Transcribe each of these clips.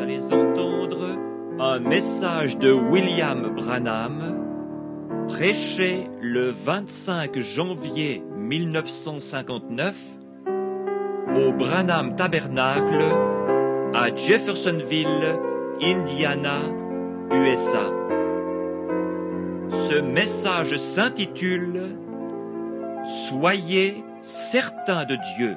Vous allez entendre un message de William Branham, prêché le 25 janvier 1959 au Branham Tabernacle à Jeffersonville, Indiana, USA. Ce message s'intitule « Soyez certains de Dieu ».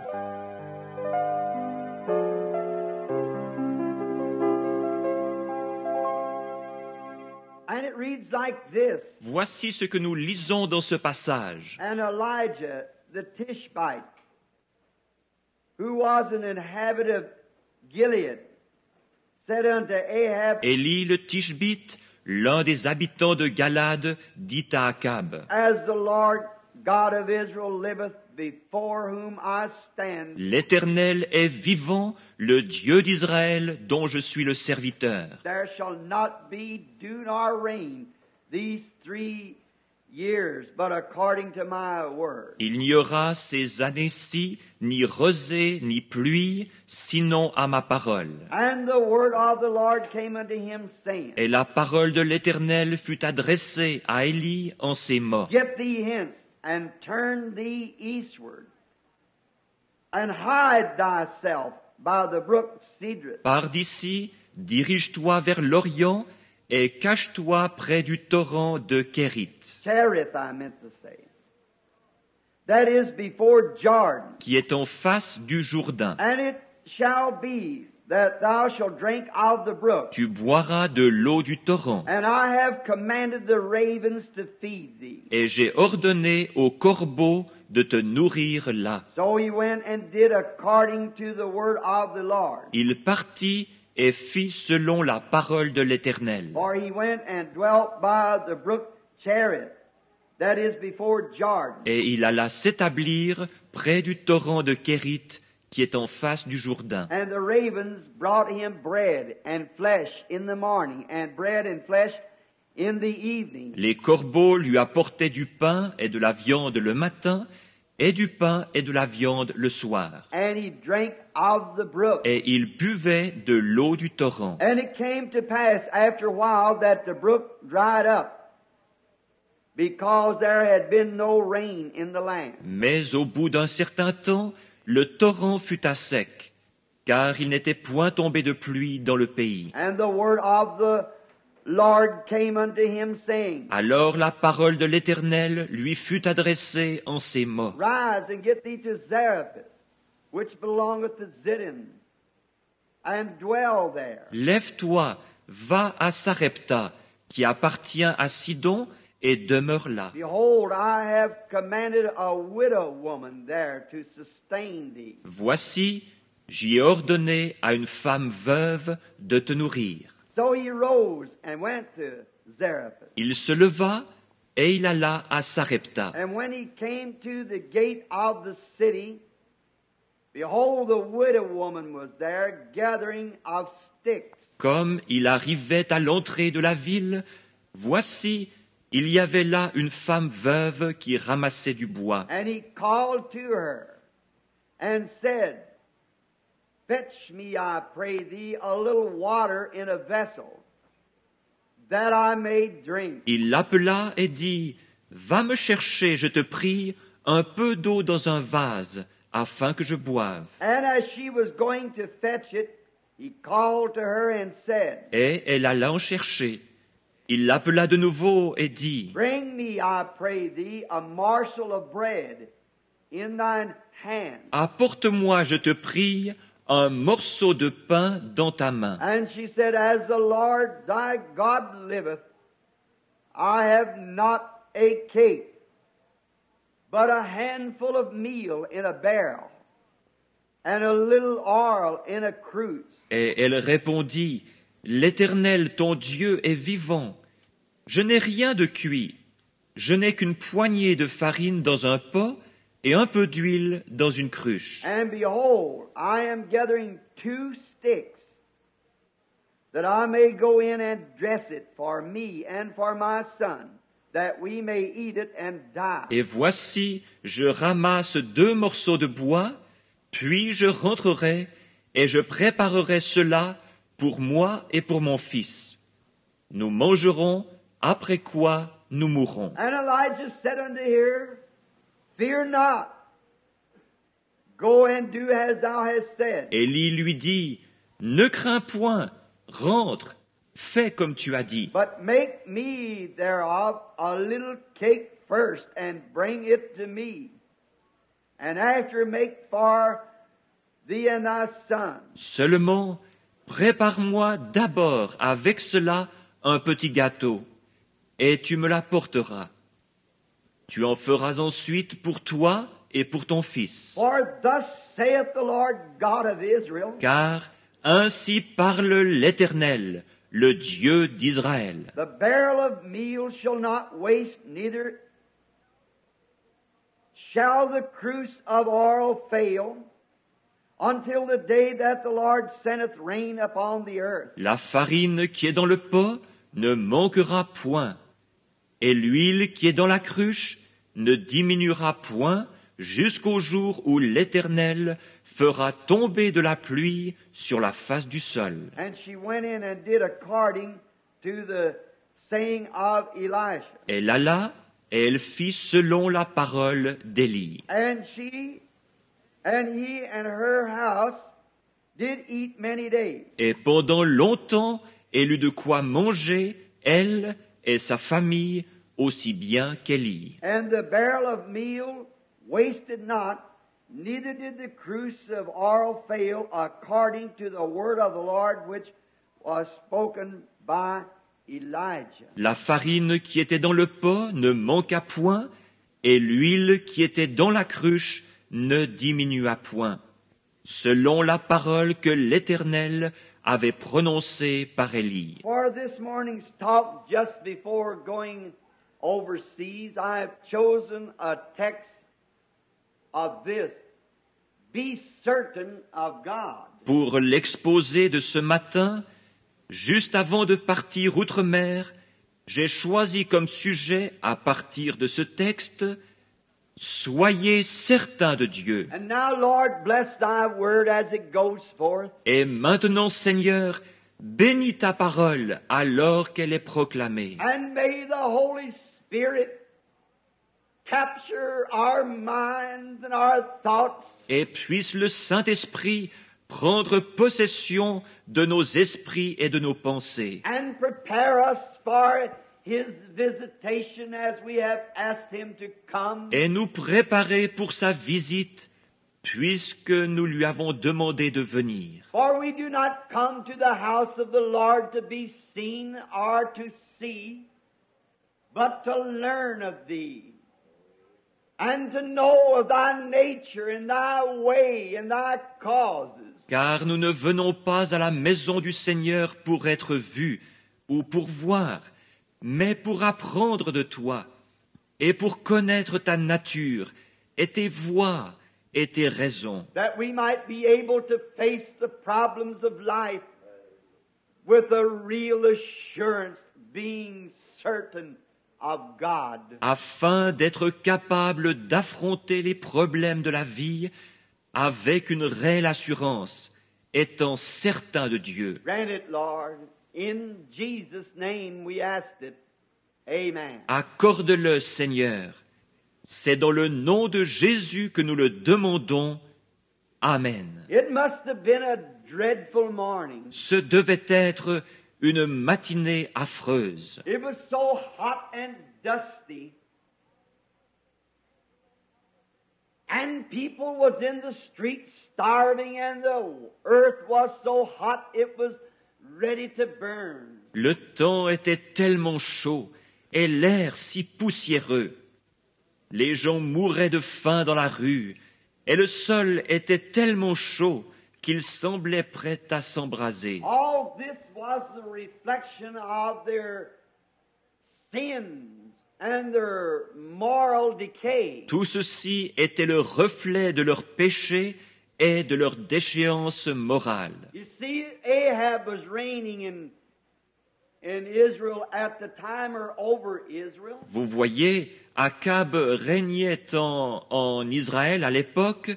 Voici ce que nous lisons dans ce passage. And Elijah the Tishbite, who was an inhabitant of Gilead, said unto Ahab, Élie le Tishbite, l'un des habitants de Galade, dit à Akab, As the Lord God of Israel liveth, before whom I stand, L'Éternel est vivant, le Dieu d'Israël, dont je suis le serviteur. there shall not be dew nor rain these 3 years, but according to my word. Il n'y aura ces années-ci ni rosée ni pluie, sinon à ma parole. And the word of the Lord came unto him, saying, Et la parole de l'Éternel fut adressée à Élie en ces mots. Get thee hence, and turn thee eastward, and hide thyself by the brook Cedron. Pars d'ici, dirige-toi vers l'Orient et cache-toi près du torrent de Kérith, Cherith, I meant to say. That is before Jordan. qui est en face du Jourdain. And it shall be that thou shalt drink of the brook. Tu boiras de l'eau du torrent. And I have commanded the ravens to feed thee. Et j'ai ordonné aux corbeaux de te nourrir là. So he went and did according to the word of the Lord. Il partit et fit selon la parole de l'Éternel. For he went and dwelt by the brook Cherith, that is before Jordan. Et il alla s'établir près du torrent de Kérith, qui est en face du Jourdain. And the ravens brought him bread and flesh in the morning, and bread and flesh in the evening. Les corbeaux lui apportaient du pain et de la viande le matin, et du pain et de la viande le soir. And he drank of the brook. Et il buvait de l'eau du torrent. And it came to pass after a while that the brook dried up, because there had been no rain in the land. Mais au bout d'un certain temps, le torrent fut à sec, car il n'était point tombé de pluie dans le pays. And the word of the Lord came unto him, saying, Alors la parole de l'Éternel lui fut adressée en ces mots. Rise and get thee to Zarephath, which belongeth to Zidon, and dwell there. Lève-toi, va à Sarepta, qui appartient à Sidon, et demeure là. Behold, I have commanded a widow woman there to sustain thee. Voici, j'y ai ordonné à une femme veuve de te nourrir. So he rose and went to Zarephath. Il se leva et il alla à Sarepta. And when he came to the gate of the city, behold, the widow woman was there gathering of sticks. Comme il arrivait à l'entrée de la ville, voici, il y avait là une femme veuve qui ramassait du bois. And he called to her and said, Fetch me, I pray thee, a little water in a vessel, that I may drink. Il l'appela et dit, Va me chercher, je te prie, un peu d'eau dans un vase, afin que je boive. And as she was going to fetch it, he called to her and said, Et elle alla en chercher. Il l'appela de nouveau et dit, Bring me, I pray thee, a morsel of bread in thine hand. Apporte-moi, je te prie, un morceau de pain dans ta main. And she said, As the Lord thy God liveth, I have not a cake, but a handful of meal in a barrel, and a little oil in a cruse. Et elle répondit, L'Éternel, ton Dieu, est vivant. Je n'ai rien de cuit. Je n'ai qu'une poignée de farine dans un pot et un peu d'huile dans une cruche. And behold, I am gathering 2 sticks, that I may go in and dress it for me and for my son, that we may eat it and die. Et voici, je ramasse 2 morceaux de bois, puis je rentrerai et je préparerai cela pour moi et pour mon fils. Nous mangerons, après quoi nous mourrons. And Elijah said unto her, Fear not, go and do as thou hast said. Élie lui dit, ne crains point, rentre, fais comme tu as dit. But make me thereof a little cake first, and bring it to me. And after make for thee and thy son. Seulement, prépare-moi d'abord avec cela un petit gâteau, et tu me l'apporteras. Tu en feras ensuite pour toi et pour ton fils. For thus saith the Lord God of Israel, Car ainsi parle l'Éternel, le Dieu d'Israël. the barrel of meal shall not waste, neither shall the cruse of oil fail, until the day that the Lord sendeth rain upon the earth. La farine qui est dans le pot ne manquera point, et l'huile qui est dans la cruche ne diminuera point jusqu'au jour où l'Éternel fera tomber de la pluie sur la face du sol. And she went in and did according to the saying of Elisha. Elle alla et elle fit selon la parole d'Élie. And he and her house did eat many days. Et pendant longtemps, elle eut de quoi manger, elle et sa famille, aussi bien qu'Élie. And the barrel of meal wasted not, neither did the cruse of oil fail, according to the word of the Lord which was spoken by Elijah. La farine qui était dans le pot ne manqua point, et l'huile qui était dans la cruche ne diminua point, selon la parole que l'Éternel avait prononcée par Élie. For this morning's talk, just before going overseas, I have chosen a text of this. Be certain of God. Pour l'exposé de ce matin, juste avant de partir outre-mer, j'ai choisi comme sujet, à partir de ce texte, « Soyez certains de Dieu ». And now, Lord, bless thy word as it goes forth. Et maintenant, Seigneur, bénis ta parole alors qu'elle est proclamée. And may the Holy Spirit capture our minds and our thoughts. Et puisse le Saint-Esprit prendre possession de nos esprits et de nos pensées, And prepare us for His visitation as we have asked Him to come. et nous préparer pour sa visite, puisque nous lui avons demandé de venir. For we do not come to the house of the Lord to be seen or to see, but to learn of Thee, and to know of Thy nature and Thy way and Thy causes. Car nous ne venons pas à la maison du Seigneur pour être vus ou pour voir, mais pour apprendre de toi et pour connaître ta nature et tes voies et tes raisons, That we might be able to face the problems of life with a real assurance, being certain of God. afin d'être capable d'affronter les problèmes de la vie avec une réelle assurance, étant certain de Dieu. Grant it, Lord. In Jesus' name we asked it. Amen. Accorde-le, Seigneur. C'est dans le nom de Jésus que nous le demandons. Amen. It must have been a dreadful morning. Ce devait être une matinée affreuse. It was so hot and dusty. And people was in the streets starving, and the earth was so hot it was ready to burn. Le temps était tellement chaud et l'air si poussiéreux. Les gens mouraient de faim dans la rue et le sol était tellement chaud qu'il semblait prêt à s'embraser. All this was the reflection of their sins and their moral decay. Tout ceci était le reflet de leur péché et de leur déchéance morale. You see, Ahab was reigning in Israel at the time, or over Israel. Vous voyez, Akab régnait en Israël à l'époque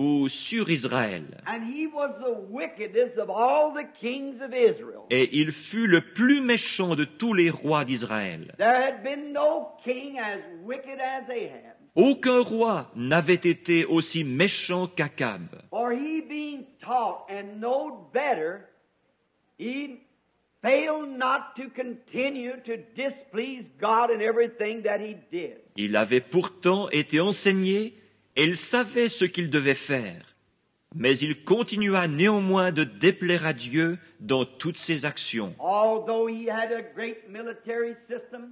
ou sur Israël. And he was the wickedest of all the kings of Israel. Et il fut le plus méchant de tous les rois d'Israël. There had been no king as wicked as Ahab. Aucun roi n'avait été aussi méchant qu'Akab. For he being taught and knowed better, he failed not to continue to displease God in everything that he did. Il avait pourtant été enseigné et il savait ce qu'il devait faire. Mais il continua néanmoins de déplaire à Dieu dans toutes ses actions. Although he had a great military system,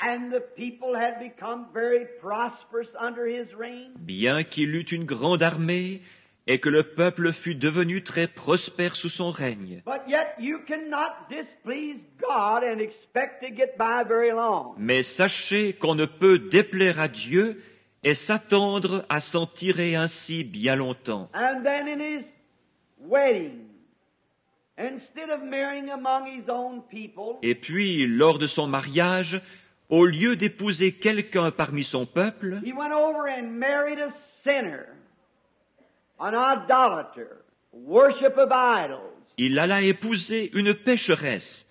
and the people had become very prosperous under his reign, Bien qu'il eût une grande armée et que le peuple fût devenu très prospère sous son règne. but yet you cannot displease God and expect to get by very long. Mais sachez qu'on ne peut déplaire à Dieu et s'attendre à s'en tirer ainsi bien longtemps. And then in his wedding, instead of marrying among his own people, Et puis, lors de son mariage, au lieu d'épouser quelqu'un parmi son peuple, he went over and married a sinner, an idolater, worship of idols. il alla épouser une pécheresse,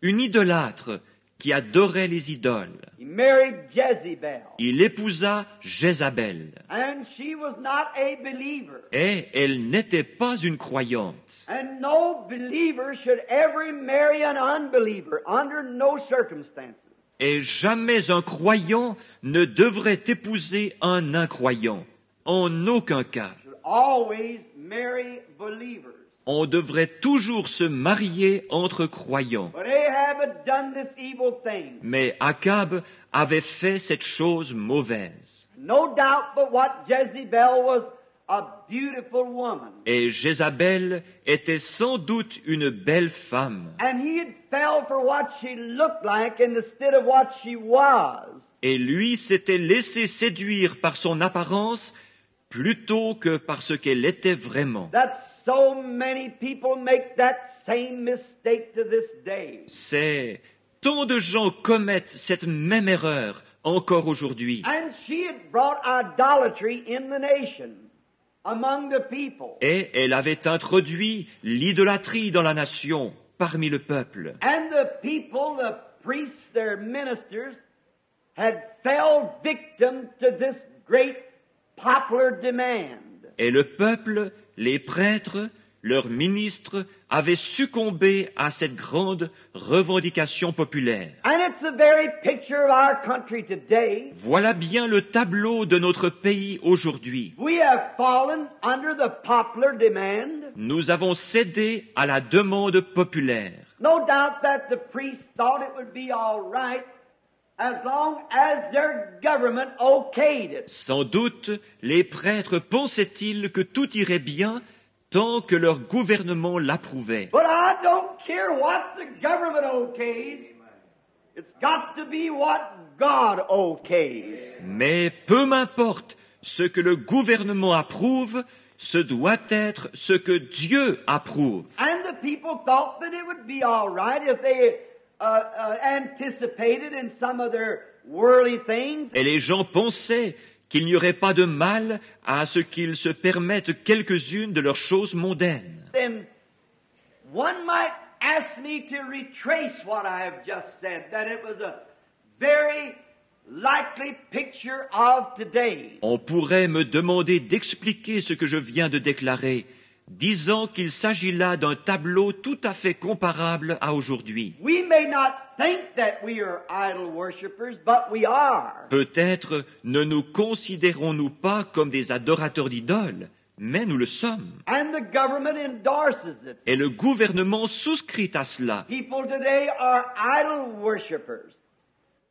une idolâtre qui adorait les idoles. He married Jezebel, Il épousa Jézabel. and she was not a believer. Et elle n'était pas une croyante. And no believer should ever marry an unbeliever under no circumstances. Et jamais un croyant ne devrait épouser un incroyant. En aucun cas. Should always marry believers. On devrait toujours se marier entre croyants. But Ahab had done this evil thing. Mais Akab avait fait cette chose mauvaise. No doubt but what Jezebel was a beautiful woman. Et Jézabel était sans doute une belle femme. And he had fell for what she looked like instead of what she was. Et lui s'était laissé séduire par son apparence plutôt que par ce qu'elle était vraiment. That so many people make that same mistake to this day. Tant de gens commettent cette même erreur encore aujourd'hui. And she had brought idolatry in the nation, among the people. Et elle avait introduit l'idolâtrie dans la nation, parmi le peuple. And the people, the priests, their ministers, had fell victim to this great popular demand. Et le peuple, les prêtres, leurs ministres avaient succombé à cette grande revendication populaire. And it's the very picture of our country today. Voilà bien le tableau de notre pays aujourd'hui. We have fallen under the popular demand. Nous avons cédé à la demande populaire. No doubt that the priests thought it would be all right as long as their government okayed it. Sans doute, les prêtres pensaient-ils que tout irait bien tant que leur gouvernement l'approuvait. But I don't care what the government okays. It's got to be what God okays. Mais peu m'importe ce que le gouvernement approuve, ce doit être ce que Dieu approuve. And the people thought that it would be all right if they anticipated in some of their worldly things. Et les gens pensaient qu'il n'y aurait pas de mal à ce qu'ils se permettent quelques-unes de leurs choses mondaines. Then one might ask me to retrace what I have just said, that it was a very likely picture of today. On pourrait me demander d'expliquer ce que je viens de déclarer, disant qu'il s'agit là d'un tableau tout à fait comparable à aujourd'hui. We may not think that we are idol worshippers, but we are. Peut-être ne nous considérons-nous pas comme des adorateurs d'idoles, mais nous le sommes. And the government endorses it. Et le gouvernement souscrit à cela. People today are idol worshippers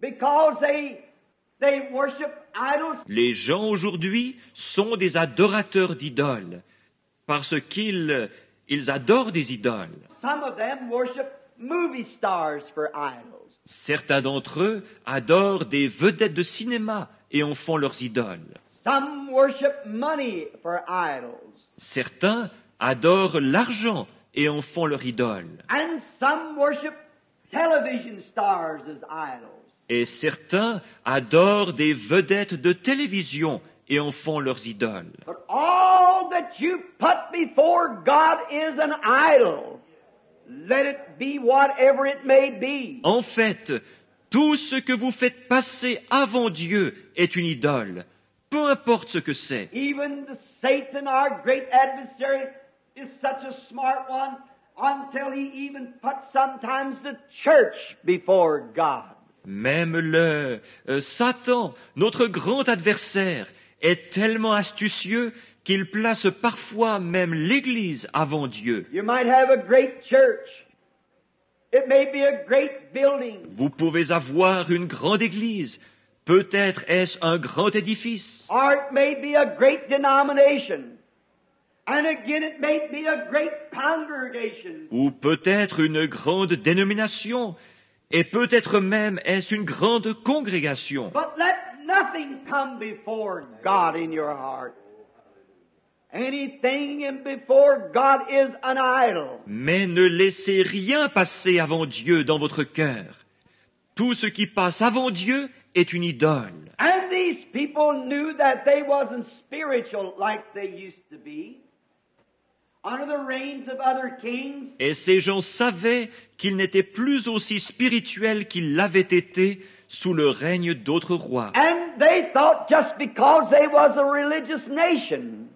because they worship idols. Les gens aujourd'hui sont des adorateurs d'idoles, parce qu'ils adorent des idoles. Some of them worship movie stars for idols. Certains d'entre eux adorent des vedettes de cinéma et en font leurs idoles. Some worship money for idols. Certains adorent l'argent et en font leur idole. And some worship television stars as idols. Et certains adorent des vedettes de télévision et en font leurs idoles. But all that you put before God is an idol. Let it be whatever it may be. En fait, tout ce que vous faites passer avant Dieu est une idole, peu importe ce que c'est. Even the Satan, our great adversary, is such a smart one until he even puts sometimes the church before God. Même le Satan, notre grand adversaire, est tellement astucieux qu'il place parfois même l'Église avant Dieu. You might have a great church. It may be a great building. Vous pouvez avoir une grande Église, peut-être est-ce un grand édifice, Or it may be a great denomination. And again, it may be a great congregation. ou peut-être une grande dénomination, et peut-être même est-ce une grande congrégation. But let nothing come before God in your heart. Anything in before God is an idol. Mais ne laissez rien passer avant Dieu dans votre cœur. Tout ce qui passe avant Dieu est une idole. And these people knew that they wasn't spiritual like they used to be. Under the reigns of other kings, Et ces gens savaient qu'ils n'étaient plus aussi spirituels qu'ils l'avaient été sous le règne d'autres rois. and they thought just because they was a religious nation,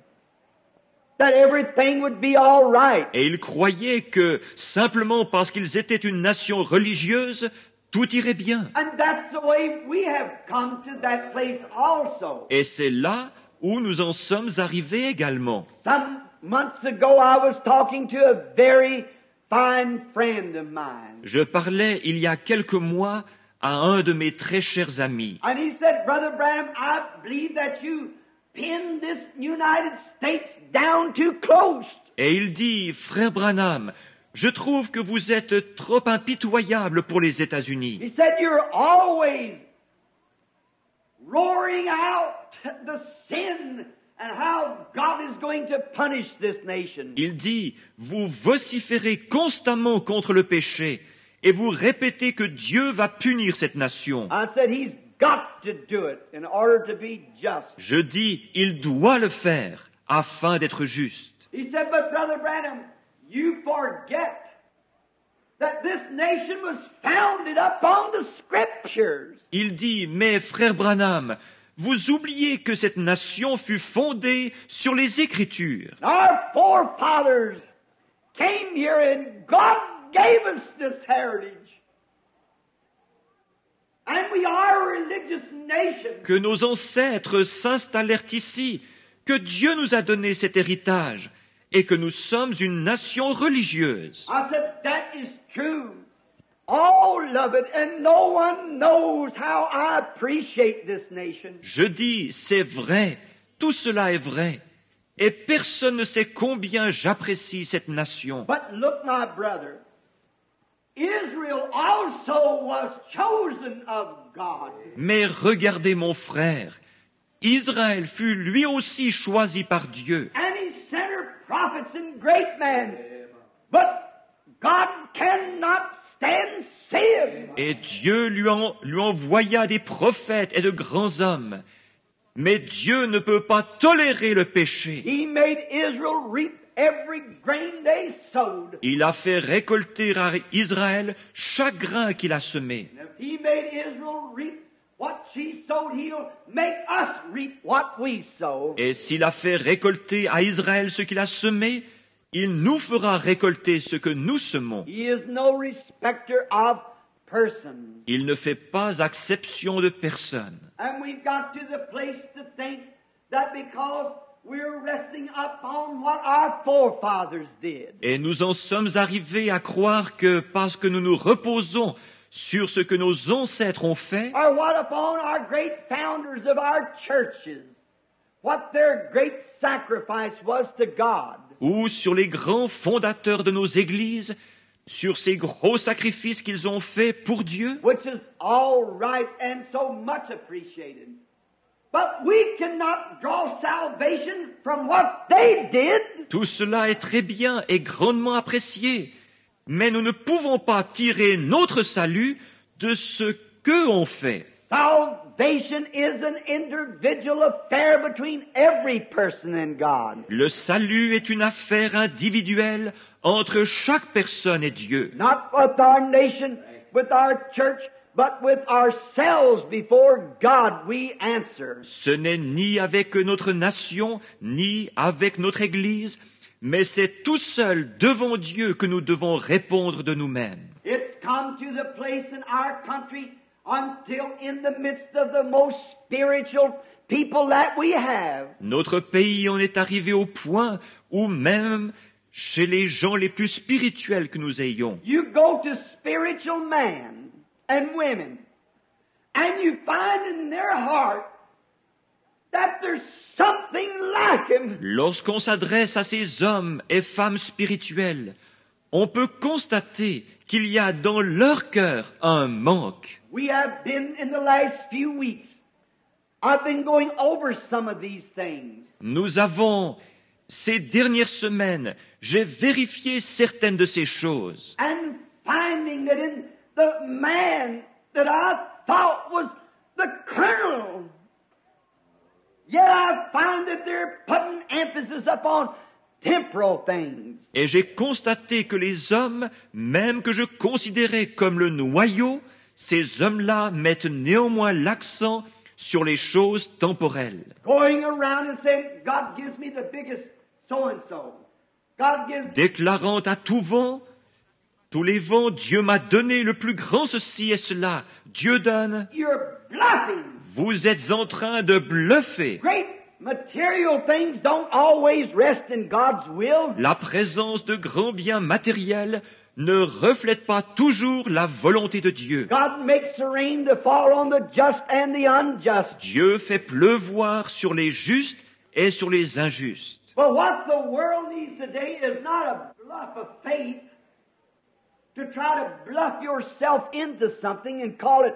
that everything would be all right. Et ils croyaient que, simplement parce qu'ils étaient une nation religieuse, tout irait bien. And that's the way we have come to that place also. Et c'est là où nous en sommes arrivés également. Some months ago, I was talking to a very fine friend of mine. Je parlais il y a quelques mois à un de mes très chers amis. And he said, Brother Branham, I believe that you pinned this United States down too close. Et il dit, Frère Branham, je trouve que vous êtes trop impitoyable pour les États-Unis. He said, you're always roaring out the sin and how God is going to punish this nation. Il dit, vous vociférez constamment contre le péché et vous répétez que Dieu va punir cette nation. I said, he's got to do it in order to be just. Je dis, il doit le faire afin d'être juste. He said, but Brother Branham, you forget that this nation was founded upon the Scriptures. Il dit, mais frère Branham, vous oubliez que cette nation fut fondée sur les Écritures. Our forefathers came here and God gave us this heritage. And we are a religious nation. Que nos ancêtres s'installèrent ici, que Dieu nous a donné cet héritage et que nous sommes une nation religieuse. I said, that is true. All of it, and no one knows how I appreciate this nation. Je dis, c'est vrai, tout cela est vrai, et personne ne sait combien j'apprécie cette nation. But look, my brother, Israel also was chosen of God. Mais regardez mon frère, Israël fut lui aussi choisi par Dieu. And he sent her prophets and great men. But God cannot stand sin. Et Dieu lui envoya des prophètes et de grands hommes. Mais Dieu ne peut pas tolérer le péché. He made Israel reap every grain they sowed. Il a fait récolter à Israël chaque grain qu'il a semé. And if he made Israel reap what she sowed, he'll make us reap what we sow. Et s'il a fait récolter à Israël ce qu'il a semé, il nous fera récolter ce que nous semons. He is no respecter of persons. Il ne fait pas exception de personne. And we've got to the place to think that because we're resting upon what our forefathers did, Et nous en sommes arrivés à croire que parce que nous nous reposons sur ce que nos ancêtres ont fait, or what upon our great founders of our churches, what their great sacrifice was to God, ou sur les grands fondateurs de nos églises, sur ces gros sacrifices qu'ils ont faits pour Dieu, which is all right and so much appreciated. But we cannot draw salvation from what they did. tout cela est très bien et grandement apprécié, mais nous ne pouvons pas tirer notre salut de ce qu'eux ont fait. Salvation is an individual affair between every person and God. Le salut est une affaire individuelle entre chaque personne et Dieu. Not with our nation, with our church, but with ourselves before God we answer. Ce n'est ni avec notre nation, ni avec notre Église, mais c'est tout seul devant Dieu que nous devons répondre de nous-mêmes. It's come to the place in our country until in the midst of the most spiritual people that we have. Notre pays en est arrivé au point où même chez les gens les plus spirituels que nous ayons, You go to spiritual men and women, and you find in their heart that there's something lacking. lorsqu'on s'adresse à ces hommes et femmes spirituels, on peut constater qu'il y a dans leur cœur un manque. We have been in the last few weeks. I've been going over some of these things. Nous avons, ces dernières semaines, j'ai vérifié certaines de ces choses. And finding that in the man that I thought was the colonel, yet I find that they're putting emphasis upon temporal things. Et j'ai constaté que les hommes, même que je considérais comme le noyau, ces hommes-là mettent néanmoins l'accent sur les choses temporelles. Going around and saying, God gives me the biggest so-and-so. God gives Déclarant à tout vent, tous les vents, Dieu m'a donné le plus grand ceci et cela. Dieu donne. You're bluffing. Vous êtes en train de bluffer. Great material things don't always rest in God's will. La présence de grands biens matériels ne reflète pas toujours la volonté de Dieu. God makes the rain to fall on the just and the unjust. Dieu fait pleuvoir sur les justes et sur les injustes. But what the world needs today is not a bluff of faith to try to bluff yourself into something and call it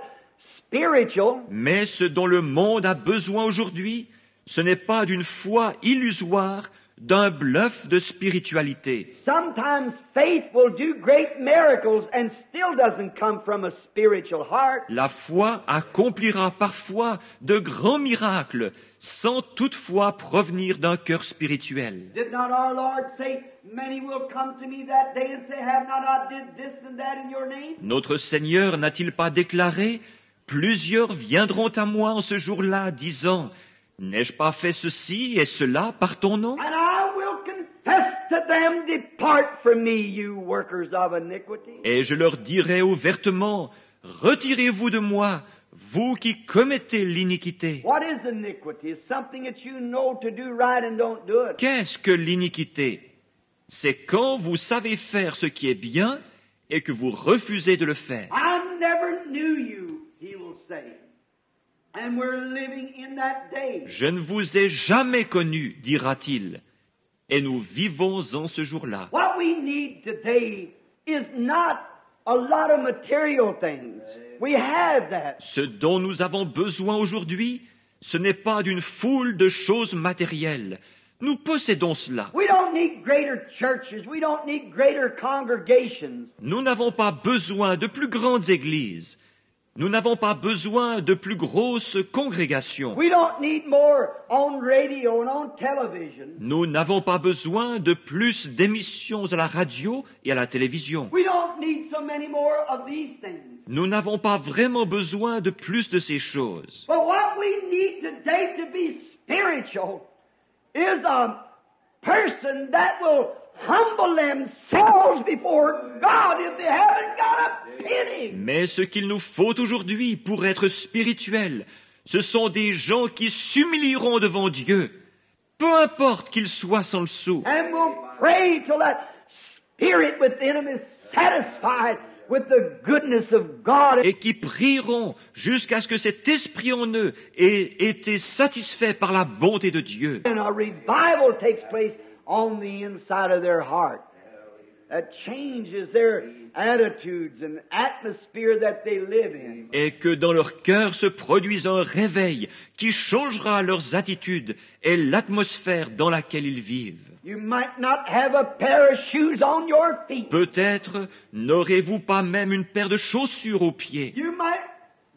spiritual. Mais ce dont le monde a besoin aujourd'hui, ce n'est pas d'une foi illusoire, d'un bluff de spiritualité. Sometimes faith will do great miracles and still doesn't come from a spiritual heart. La foi accomplira parfois de grands miracles sans toutefois provenir d'un cœur spirituel. Did not our Lord say, many will come to me that day and say, have not I did this and that in your name? Notre Seigneur n'a-t-il pas déclaré « Plusieurs viendront à moi en ce jour-là, disant « N'ai-je pas fait ceci et cela par ton nom ?» And I will confess to them, depart from me, you workers of iniquity. Et je leur dirai ouvertement « Retirez-vous de moi, vous qui commettez l'iniquité. » What is iniquity? It's something that you know to do right and don't do it. Qu'est-ce que l'iniquité? C'est quand vous savez faire ce qui est bien et que vous refusez de le faire. I never knew you, he will say. And we're living in that day. Je ne vous ai jamais connu, dira-t-il. Et nous vivons en ce jour-là. What we need today is not a lot of material things. We have that. Ce dont nous avons besoin aujourd'hui, ce n'est pas d'une foule de choses matérielles. Nous possédons cela. We don't need greater churches. We don't need greater congregations. Nous n'avons pas besoin de plus grandes églises. Nous n'avons pas besoin de plus grosses congrégations. We don't need more on radio and on television. Nous n'avons pas besoin de plus d'émissions à la radio et à la télévision. We don't need so many more of these things. Nous n'avons pas vraiment besoin de plus de ces choses. But what we need today to be spiritual is a person that will humble themselves before God if they haven't got a penny. Mais ce qu'il nous faut aujourd'hui pour être spirituels, ce sont des gens qui s'humilieront devant Dieu, peu importe qu'ils soient sans le sou, And will pray till that spirit within them is satisfied with the goodness of God. et qui prieront jusqu'à ce que cet esprit en eux ait été satisfait par la bonté de Dieu. And a revival takes place on the inside of their heart that changes their attitudes and atmosphere that they live in. Et que dans leur cœur se produise un réveil qui changera leurs attitudes et l'atmosphère dans laquelle ils vivent. You might not have a pair of shoes on your feet. Peut-être n'aurez-vous pas même une paire de chaussures aux pieds. You might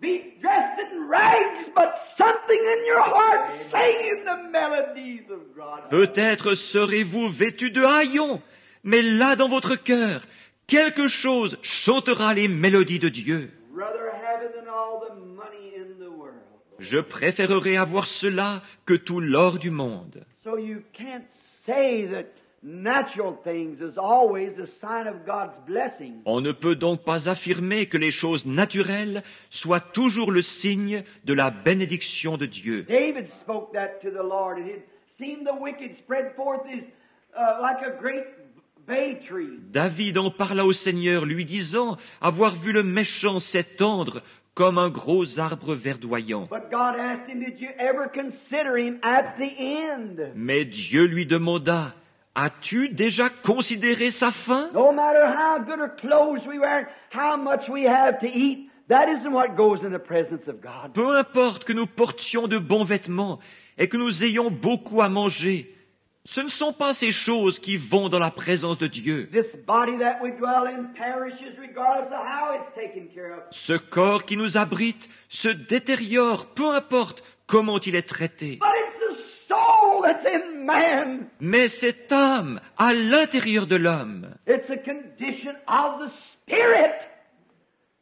be dressed in rags, but something in your heart singing the melodies of God. Peut-être serez-vous vêtus de haillons, mais là dans votre cœur, quelque chose chantera les mélodies de Dieu. Rather have it than all the money in the world. Je préférerais avoir cela que tout l'or du monde. So you can't say that natural things is always a sign of God's blessing. On ne peut donc pas affirmer que les choses naturelles soient toujours le signe de la bénédiction de Dieu. David spoke that to the Lord, and he'd seen the wicked spread forth his, like a great bay tree. David en parla au Seigneur, lui disant avoir vu le méchant s'étendre comme un gros arbre verdoyant. But God asked him, did you ever consider him at the end? Mais Dieu lui demanda, as-tu déjà considéré sa fin? No matter how good or clothes we wear, how much we have to eat, that isn't what goes in the presence of God. Peu importe que nous portions de bons vêtements et que nous ayons beaucoup à manger, ce ne sont pas ces choses qui vont dans la présence de Dieu. This body that we dwell in perishes regardless of how it's taken care of. Ce corps qui nous abrite se détériore, peu importe comment il est traité. But it's the soul that's in man. Mais cette âme à l'intérieur de l'homme, It's a condition of the Spirit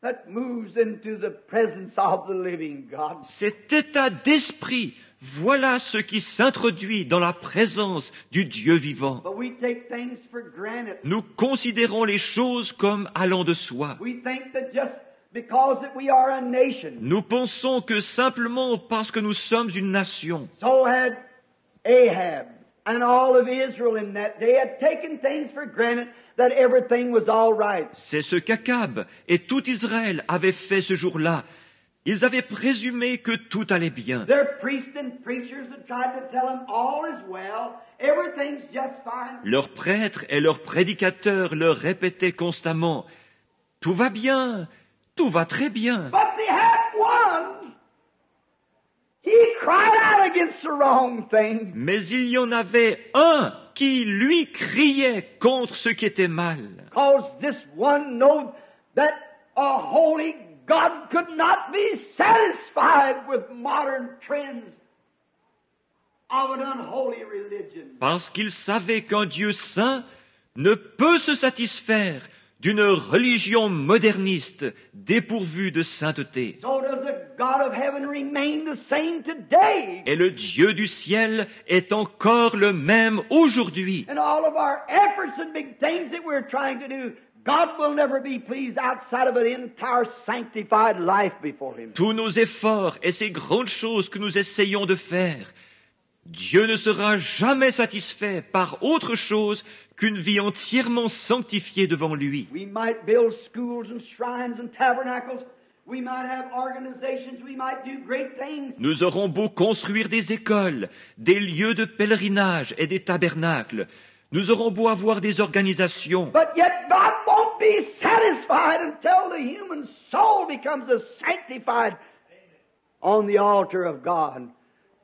that moves into the presence of the living God. cet état d'esprit, voilà ce qui s'introduit dans la présence du Dieu vivant. But we take things for granted. Nous considérons les choses comme allant de soi. We think that just because that we are a nation, Nous pensons que simplement parce que nous sommes une nation, so had Ahab and all of Israel in that day had taken things for granted that everything was all right. c'est ce qu'Akab et tout Israël avaient fait ce jour-là. Ils avaient présumé que tout allait bien. Their priests and preachers had tried to tell them all is well, everything's just fine. Leurs prêtres et leurs prédicateurs leur répétaient constamment « Tout va bien, tout va très bien ». But they had one. He cried out against the wrong thing. Mais il y en avait un qui, lui, criait contre ce qui était mal. Because this one knows that a holy God could not be satisfied with modern trends of an unholy religion. Parce qu'il savait qu'un Dieu saint ne peut se satisfaire d'une religion moderniste dépourvue de sainteté. So does the God of heaven remain the same today. Et le Dieu du ciel est encore le même aujourd'hui. And all of our efforts and big things that we're trying to do, God will never be pleased outside of an entire sanctified life before Him. Tous nos efforts et ces grandes choses que nous essayons de faire, Dieu ne sera jamais satisfait par autre chose qu'une vie entièrement sanctifiée devant lui. We might build schools and shrines and tabernacles. We might have organizations. We might do great things. Nous aurons beau construire des écoles, des lieux de pèlerinage et des tabernacles. Nous aurons beau avoir des organisations. But yet God won't be satisfied until the human soul becomes a sanctified on the altar of God,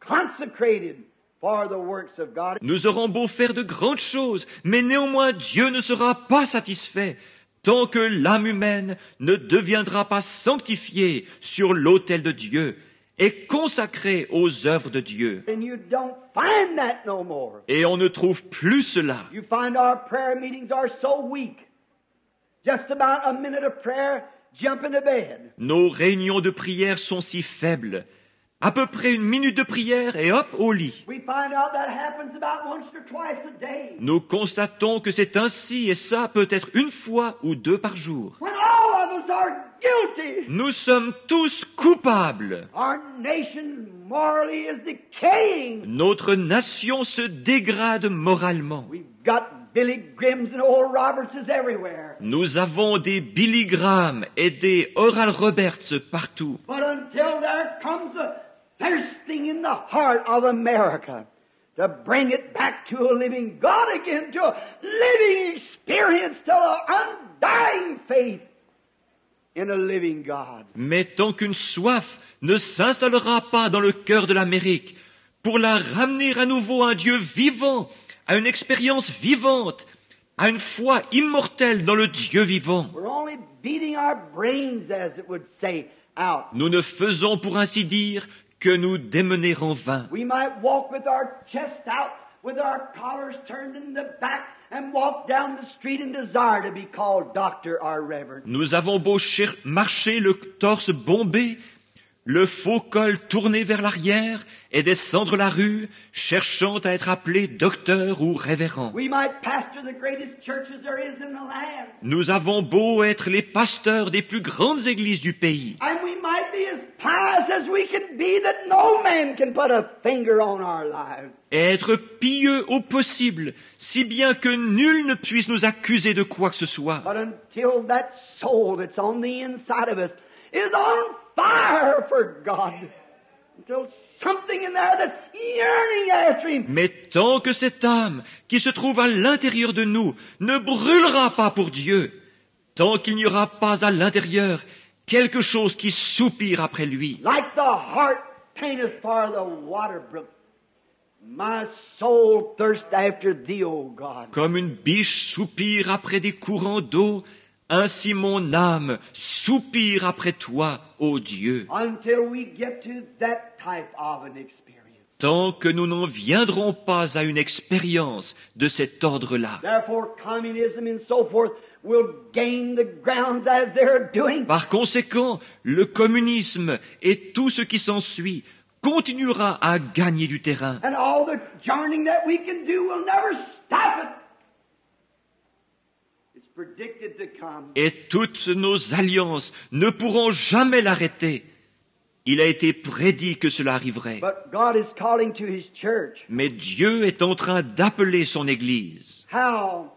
consecrated for the works of God. Nous aurons beau faire de grandes choses, mais néanmoins Dieu ne sera pas satisfait tant que l'âme humaine ne deviendra pas sanctifiée sur l'autel de Dieu et consacrée aux œuvres de Dieu. And you don't find that no more. Et on ne trouve plus cela. You find our prayer meetings are so weak. Just about a minute of prayer, jump into bed. Nos réunions de prière sont si faibles. À peu près une minute de prière et hop, au lit. We find out that happens about once or twice a day. Nous constatons que c'est ainsi et ça peut être une fois ou deux par jour. When all of us are guilty. Nous sommes tous coupables. Our nation morally is decaying. Notre nation se dégrade moralement. We've got Billy Grahams and Oral Robertses everywhere. Nous avons des Billy Graham et des Oral Roberts partout. But until there comes a thirsting in the heart of America to bring it back to a living God again, to a living experience, to an undying faith in a living God. Mais tant qu'une soif ne s'installera pas dans le cœur de l'Amérique pour la ramener à nouveau à un Dieu vivant, à une expérience vivante, à une foi immortelle dans le Dieu vivant, We're only beating our brains, as it would say, out. Nous ne faisons pour ainsi dire que nous démener en vain. We might walk with our chest out, with our collars turned in the back, and walk down the street and desire to be called doctor or reverend. Nous avons beau marcher le torse bombé, le faux col tourné vers l'arrière et descendre la rue, cherchant à être appelé docteur ou révérend. We might pastor the greatest churches there is in the land. Nous avons beau être les pasteurs des plus grandes églises du pays. And we might be as pious as we can be that no man can put a finger on our lives. Et être pieux au possible, si bien que nul ne puisse nous accuser de quoi que ce soit. But until that soul that's on the inside of us is on fire for God, until something in there that's yearning after Him. Mais tant que cette âme qui se trouve à l'intérieur de nous ne brûlera pas pour Dieu, tant qu'il n'y aura pas à l'intérieur quelque chose qui soupire après lui, Like the heart painteth for the water brook, my soul thirsts after Thee, O God. comme une biche soupire après des courants d'eau, ainsi mon âme soupire après toi, ô Dieu. Until we get to that type of an experience. Tant que nous n'en viendrons pas à une expérience de cet ordre-là. Therefore, communism and so forth will gain the grounds as they're doing. Par conséquent, le communisme et tout ce qui s'ensuit continuera à gagner du terrain. And all the journeying that we can do will never stop it. It's predicted to come. Et toutes nos alliances ne pourront jamais l'arrêter. Il a été prédit que cela arriverait. But God is calling to His church. Mais Dieu est en train d'appeler son Église. How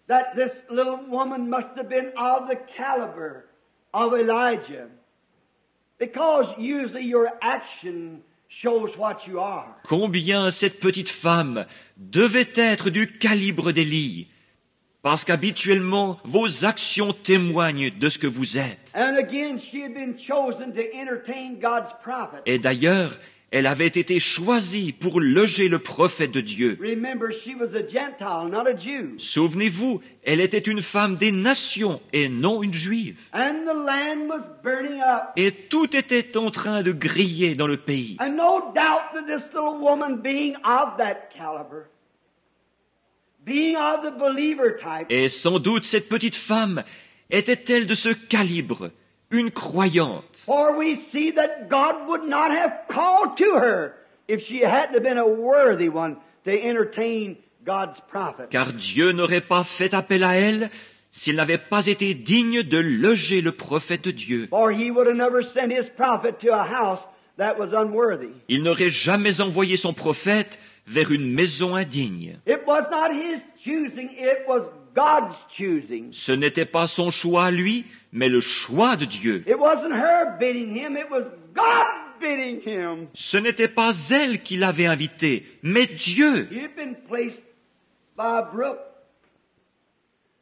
that this little woman must have been of the caliber of Elijah. Because usually your action shows what you are. Combien cette petite femme devait être du calibre d'Élie, parce qu'habituellement vos actions témoignent de ce que vous êtes. And again, she had been chosen to entertain God's prophet. Et d'ailleurs, elle avait été choisie pour loger le prophète de Dieu. Remember, she was a Gentile, not a Jew. Souvenez-vous, elle était une femme des nations et non une juive. And the land was burning up. Et tout était en train de griller dans le pays. And no doubt that this little woman, being of that caliber, being of the believer type, Et sans doute cette petite femme était-elle de ce calibre, une croyante. for we see that God would not have called to her if she hadn't been a worthy one to entertain God's prophet. Car Dieu n'aurait pas fait appel à elle s'il n'avait pas été digne de loger le prophète de Dieu. For he would have never sent his prophet to a house that was unworthy. Il n'aurait jamais envoyé son prophète vers une maison indigne. It was not his choosing, it was God's choosing. Ce n'était pas son choix à lui, mais le choix de Dieu. It wasn't her bidding him, it was God bidding him. Ce n'était pas elle qui l'avait invité, mais Dieu. He had been placed by a brook.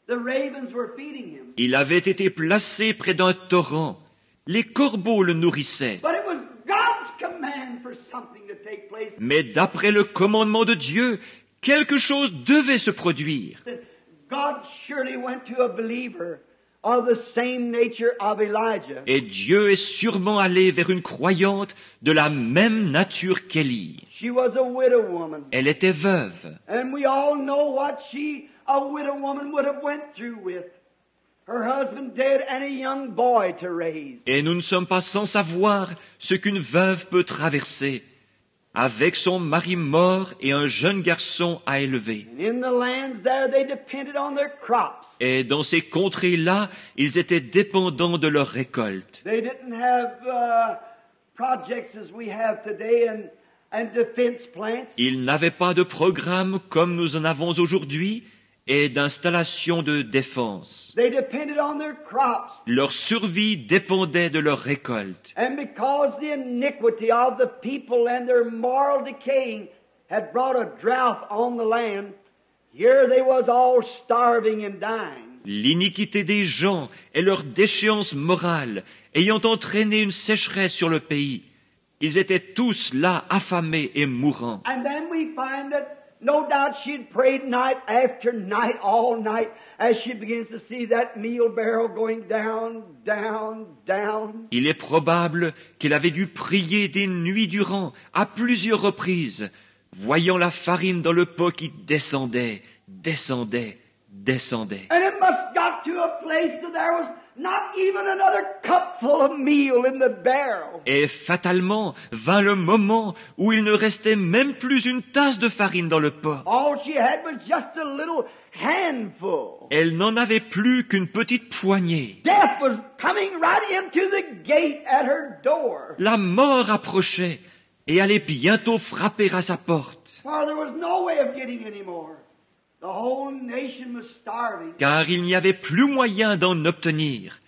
The ravens were feeding him. Il avait été placé près d'un torrent. Les corbeaux le nourrissaient. But it was God's command for something to take place. Mais d'après le commandement de Dieu, quelque chose devait se produire. God surely went to a believer of the same nature of Elijah. Et Dieu est sûrement allé vers une croyante de la même nature qu'Élie. She was a widow woman. Elle était veuve. And we all know what a widow woman would have went through with her husband dead and a young boy to raise. Et nous ne sommes pas sans savoir ce qu'une veuve peut traverser, avec son mari mort et un jeune garçon à élever. And in the lands there, they depended on their crops. Et dans ces contrées-là, ils étaient dépendants de leur récolte. They didn't have projects as we have today and defense plants. Ils n'avaient pas de programme comme nous en avons aujourd'hui et d'installation de défense. They depended on their crops. Leur survie dépendait de leur récolte. And because the iniquity of the people and their moral decaying had brought a drought on the land, here they was all starving and dying. L'iniquité des gens et leur déchéance morale ayant entraîné une sécheresse sur le pays, ils étaient tous là affamés et mourants. And then we find that No doubt she'd prayed night after night, all night, as she begins to see that meal barrel going down, down, down. Il est probable qu'elle avait dû prier des nuits durant, à plusieurs reprises, voyant la farine dans le pot qui descendait, descendait, descendait. And it must got to a place that there was not even another cupful of meal in the barrel. Et fatalement vint le moment où il ne restait même plus une tasse de farine dans le pot. All she had was just a little handful. Elle n'en avait plus qu'une petite poignée. Death was coming right into the gate at her door. La mort approchait et allait bientôt frapper à sa porte. For there was no way of getting any more. The whole nation was starving. Car il n'y avait plus moyen d'en obtenir.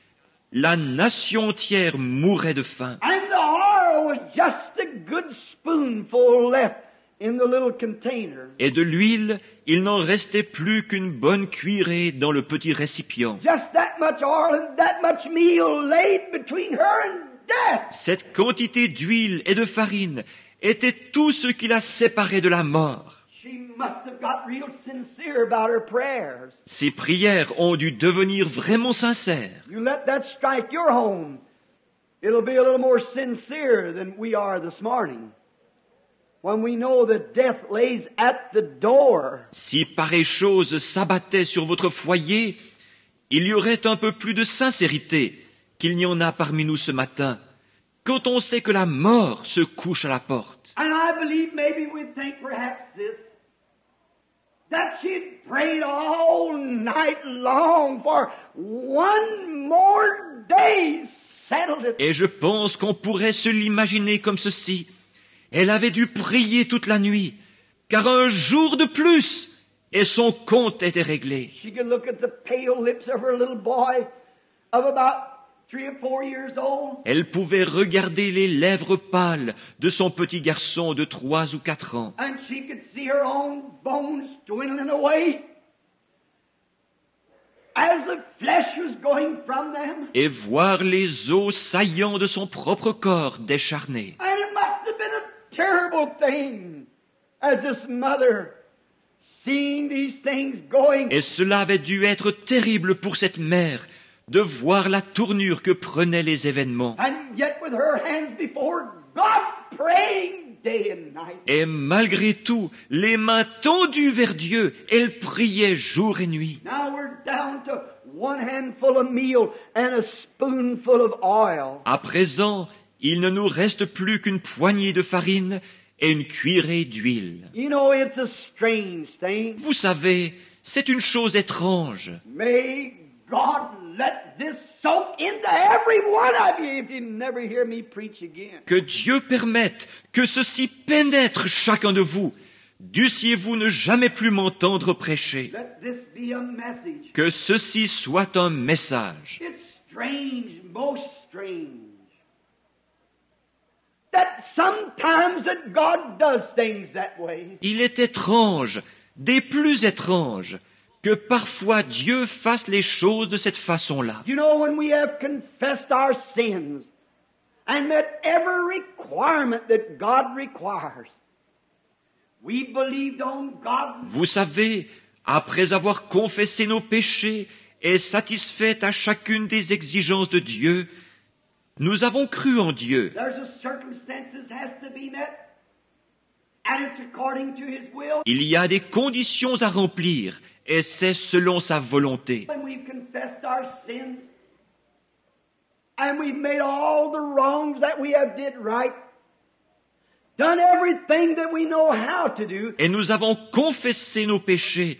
La nation entière mourait de faim. And the oil was just a good spoonful left in the little container. Et de l'huile, il n'en restait plus qu'une bonne cuillerée dans le petit récipient. Just that much oil and that much meal laid between her and death. Cette quantité d'huile et de farine était tout ce qui la séparait de la mort. She must have got real sincere about her prayers. Ses prières ont dû devenir vraiment sincères. You let that strike your home, it'll be a little more sincere than we are this morning. When we know that death lays at the door. Si pareille chose s'abattait sur votre foyer, il y aurait un peu plus de sincérité qu'il n'y en a parmi nous ce matin, quand on sait que la mort se couche à la porte. And I believe maybe we'd think perhaps this, that she'd prayed all night long for one more day, settled it. Et je pense qu'on pourrait se l'imaginer comme ceci. Elle avait dû prier toute la nuit, car un jour de plus, et son compte était réglé. She could look at the pale lips of her little boy of about 3 or 4 years old. Elle pouvait regarder les lèvres pâles de son petit garçon de 3 ou 4 ans. And she could see her own bones dwindling away as the flesh was going from them. Et voir les os saillants de son propre corps décharnés. And it must have been a terrible thing as this mother seeing these things going. Et cela avait dû être terrible pour cette mère de voir la tournure que prenaient les événements. And yet with her hands before God praying day and night. Et malgré tout, les mains tendues vers Dieu, elle priait jour et nuit. Now we're down to one handful of meal and a spoonful of oil. À présent, il ne nous reste plus qu'une poignée de farine et une cuillerée d'huile. You know, it's a strange thing. Vous savez, c'est une chose étrange. May God let this soak into every one of you if you never hear me preach again. Que Dieu permette que ceci pénètre chacun de vous. Dussiez-vous ne jamais plus m'entendre prêcher. Let this be a message. Que ceci soit un message. It's strange, most strange, that sometimes that God does things that way. Il est étrange, des plus étranges, que parfois Dieu fasse les choses de cette façon-là. You know, when we have confessed our sins and met every requirement that God requires, we believed on God. Vous savez, après avoir confessé nos péchés et satisfait à chacune des exigences de Dieu, nous avons cru en Dieu. There's a circumstances has to be met, and it's according to His will. Il y a des conditions à remplir, et c'est selon sa volonté. When we've confessed our sins, and we've made all the wrongs that we have did right, done everything that we know how to do, Et nous avons confessé nos péchés,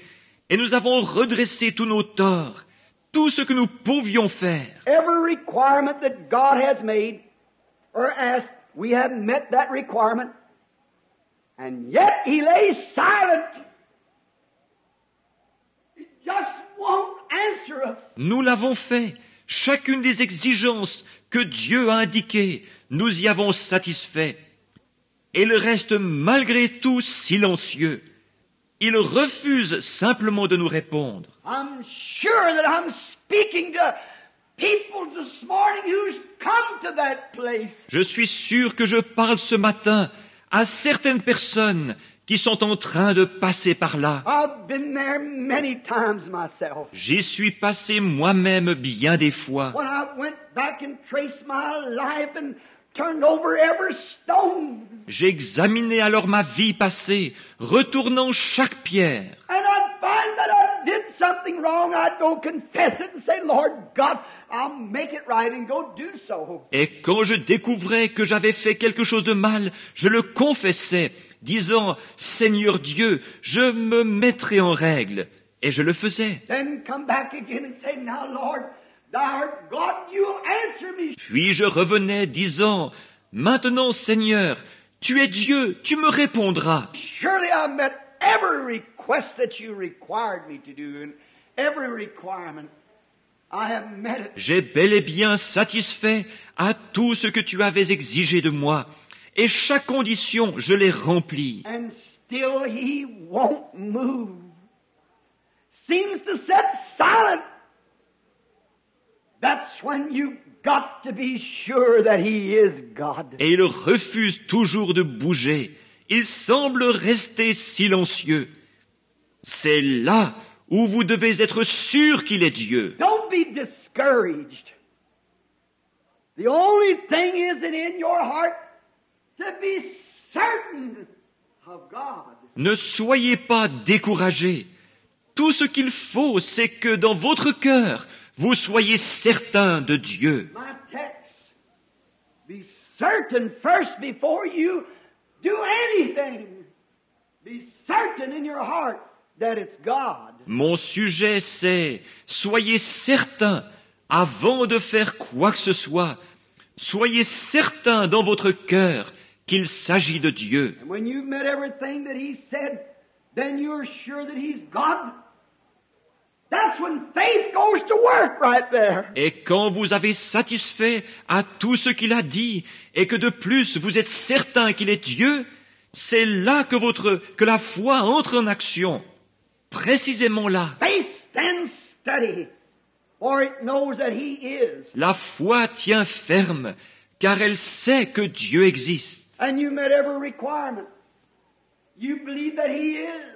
et nous avons redressé tous nos torts, tout ce que nous pouvions faire. every requirement that God has made or asked, we have met that requirement, and yet He lays silent. He just won't answer us. Nous l'avons fait. Chacune des exigences que Dieu a indiquées, nous y avons satisfait. Et il reste malgré tout silencieux. Il refuse simplement de nous répondre. I'm sure that I'm speaking to people this morning who's come to that place. Je suis sûr que je parle ce matin à certaines personnes qui sont en train de passer par là. I've been there many times myself. J'y suis passé moi-même bien des fois. When I went back and traced my life and turned over every stone. J'ai examiné alors ma vie passée, retournant chaque pierre. And I'd find that I did something wrong. I'd go confess it and say, Lord God, I'll make it right and go do so. Et quand je découvrais que j'avais fait quelque chose de mal, je le confessais, disant, Seigneur Dieu, je me mettrai en règle. Et je le faisais. Then come back again and say, now Lord, thou art God, you'll answer me. Puis je revenais disant, maintenant Seigneur, tu es Dieu, tu me répondras. Surely I met every request that you required me to do, and every requirement I have met it. J'ai bel et bien satisfait à tout ce que tu avais exigé de moi, et chaque condition je l'ai remplie. And still he won't move. Seems to sit silent. That's when you got to be sure that he is God. Et il refuse toujours de bouger. Il semble rester silencieux. C'est là où vous devez être sûr qu'il est Dieu. Don't be discouraged. The only thing is that in your heart to be certain of God. Ne soyez pas découragés. Tout ce qu'il faut, c'est que dans votre cœur, vous soyez certain de Dieu. My text, be certain first before you do anything. Be certain in your heart that it's God. Mon sujet, c'est soyez certains avant de faire quoi que ce soit. Soyez certains dans votre cœur qu'il s'agit de Dieu. And when you've met everything that He said, then you're sure that He's God. That's when faith goes to work right there. Et quand vous avez satisfait à tout ce qu'il a dit, et que de plus vous êtes certain qu'il est Dieu, c'est là que la foi entre en action. Précisément là. Faith stands steady, for it knows that He is. La foi tient ferme, car elle sait que Dieu existe. And you met every requirement. You believe that He is.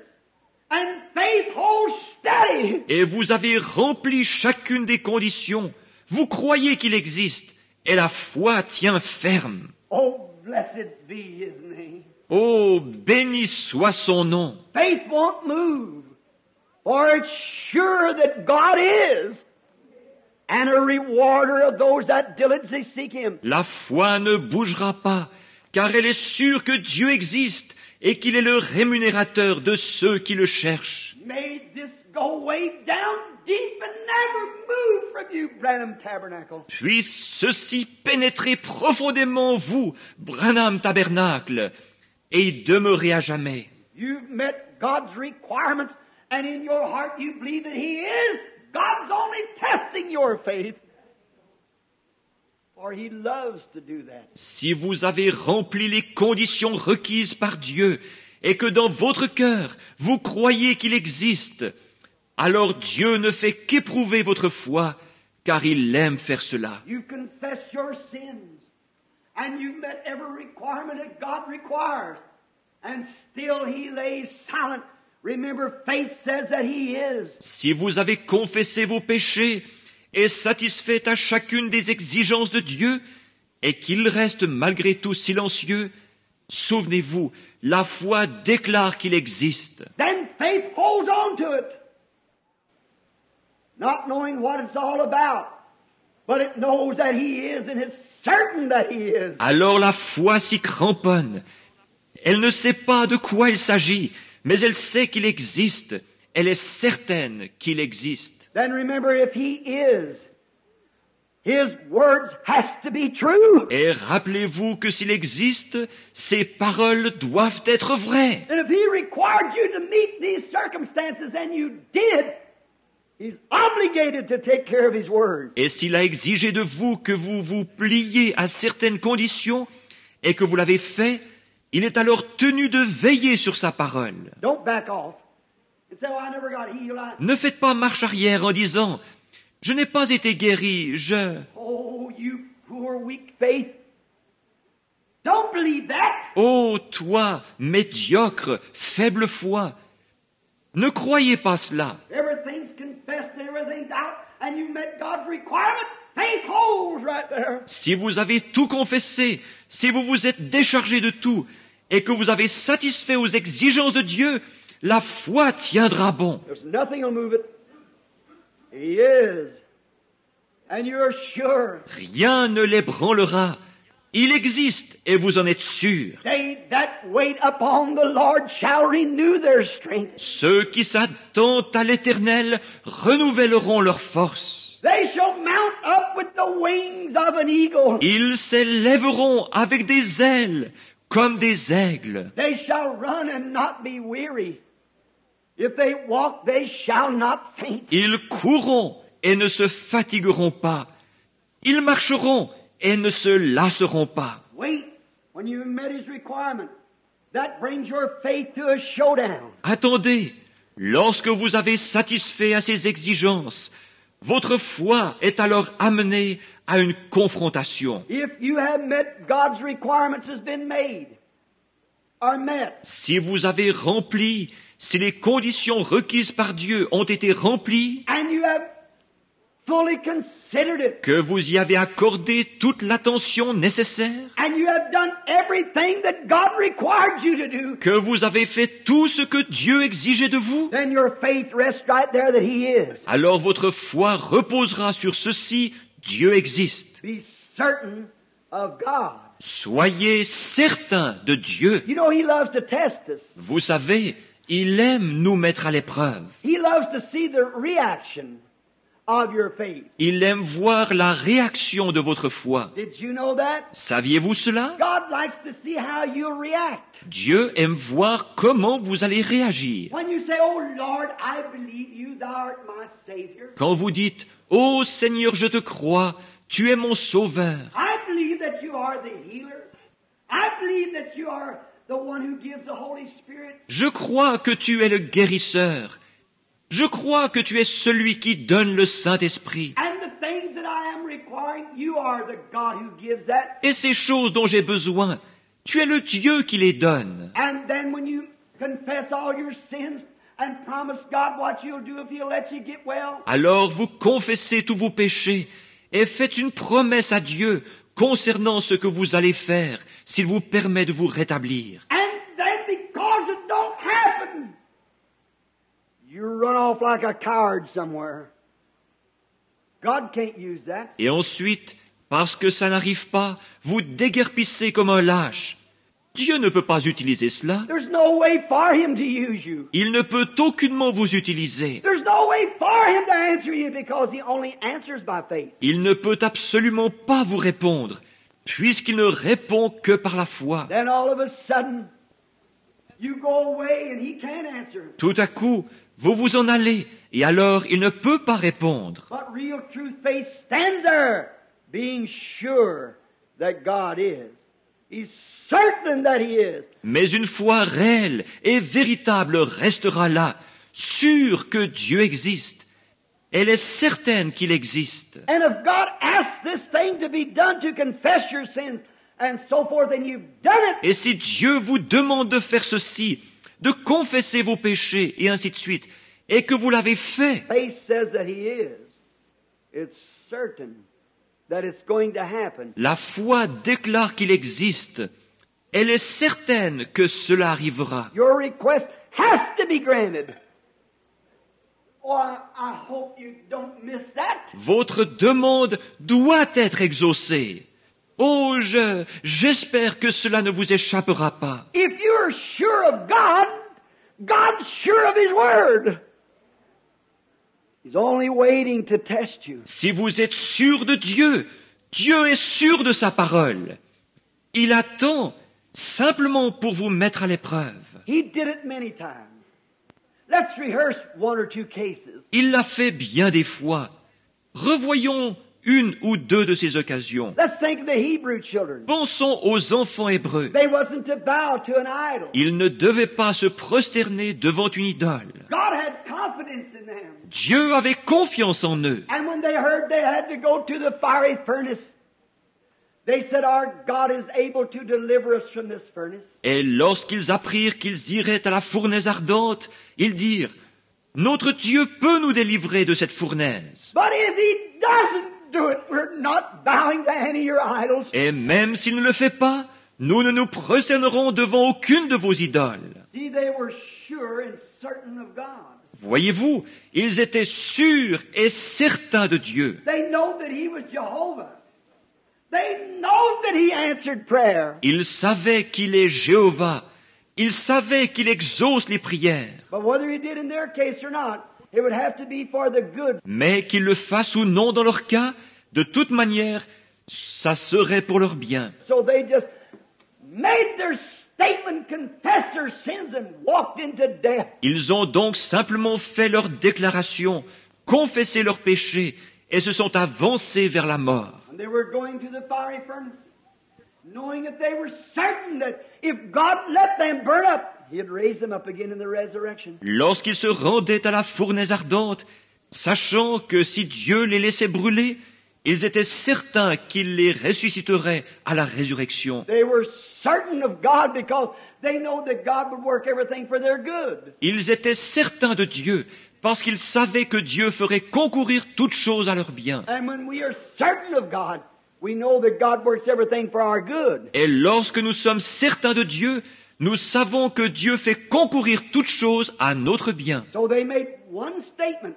And faith holds steady. Et vous avez rempli chacune des conditions. Vous croyez qu'il existe, et la foi tient ferme. Oh, blessed be His name. Oh, béni soit son nom. Faith won't move, for it's sure that God is, and a rewarder of those that diligently seek Him. La foi ne bougera pas, car elle est sûre que Dieu existe et qu'il est le rémunérateur de ceux qui le cherchent. May this go way down deep and never move from you, Branham Tabernacle. Puisse ceci pénétrer profondément en vous, Branham Tabernacle, et y demeurer à jamais. You've met God's requirements, and in your heart you believe that He is. God's only testing your faith. For He loves to do that. Si vous avez rempli les conditions requises par Dieu et que dans votre cœur vous croyez qu'il existe, alors Dieu ne fait qu'éprouver votre foi, car il aime faire cela. You confess your sins, and you've met every requirement that God requires, and still He lays silent. Remember, faith says that He is. Si vous avez confessé vos péchés et satisfait à chacune des exigences de Dieu, et qu'il reste malgré tout silencieux, souvenez-vous, la foi déclare qu'il existe. Then faith holds on to it, not knowing what it's all about, but it knows that He is, and it's certain that He is. Alors la foi s'y cramponne. Elle ne sait pas de quoi il s'agit, mais elle sait qu'il existe. Elle est certaine qu'il existe. Then remember, if He is, His words has to be true. Et rappelez-vous que s'il existe, ses paroles doivent être vraies. And if He required you to meet these circumstances and you did, He's obligated to take care of His word. Et s'il a exigé de vous que vous vous pliez à certaines conditions et que vous l'avez fait, il est alors tenu de veiller sur sa parole. Don't back off and say, "Oh, I never got healed." Ne faites pas marche arrière en disant « Je n'ai pas été guéri, Oh, you poor weak faith. Don't believe that. Ô toi, médiocre, faible foi, ne croyez pas cela. Everything's confessed and everything's out, and you met God's requirement. Faith holds right there. Si vous avez tout confessé, si vous vous êtes déchargé de tout, et que vous avez satisfait aux exigences de Dieu, la foi tiendra bon. There's nothing will move it. He is. And you're sure. Rien ne l'ébranlera. Il existe et vous en êtes sûr. They that wait upon the Lord shall renew their strength. Ceux qui s'attendent à l'Éternel renouvelleront leur force. They shall mount up with the wings of an eagle. Ils s'élèveront avec des ailes comme des aigles. They shall run and not be weary. If they walk, they shall not faint. Ils courront et ne se fatigueront pas. Ils marcheront et ne se lasseront pas. Wait when you've met His requirement. That brings your faith to a showdown. Attendez, lorsque vous avez satisfait à ces exigences, votre foi est alors amenée à une confrontation. If you have met God's requirements has been made, are met, Si vous avez rempli, si les conditions requises par Dieu ont été remplies, and you have fully considered it, que vous y avez accordé toute l'attention nécessaire, and you have done everything that God required you to do, que vous avez fait tout ce que Dieu exigeait de vous, then your faith rests right there that He is. alors votre foi reposera sur ceci, Dieu existe. Be certain of God. Soyez certains de Dieu. You know, He loves to test us. Vous savez, il aime nous mettre à l'épreuve. He loves to see the reaction of your faith. Il aime voir la réaction de votre foi. Did you know that? Saviez-vous cela? God likes to see how you'll react. Dieu aime voir comment vous allez réagir. When you say, "Oh Lord, I believe you, thou art my Savior." Quand vous dites « Ô Seigneur, je te crois, tu es mon sauveur. I believe that you are the healer. I believe that you are the one who gives the Holy Spirit." Je crois que tu es le guérisseur. Je crois que tu es celui qui donne le Saint-Esprit. And the things that I am requiring, you are the God who gives that. Et ces choses dont j'ai besoin, tu es le Dieu qui les donne. And then when you confess all your sins and promise God what you'll do if He'll let you get well, Alors vous confessez tous vos péchés et faites une promesse à Dieu concernant ce que vous allez faire s'il vous permet de vous rétablir. and then because it don't happen, you run off like a coward somewhere. God can't use that. Et ensuite, parce que ça n'arrive pas, vous déguerpissez comme un lâche. Dieu ne peut pas utiliser cela. There's no way for Him to use you. Il ne peut aucunement vous utiliser. There's no way for Him to answer you because He only answers by faith. Il ne peut absolument pas vous répondre, puisqu'il ne répond que par la foi. Then all of a sudden, you go away and He can't answer. Tout à coup, vous vous en allez, et alors il ne peut pas répondre. But real true faith stands there, being sure that God is. He's certain that He is. Mais une foi réelle et véritable restera là, sûre que Dieu existe. Elle est certaine qu'il existe. And if God asks this thing to be done to confess your sins and so forth, and you've done it, Et si Dieu vous demande de faire ceci, de confesser vos péchés, et ainsi de suite, et que vous l'avez fait, faith says that He is. It's certain that it's going to happen. la foi déclare qu'il existe. Elle est certaine que cela arrivera. Your request has to be granted. Oh, I hope you don't miss that. Votre demande doit être exaucée. Oh, j'espère que cela ne vous échappera pas. If you're sure of God, God's sure of His Word. He's only waiting to test you. Si vous êtes sûr de Dieu, Dieu est sûr de sa parole. Il attend simplement pour vous mettre à l'épreuve. He did it many times. Let's rehearse one or two cases. Il l'a fait bien des fois. Revoyons une ou deux de ces occasions. Let's think of the Hebrew children. Pensons aux enfants hébreux. They wasn't to bow to an idol. Ils ne devaient pas se prosterner devant une idole. God had confidence in them. Dieu avait confiance en eux. And when they heard they had to go to the fiery furnace, They said, our God is able to deliver us from this furnace. Et lorsqu'ils apprirent qu'ils iraient à la fournaise ardente, ils dirent, notre Dieu peut nous délivrer de cette fournaise. But if He doesn't do it, we're not bowing to any of your idols. Et même s'il ne le fait pas, nous ne nous prosternerons devant aucune de vos idoles. See, they were sure and certain of God. Voyez-vous, ils étaient sûrs et certains de Dieu. They know that He was Jehovah. They know that He answered prayer. Ils savaient qu'il est Jéhovah. Ils savaient qu'il exauce les prières. But whether He did in their case or not, it would have to be for the good. Mais qu'il le fasse ou non dans leur cas, de toute manière, ça serait pour leur bien. So they just made their statement, confessed their sins, and walked into death. Ils ont donc simplement fait leur déclaration, confessé leurs péchés et se sont avancés vers la mort. And they were going to the fiery furnace, knowing that they were certain that if God let them burn up, He'd raise them up again in the resurrection. Lorsqu'ils se rendaient à la fournaise ardente, sachant que si Dieu les laissait brûler, ils étaient certains qu'il les ressusciterait à la résurrection. They were certain of God because they know that God would work everything for their good. Ils étaient certains de Dieu parce qu'ils savaient que Dieu ferait concourir toutes choses à leur bien. And when we are certain of God, we know that God works everything for our good. Et lorsque nous sommes certains de Dieu, nous savons que Dieu fait concourir toutes choses à notre bien. So they made one statement.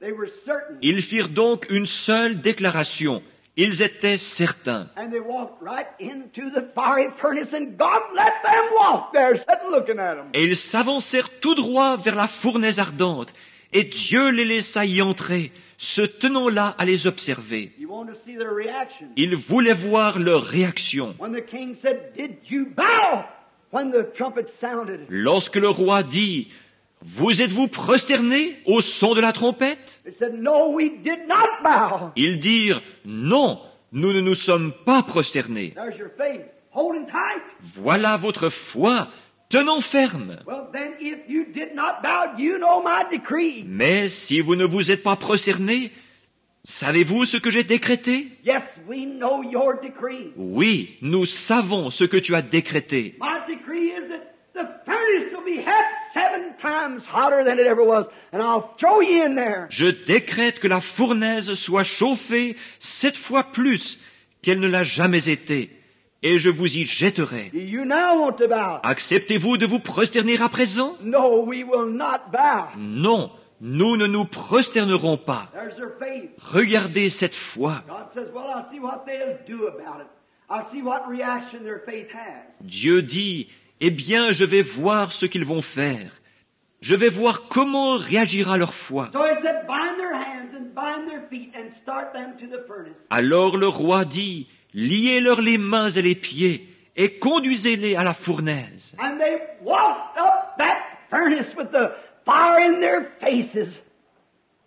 They were certain. Ils firent donc une seule déclaration. Ils étaient certains. And they walked right into the fiery furnace, and God let them walk there, sitting looking at them. Et ils s'avancèrent tout droit vers la fournaise ardente. Et Dieu les laissa y entrer, se tenant là à les observer. You want to see their reaction. Ils voulaient voir leur réaction. When the king said, "Did you bow?" When the trumpet sounded, Lorsque le roi dit, « Vous êtes-vous prosternés au son de la trompette ?» they said, "No, we did not bow." Ils dirent, « Non, nous ne nous sommes pas prosternés. There's your faith, holding tight. Voilà votre foi, tenant ferme. Well, then, if you did not bow, you know my decree. Mais si vous ne vous êtes pas prosternés, savez-vous ce que j'ai décrété? Yes, we know your decree. Oui, nous savons ce que tu as décrété. My decree is that the furnace will be half 7 times hotter than it ever was, and I'll throw you in there. Je décrète que la fournaise soit chauffée 7 fois plus qu'elle ne l'a jamais été, et je vous y jetterai. Do you now want to bow? Acceptez-vous de vous prosterner à présent? No, we will not bow. Non, nous ne nous prosternerons pas. There's their faith. Regardez cette foi. God says, well, I'll see what they'll do about it. I'll see what reaction their faith has. Dieu dit, eh bien, je vais voir ce qu'ils vont faire. Je vais voir comment réagira leur foi. So he said, bind their hands and bind their feet and start them to the furnace. Alors le roi dit, liez-leur les mains et les pieds et conduisez-les à la fournaise. And they walked up that furnace with the fire in their faces.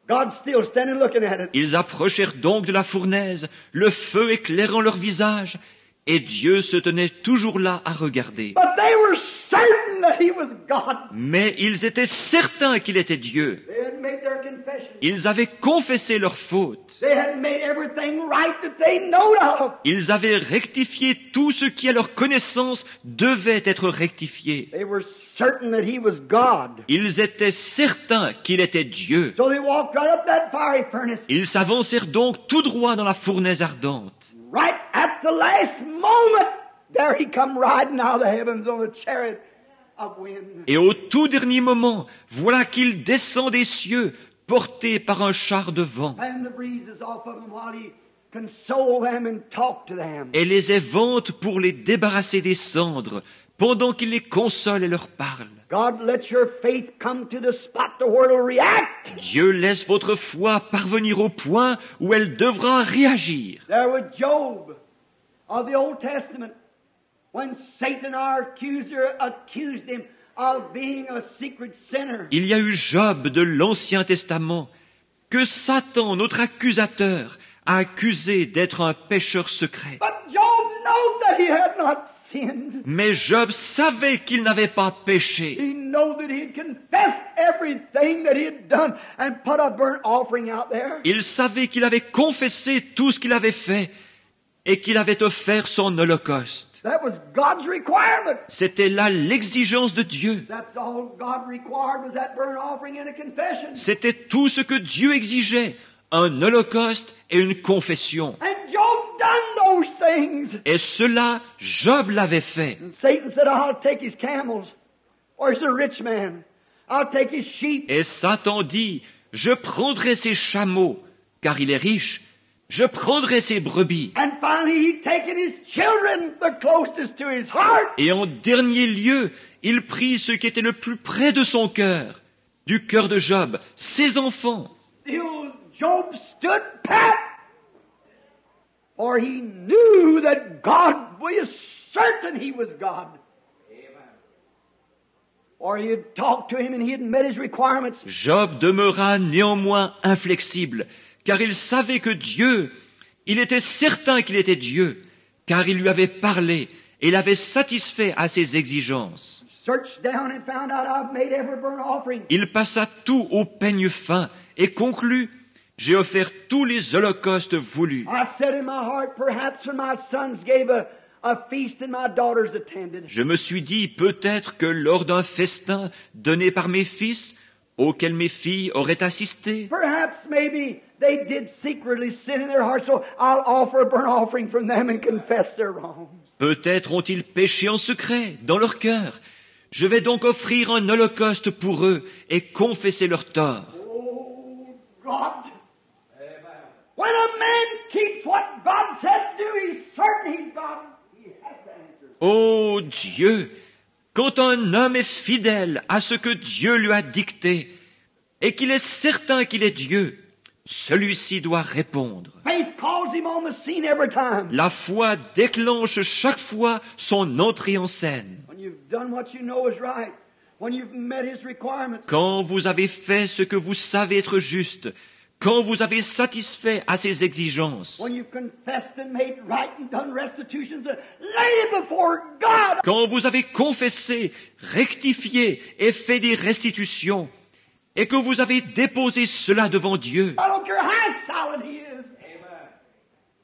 God's still standing looking at it. Ils approchèrent donc de la fournaise, le feu éclairant leur visage, et Dieu se tenait toujours là à regarder. But they were certain that He was God. Mais ils étaient certains qu'il était Dieu. They had made their confession. Ils avaient confessé leurs fautes. They had made everything right that they knowed of. Ils avaient rectifié tout ce qui, à leur connaissance, devait être rectifié. They were certain that He was God. Ils étaient certains qu'il était Dieu. So they walked right up that fiery furnace. Ils s'avancèrent donc tout droit dans la fournaise ardente. Right at the last moment, there He come riding out of the heavens on a chariot of wind. Et au tout dernier moment, voilà qu'il descend des cieux, porté par un char de vent, And the breezes off of them while He console them and talk to them. et les évente pour les débarrasser des cendres, pendant qu'il les console et leur parle. God, let your faith come to the spot to where it'll react. Dieu laisse votre foi parvenir au point où elle devra réagir. There was Job of the Old Testament when Satan, our accuser, accused him of being a secret sinner. Il y a eu Job de l'Ancien Testament, que Satan, notre accusateur, a accusé d'être un pécheur secret. But Job knew that he had not sinned. Mais Job savait qu'il n'avait pas péché. He knew that he had confessed everything that he had done and put a burnt offering out there. Il savait qu'il avait confessé tout ce qu'il avait fait et qu'il avait offert son holocauste. That was God's requirement. C'était là l'exigence de Dieu. That's all God required was that burnt offering and a confession. C'était tout ce que Dieu exigeait, un holocauste et une confession. And Job done those things. Et cela, Job l'avait fait. And Satan said, I'll take his camels. Or he's a rich man. I'll take his sheep. Et Satan dit, je prendrai ses chameaux, car il est riche. Je prendrai ses brebis. And finally he'd taken his children, the closest to his heart. Et en dernier lieu, il prit ce qui était le plus près de son cœur, du cœur de Job, ses enfants. Still Job stood pat. For he knew that God was certain he was God. Or he had talked to him and he had met his requirements. Job demeura néanmoins inflexible, car il savait que Dieu, il était certain qu'il était Dieu, car il lui avait parlé et l'avait satisfait à ses exigences. Searched down and found out I've made every burnt offering. Il passa tout au peigne fin et conclut, j'ai offert tous les holocaustes voulus. I said in my heart, perhaps when my sons gave a feast and my daughters attended. Je me suis dit, peut-être que lors d'un festin donné par mes fils, auquel mes filles auraient assisté, Perhaps maybe they did secretly sin in their heart, so I'll offer a burnt offering from them and confess their wrongs. peut-être ont-ils péché en secret, dans leur cœur. Je vais donc offrir un holocauste pour eux et confesser leurs torts. Oh, God. When a man keeps what God said to do, he's certain he's God. He has to answer. Ô Dieu, quand un homme est fidèle à ce que Dieu lui a dicté et qu'il est certain qu'il est Dieu, celui-ci doit répondre. Faith calls him on the scene every time. La foi déclenche chaque fois son entrée en scène. When you've done what you know is right, when you've met his requirements, Quand vous avez fait ce que vous savez être juste, quand vous avez satisfait à ses exigences, when you've confessed and made right and done restitutions, lay it before God. quand vous avez confessé, rectifié et fait des restitutions, et que vous avez déposé cela devant Dieu, I don't care how solid he is. Amen.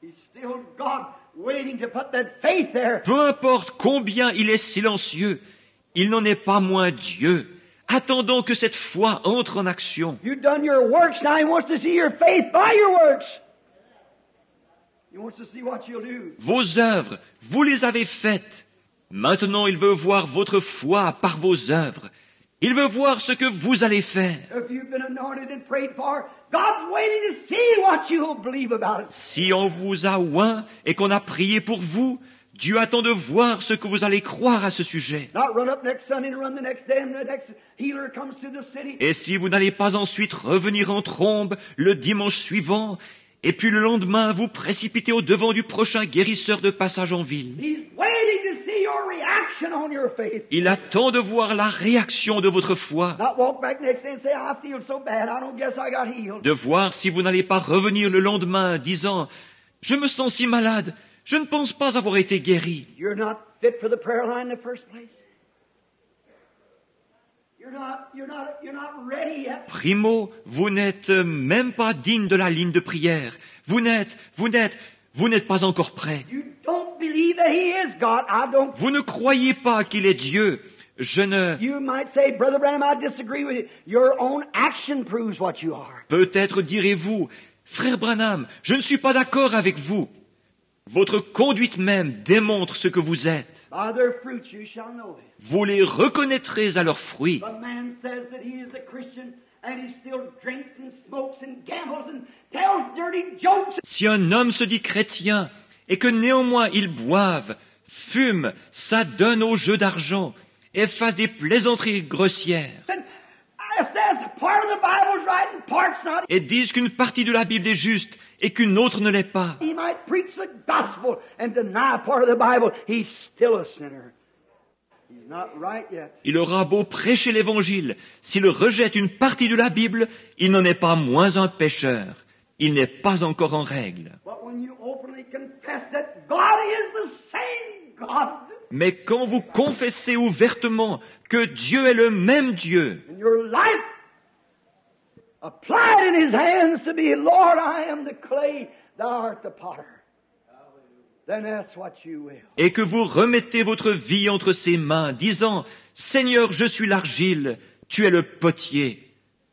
He's still God waiting to put that faith there. peu importe combien il est silencieux, il n'en est pas moins Dieu, attendant que cette foi entre en action. You've done your works, now he wants to see your faith by your works. He wants to see what you'll do. Vos œuvres, vous les avez faites. Maintenant, il veut voir votre foi par vos œuvres. Il veut voir ce que vous allez faire. If you've been anointed and prayed for, God's waiting to see what you'll believe about it. Si on vous a oint et qu'on a prié pour vous, Dieu attend de voir ce que vous allez croire à ce sujet. Not run up next Sunday and run the next day and the next healer comes to the city. Et si vous n'allez pas ensuite revenir en trombe le dimanche suivant, et puis le lendemain vous précipiter au devant du prochain guérisseur de passage en ville, He's waiting to see your reaction on your faith. il attend de voir la réaction de votre foi, Not walk back next day and say, I feel so bad, I don't guess I got healed. de voir si vous n'allez pas revenir le lendemain disant « Je me sens si malade, je ne pense pas avoir été guéri. You're not fit for the prayer line in the first place. You're not ready yet. Primo, vous n'êtes même pas digne de la ligne de prière. Vous n'êtes pas encore prêt. You don't believe that He is God. I don't. Vous ne croyez pas qu'il est Dieu. You might say, Brother Branham, I disagree with you. Your own action proves what you are. Peut-être direz-vous, Frère Branham, je ne suis pas d'accord avec vous. Votre conduite même démontre ce que vous êtes. By their fruits you shall know them. Vous les reconnaîtrez à leurs fruits. The man says that he is a Christian and he still drinks and smokes and gambles and tells dirty jokes. Si un homme se dit chrétien et que néanmoins il boive, fume, s'adonne aux jeux d'argent et fasse des plaisanteries grossières And it says part of the Bible's right and part's not. et disent qu'une partie de la Bible est juste et qu'une autre ne l'est pas, He might preach the gospel and deny part of the Bible. He's still a sinner. He's not right yet. il aura beau prêcher l'évangile, s'il rejette une partie de la Bible, il n'en est pas moins un pécheur. Il n'est pas encore en règle. But when you openly confess that God is the same God Mais quand vous confessez ouvertement que Dieu est le même Dieu, in your life, applied in His hands to be, Lord, I am the clay, Thou art the potter. then that's what you will. et que vous remettez votre vie entre ses mains, disant, Seigneur, je suis l'argile, tu es le potier.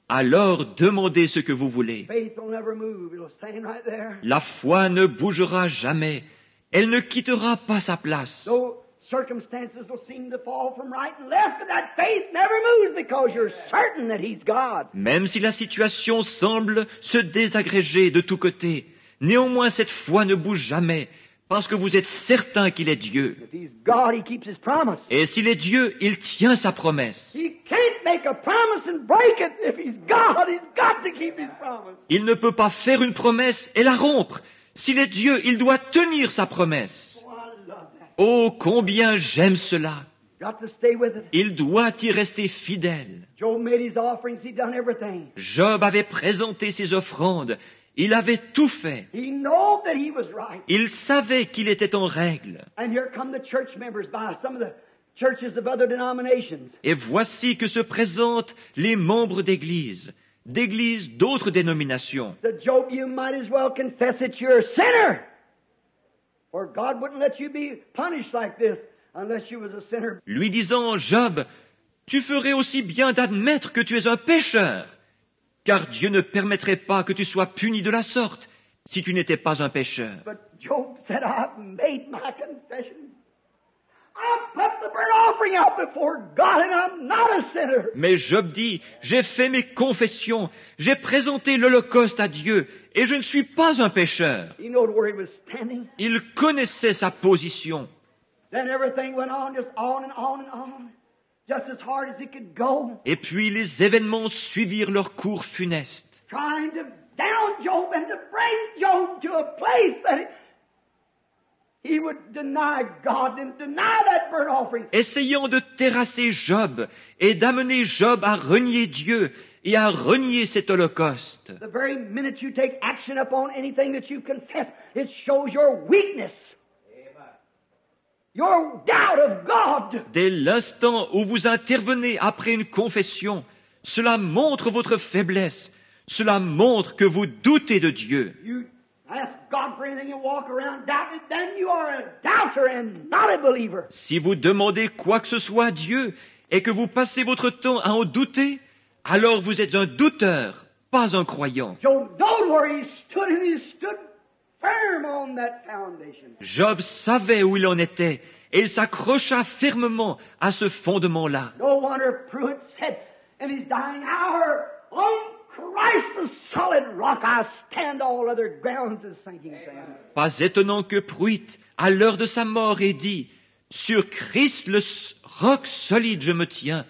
Alors demandez ce que vous voulez. Faith will never move. It'll stand right there. La foi ne bougera jamais. Elle ne quittera pas sa place. Though circumstances will seem to fall from right and left, but that faith never moves because you're certain that He's God. Même si la situation semble se désagréger de tous côtés, néanmoins cette foi ne bouge jamais, parce que vous êtes certain qu'il est Dieu. If He's God, He keeps His promise. Et s'il est Dieu, il tient sa promesse. He can't make a promise and break it. If He's God, He's got to keep His promise. Il ne peut pas faire une promesse et la rompre. S'il est Dieu, il doit tenir sa promesse. Oh, I love that. Oh, combien j'aime cela. Got to stay with it. Il doit y rester fidèle. Job made his offerings. He done everything. Job avait présenté ses offrandes. Il avait tout fait. He knew that he was right. Il savait qu'il était en règle. And here come the church members by some of the churches of other denominations. Et voici que se présentent les membres d'églises d'autres dénominations. Said, Job, you might as well confess that you're a sinner. For God wouldn't let you be punished like this unless you was a sinner. Lui disant, Job, tu ferais aussi bien d'admettre que tu es un pécheur, car Dieu ne permettrait pas que tu sois puni de la sorte si tu n'étais pas un pécheur. But Job said, I've made my confession. I've put the burnt offering out before God and I'm not a sinner. Mais Job dit, j'ai fait mes confessions, j'ai présenté l'Holocauste à Dieu, et je ne suis pas un pécheur. He knew where he was standing. Il connaissait sa position. Then everything went on, just on and on and on, just as hard as it could go, Et puis les événements suivirent leur cours funeste, trying to down Job and to bring Job to a place that he would deny God and deny that burnt offering. essayant de terrasser Job et d'amener Job à renier Dieu et à renier cet holocauste. The very minute you take action upon anything that you confess, it shows your weakness. Your doubt of God. Dès l'instant où vous intervenez après une confession, cela montre votre faiblesse, cela montre que vous doutez de Dieu. You ask God for anything and walk around doubting, then you are a doubter and not a believer. Si vous demandez quoi que ce soit à Dieu et que vous passez votre temps à en douter, alors vous êtes un douteur, pas un croyant. Job knowed where he stood and he stood firm on that foundation. Job savait où il en était et il s'accrocha fermement à ce fondement-là. No wonder Pruitt said in his dying hour, on Christ the solid rock I stand, all other grounds is sinking sand. Pas étonnant que Pruitt, à l'heure de sa mort, ait dit « Sur Christ le roc solide je me tiens,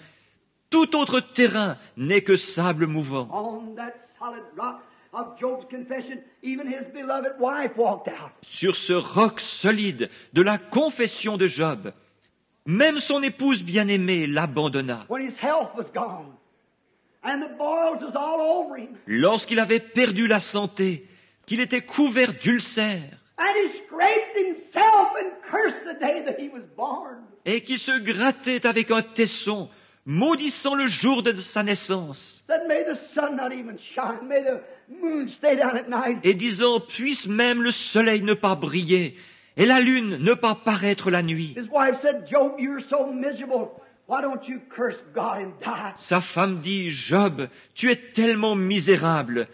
tout autre terrain n'est que sable mouvant. » On that solid rock of Job's confession, even his beloved wife walked out. Sur ce roc solide de la confession de Job, même son épouse bien-aimée l'abandonna. When his health was gone and the boils was all over him Lorsqu'il avait perdu la santé, qu'il était couvert d'ulcères, and he scraped himself and cursed the day that he was born. et qu'il se grattait avec un tesson, maudissant le jour de sa naissance, Said, may the sun not even shine, may the moon stay down at night. et disant, puisse même le soleil ne pas briller, et la lune ne pas paraître la nuit. His wife said, Job, you're so miserable. Why don't you curse God and die? Sa femme dit, Job, tu es tellement misérable,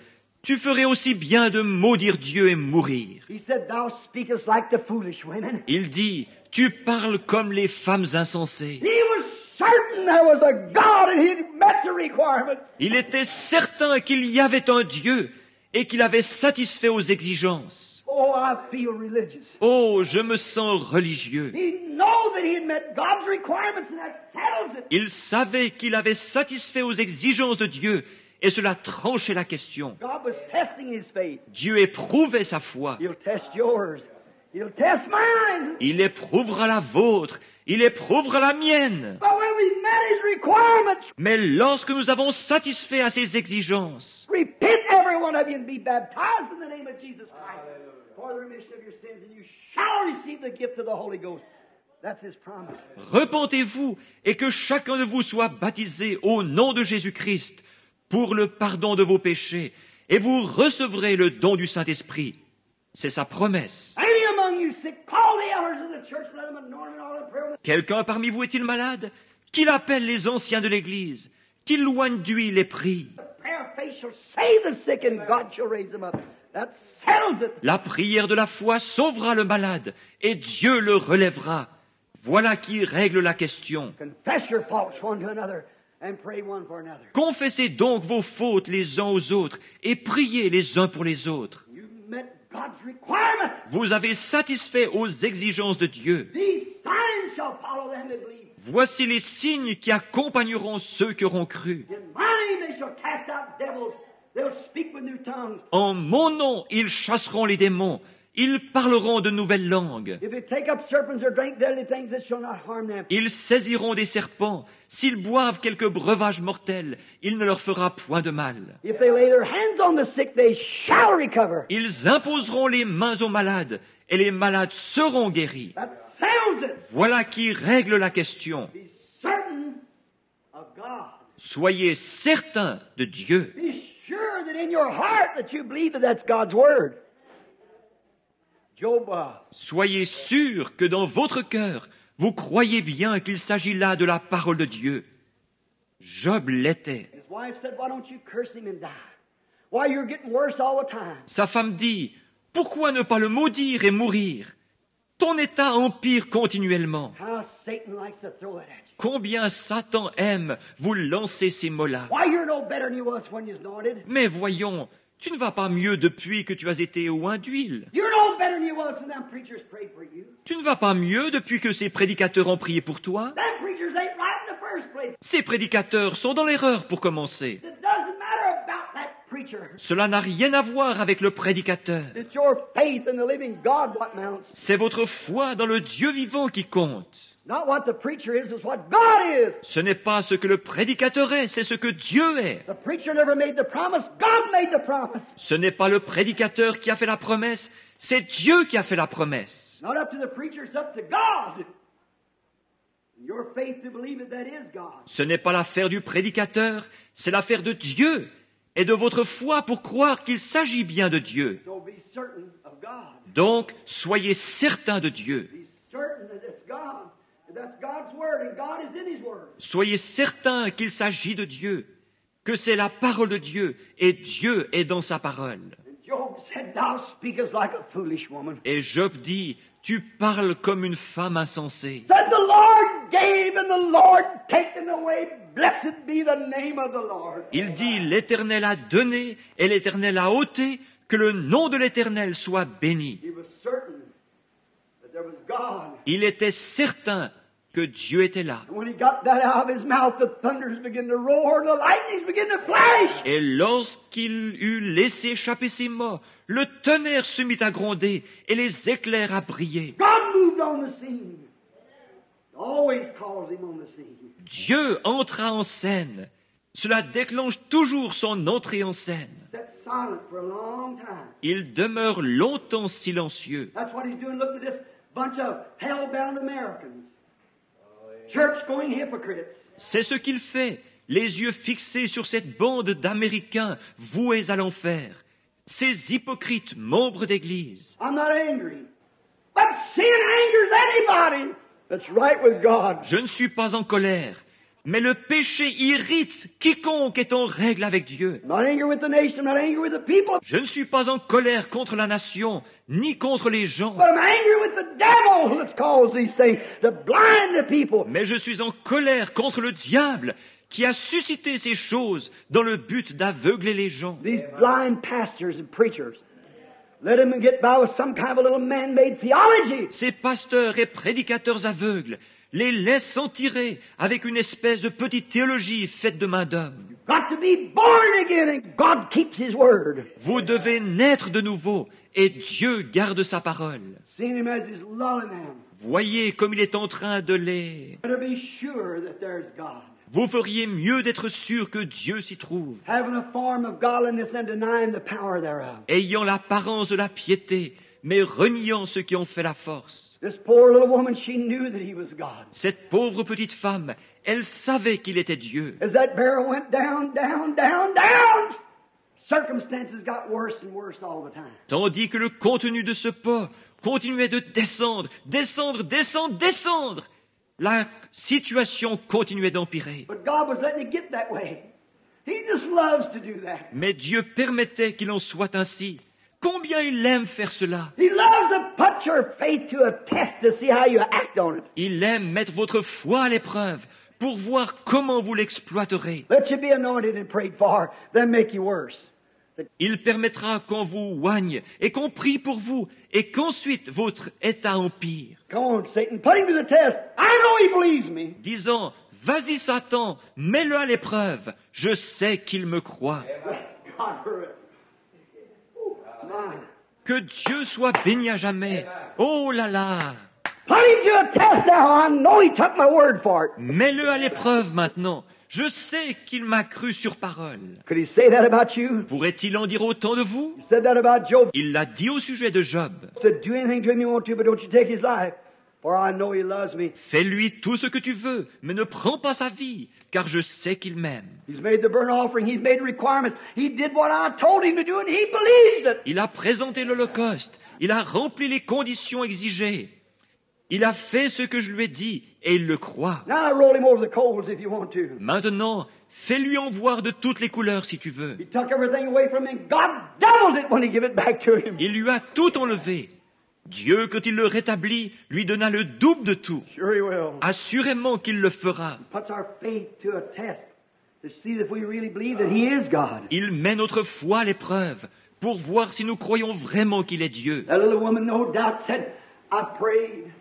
tu ferais aussi bien de maudire Dieu et mourir. He said, thou speakest like the foolish women. Il dit, tu parles comme les femmes insensées. He was certain there was a God and he met the requirements. Il était certain qu'il y avait un Dieu et qu'il avait satisfait aux exigences. Oh, I feel religious. Oh, je me sens religieux. He knew that he had met God's requirements and that settles it. Il savait qu'il avait satisfait aux exigences de Dieu et cela tranchait la question. God was testing his faith. Dieu éprouvait sa foi. He'll test yours. He'll test mine. Il éprouvera la vôtre. Il éprouvera la mienne. But when we met his requirements, Mais lorsque nous avons satisfait à ses exigences, repent every one of you and be baptized in the name of Jesus Christ for the remission of your sins, and you shall receive the gift of the Holy Ghost. That's his promise. repentez-vous et que chacun de vous soit baptisé au nom de Jésus-Christ pour le pardon de vos péchés et vous recevrez le don du Saint-Esprit. C'est sa promesse. Any among you sick sick, call the elders of the church, let them anoint him and all in prayer. Quelqu'un parmi vous est-il malade? Qu'il appelle les anciens de l'Église, qu'il loigne d'huile et prie. The prayer of faith shall save the sick, and God shall raise them up. That settles it. La prière de la foi sauvera le malade, et Dieu le relèvera. Voilà qui règle la question. Confess your faults one to another and pray one for another. Confessez donc vos fautes les uns aux autres, et priez les uns pour les autres. You met God's requirement. Vous avez satisfait aux exigences de Dieu. These signs shall follow them that believe. Voici les signes qui accompagneront ceux qui auront cru. In my name they shall cast out devils. They'll speak with new tongues. En mon nom, ils chasseront les démons. Ils parleront de nouvelles langues. If they take up serpents or drink deadly things, it shall not harm them. Ils saisiront des serpents. S'ils boivent quelques breuvages mortels, il ne leur fera point de mal. If they lay their hands on the sick, they shall recover. Ils imposeront les mains aux malades, et les malades seront guéris. That settles it. Voilà qui règle la question. Be certain of God. Soyez certains de Dieu. Be sure that in your heart that you believe that that's God's word. Job, Soyez sûrs que dans votre cœur, vous croyez bien qu'il s'agit là de la parole de Dieu. Job l'était. his wife said, why don't you curse him and die? Why, you're getting worse all the time. Sa femme dit, « Pourquoi ne pas le maudire et mourir? Ton état empire continuellement. How Satan likes to throw it at you. Combien Satan aime vous lancer ces mots-là. Why, you're no better than you was when you was anointed. Mais voyons, tu ne vas pas mieux depuis que tu as été oint d'huile. You're no better than you was when them preachers prayed for you. Tu ne vas pas mieux depuis que ces prédicateurs ont prié pour toi. Them preachers ain't right in the first place. Ces prédicateurs sont dans l'erreur pour commencer. It doesn't matter about that preacher. Cela n'a rien à voir avec le prédicateur. It's your faith in the living God what mounts. C'est votre foi dans le Dieu vivant qui compte. Not what the preacher is, it's what God is. Ce n'est pas ce que le prédicateur est, c'est ce que Dieu est. The preacher never made the promise, God made the promise. Ce n'est pas le prédicateur qui a fait la promesse, c'est Dieu qui a fait la promesse. Not up to the preacher, it's up to God. Your faith to believe that is God. Ce n'est pas l'affaire du prédicateur, c'est l'affaire de Dieu et de votre foi pour croire qu'il s'agit bien de Dieu. So be certain of God. Donc, soyez certains de Dieu. Be certain that it's God. And that's God's word, and God is in His word. Soyez certains qu'il s'agit de Dieu, que c'est la parole de Dieu et Dieu est dans sa parole. And Job said, Thou speakest like a foolish woman. Et Job dit, tu parles comme une femme insensée. Said the Lord gave and the Lord taken away. Blessed be the name of the Lord. Il dit, l'Éternel a donné et l'Éternel a ôté, que le nom de l'Éternel soit béni. He was certain that there was God. Il était certain que Dieu était là. And when he got that out of his mouth, the thunders began to roar, the lightnings began to flash. Et lorsqu'il eut laissé échapper ces mots, le tonnerre se mit à gronder et les éclairs à briller. God moved on the scene. Always calls him on the scene. Dieu entra en scène. Cela déclenche toujours son entrée en scène. Sat silent for a long time. Il demeure longtemps silencieux. That's what he's doing. Look at this bunch of hell-bound Americans. Church-going hypocrites. C'est ce qu'il fait, les yeux fixés sur cette bande d'Américains voués à l'enfer. Ces hypocrites membres d'Église. I'm not angry. But sin angers anybody that's right with God. Je ne suis pas en colère, mais le péché irrite quiconque est en règle avec Dieu. I'm not angry with the nation. I'm not angry with the people. Je ne suis pas en colère contre la nation, ni contre les gens, But I'm angry with the devil that's caused these things to blind the people. mais je suis en colère contre le diable qui a suscité ces choses dans le but d'aveugler les gens. These blind pastors and preachers. Let them get by with some kind of a little man-made theology. Ces pasteurs et prédicateurs aveugles les laissent s'en tirer avec une espèce de petite théologie faite de main d'homme. Got to be born again, and God keeps His word. Vous devez naître de nouveau et Dieu garde sa parole. Seeing Him as He's lulling them. Voyez comme il est en train de les... Better be sure that there's God. Vous feriez mieux d'être sûr que Dieu s'y trouve, Having a form of godliness and denying the power thereof. ayant l'apparence de la piété, mais reniant ceux qui ont fait la force. This poor little woman, she knew that He was God. Cette pauvre petite femme, elle savait qu'il était Dieu. As that barrel went down, down, down, down, circumstances got worse and worse all the time. Tandis que le contenu de ce pot, continuait de descendre, descendre, descendre, descendre. La situation continuait d'empirer. But God was letting it get that way. He just loves to do that. Mais Dieu permettait qu'il en soit ainsi. Combien il aime faire cela. He loves to put your faith to a test to see how you act on it. Il aime mettre votre foi à l'épreuve pour voir comment vous l'exploiterez. Let you be anointed and prayed for, then make you worse. Il permettra qu'on vous oigne et qu'on prie pour vous et qu'ensuite votre état empire. Come on, Satan, put him to the test. I know he believes me. Disant, vas-y Satan, mets-le à l'épreuve. Je sais qu'il me croit. God for it. My. Que Dieu soit béni à jamais. Oh là là! Put him to a test now. I know he took my word for it. Mets-le à l'épreuve maintenant. Je sais qu'il m'a cru sur parole. Could he say that about you? Pourrait-il en dire autant de vous? He said that about Job. Il l'a dit au sujet de Job. He said, do anything to him you want to, but don't you take his life. For I know he loves me. Fais-lui tout ce que tu veux, mais ne prends pas sa vie, car je sais qu'il m'aime. He's made the burnt offering. He's made the requirements. He did what I told him to do, and he believes it. Il a présenté l'Holocauste. Il a rempli les conditions exigées. Il a fait ce que je lui ai dit, et il le croit. Now roll him over the coals if you want to. Maintenant, fais-lui en voir de toutes les couleurs si tu veux. He took everything away from him. God doubled it when he gave it back to him. Il lui a tout enlevé. Dieu, quand il le rétablit, lui donna le double de tout. Sure he will. Assurément qu'il le fera. Puts our faith to a test to see if we really believe that he is God. Il met notre foi à l'épreuve pour voir si nous croyons vraiment qu'il est Dieu. That little woman no doubt said, I prayed.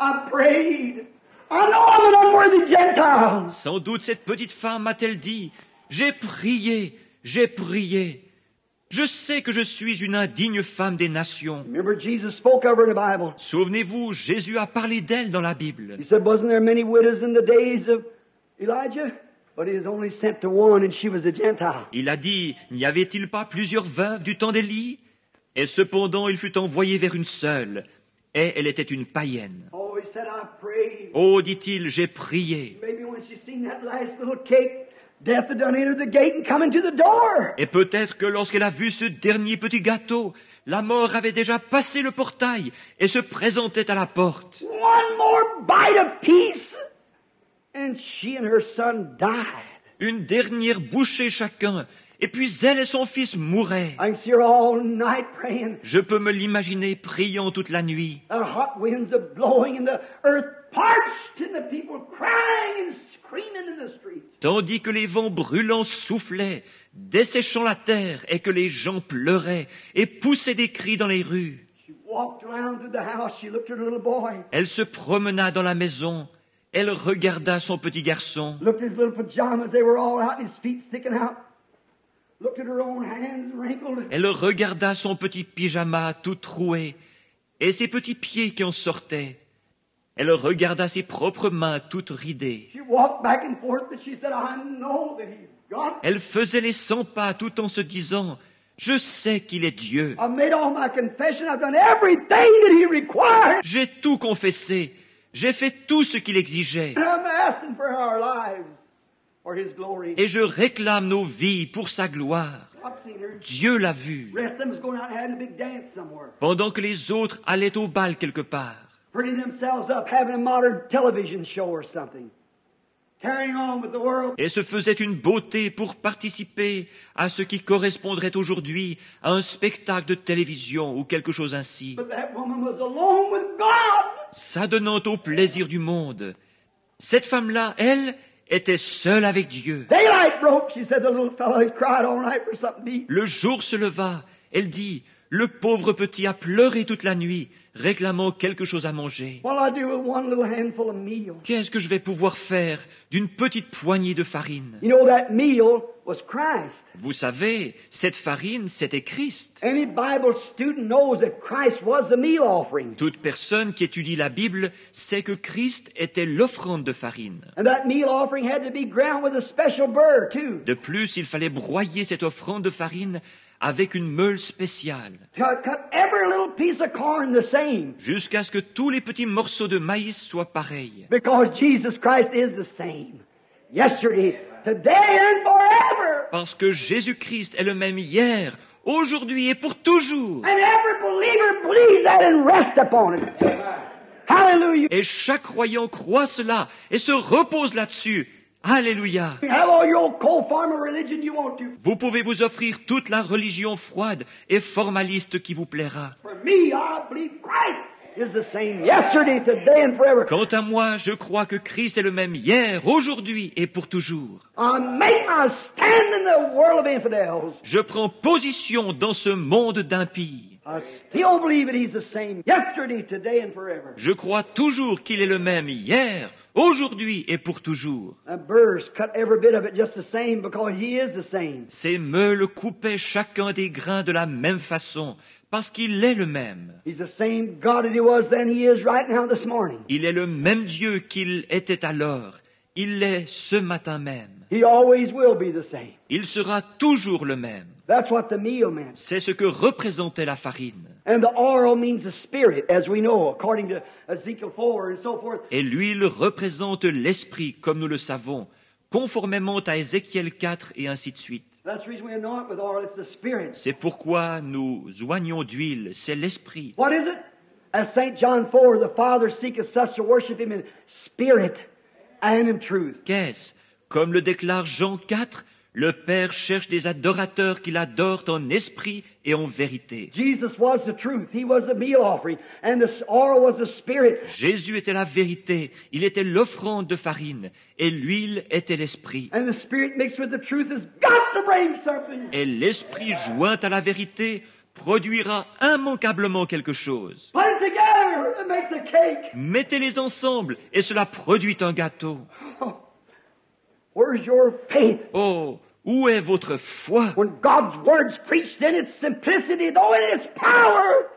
I prayed. I know I'm an unworthy Gentile. Sans doute cette petite femme a-t-elle dit, j'ai prié, j'ai prié. Je sais que je suis une indigne femme des nations. Remember Jesus spoke of her in the Bible. Souvenez-vous, Jésus a parlé d'elle dans la Bible. He said, wasn't there many widows in the days of Elijah? But he was only sent to one and she was a Gentile. Il a dit, n'y avait-il pas plusieurs veuves du temps d'Élie? Et cependant il fut envoyé vers une seule, et elle était une païenne. Oh, he said, I prayed. Oh, dit-il, j'ai prié. Maybe when she seen that last little cake, death had done entered the gate and come into the door. Et peut-être que lorsqu'elle a vu ce dernier petit gâteau, la mort avait déjà passé le portail et se présentait à la porte. One more bite of peace, and she and her son died. Une dernière bouchée chacun, et puis elle et son fils mouraient. I can see her all night praying. Je peux me l'imaginer priant toute la nuit. The hot winds are blowing and the earth parched and the people crying and screaming in the streets. Tandis que les vents brûlants soufflaient, desséchant la terre, et que les gens pleuraient et poussaient des cris dans les rues. She walked around through the house. She looked at her little boy. Elle se promena dans la maison. Elle regarda son petit garçon. Looked at his little pajamas. They were all out and his feet sticking out. Looked at her own hands wrinkled. Elle regarda son petit pyjama tout troué et ses petits pieds qui en sortaient. Elle regarda ses propres mains toutes ridées. She walked back and forth and she said, I know that he's God. Elle faisait les 100 pas tout en se disant, je sais qu'il est Dieu. I've made all my confession. I've done everything that he required. J'ai tout confessé. J'ai fait tout ce qu'il exigeait. And I'm asking for our lives for his glory. Et je réclame nos vies pour sa gloire. I've seen her. Dieu l'a vu. The rest of them was going out and having a big dance somewhere. Pendant que les autres allaient au bal quelque part. Prettying themselves up, having a modern television show or something. Carrying on with the world. Et se faisait une beauté pour participer à ce qui correspondrait aujourd'hui à un spectacle de télévision ou quelque chose ainsi, But that woman was alone with God. s'adonnant au plaisir du monde. Cette femme-là, elle, était seule avec Dieu. Daylight broke. She said the little fellow he cried all night for something to eat. Le jour se leva. Elle dit, le pauvre petit a pleuré toute la nuit, réclamant quelque chose à manger. What'll I do with one little handful of meal? Qu'est-ce que je vais pouvoir faire d'une petite poignée de farine? You know that meal was Christ. Vous savez, cette farine, c'était Christ. Any Bible student knows that Christ was the meal offering. Toute personne qui étudie la Bible sait que Christ était l'offrande de farine. And that meal offering had to be ground with a special burr too. De plus, il fallait broyer cette offrande de farine avec une meule spéciale, To cut every little piece of corn the same. jusqu'à ce que tous les petits morceaux de maïs soient pareils. Because Jesus Christ is the same. Yesterday, today, and forever. Parce que Jésus-Christ est le même hier, aujourd'hui et pour toujours. And every believer believes that and rests upon it. Hallelujah. Et chaque croyant croit cela et se repose là-dessus. Alléluia. You have all your old cold farmer religion you want to. Vous pouvez vous offrir toute la religion froide et formaliste qui vous plaira. For me, I believe Christ is the same yesterday, today, and forever. Quant à moi, je crois que Christ est le même hier, aujourd'hui et pour toujours. I make my stand in the world of infidels. Je prends position dans ce monde d'impies. I still believe that He's the same yesterday, today, and forever. Je crois toujours qu'il est le même hier, aujourd'hui et pour toujours. And birds cut every bit of it just the same because He is the same. Ces meules coupaient chacun des grains de la même façon, parce qu'il est le même. He's the same God that He was then, He is right now this morning. Il est le même Dieu qu'il était alors. Il l'est ce matin même. He always will be the same. Il sera toujours le même. That's what the meal meant. C'est ce que représentait la farine. And the oil means the spirit, as we know, according to Ezekiel 4 and so forth. Et l'huile représente l'esprit, comme nous le savons, conformément à Ézéchiel 4 et ainsi de suite. That's the reason we anoint with oil, it's the spirit. C'est pourquoi nous oignons d'huile, c'est l'esprit. What is it? As St. John 4, the Father seeketh such to worship Him in spirit and in truth. Qu'est-ce? Comme le déclare Jean 4, le Père cherche des adorateurs qui l'adorent en esprit et en vérité. Jesus was the truth. He was the meal offering. And the oil was the spirit. Jésus était la vérité, il était l'offrande de farine, et l'huile était l'esprit. And the spirit mixed with the truth has got to bring something. Et l'esprit joint à la vérité produira immanquablement quelque chose. Put it together. It makes a cake. Mettez-les ensemble et cela produit un gâteau. Oh, where's your faith? Oh, où est votre foi? When God's word's preached in its simplicity, though in its power,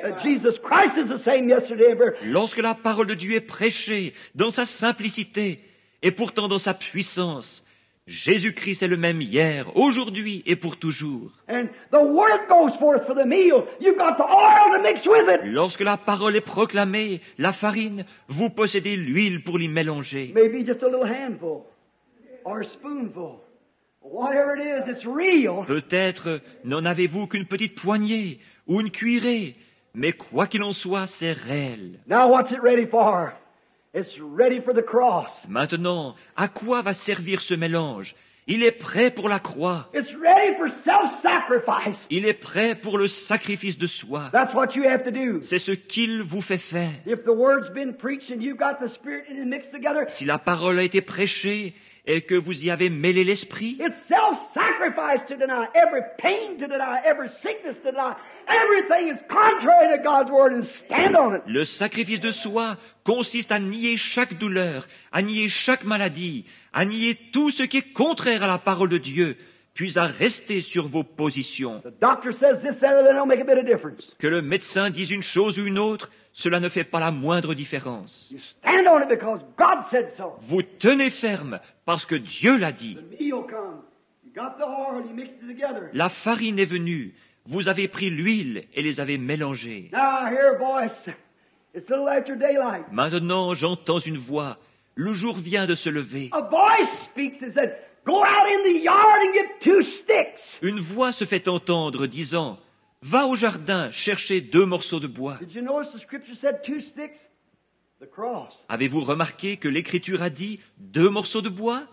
that Jesus Christ is the same yesterday and forever. Lorsque la parole de Dieu est prêchée dans sa simplicité et pourtant dans sa puissance, Jésus-Christ est le même hier, aujourd'hui et pour toujours. And the word goes forth for the meal. You've got the oil to mix with it. Lorsque la parole est proclamée, la farine, vous possédez l'huile pour l'y mélanger. Maybe just a little handful or a spoonful. Whatever it is, it's real. Peut-être n'en avez-vous qu'une petite poignée ou une cuillerée, mais quoi qu'il en soit, c'est réel. Now what's it ready for? It's ready for the cross. Maintenant, à quoi va servir ce mélange? Il est prêt pour la croix. It's ready for self-sacrifice. Il est prêt pour le sacrifice de soi. That's what you have to do. C'est ce qu'il vous fait faire. If the word's been preached and you've got the Spirit and it mixed together, Si la parole a été prêchée et que vous y avez mêlé l'esprit, it's self-sacrifice to deny every pain, to deny every sickness, to deny everything is contrary to God's word and stand on it. le sacrifice de soi consiste à nier chaque douleur, à nier chaque maladie, à nier tout ce qui est contraire à la parole de Dieu, puis à rester sur vos positions. The doctor says this, that, or that don't make a bit of difference. Que le médecin dise une chose ou une autre, cela ne fait pas la moindre différence. You stand on it because God said so. Vous tenez ferme parce que Dieu l'a dit. The meal comes. You got the oil, you mixed it together. La farine est venue, vous avez pris l'huile et les avez mélangées. Now I hear a voice. It's a little after daylight. Maintenant j'entends une voix, le jour vient de se lever. A voice speaks and said, go out in the yard and get 2 sticks. Une voix se fait entendre disant, va au jardin chercher 2 morceaux de bois. Did you notice the scripture said 2 sticks? The cross. Avez-vous remarqué que l'Écriture a dit 2 morceaux de bois?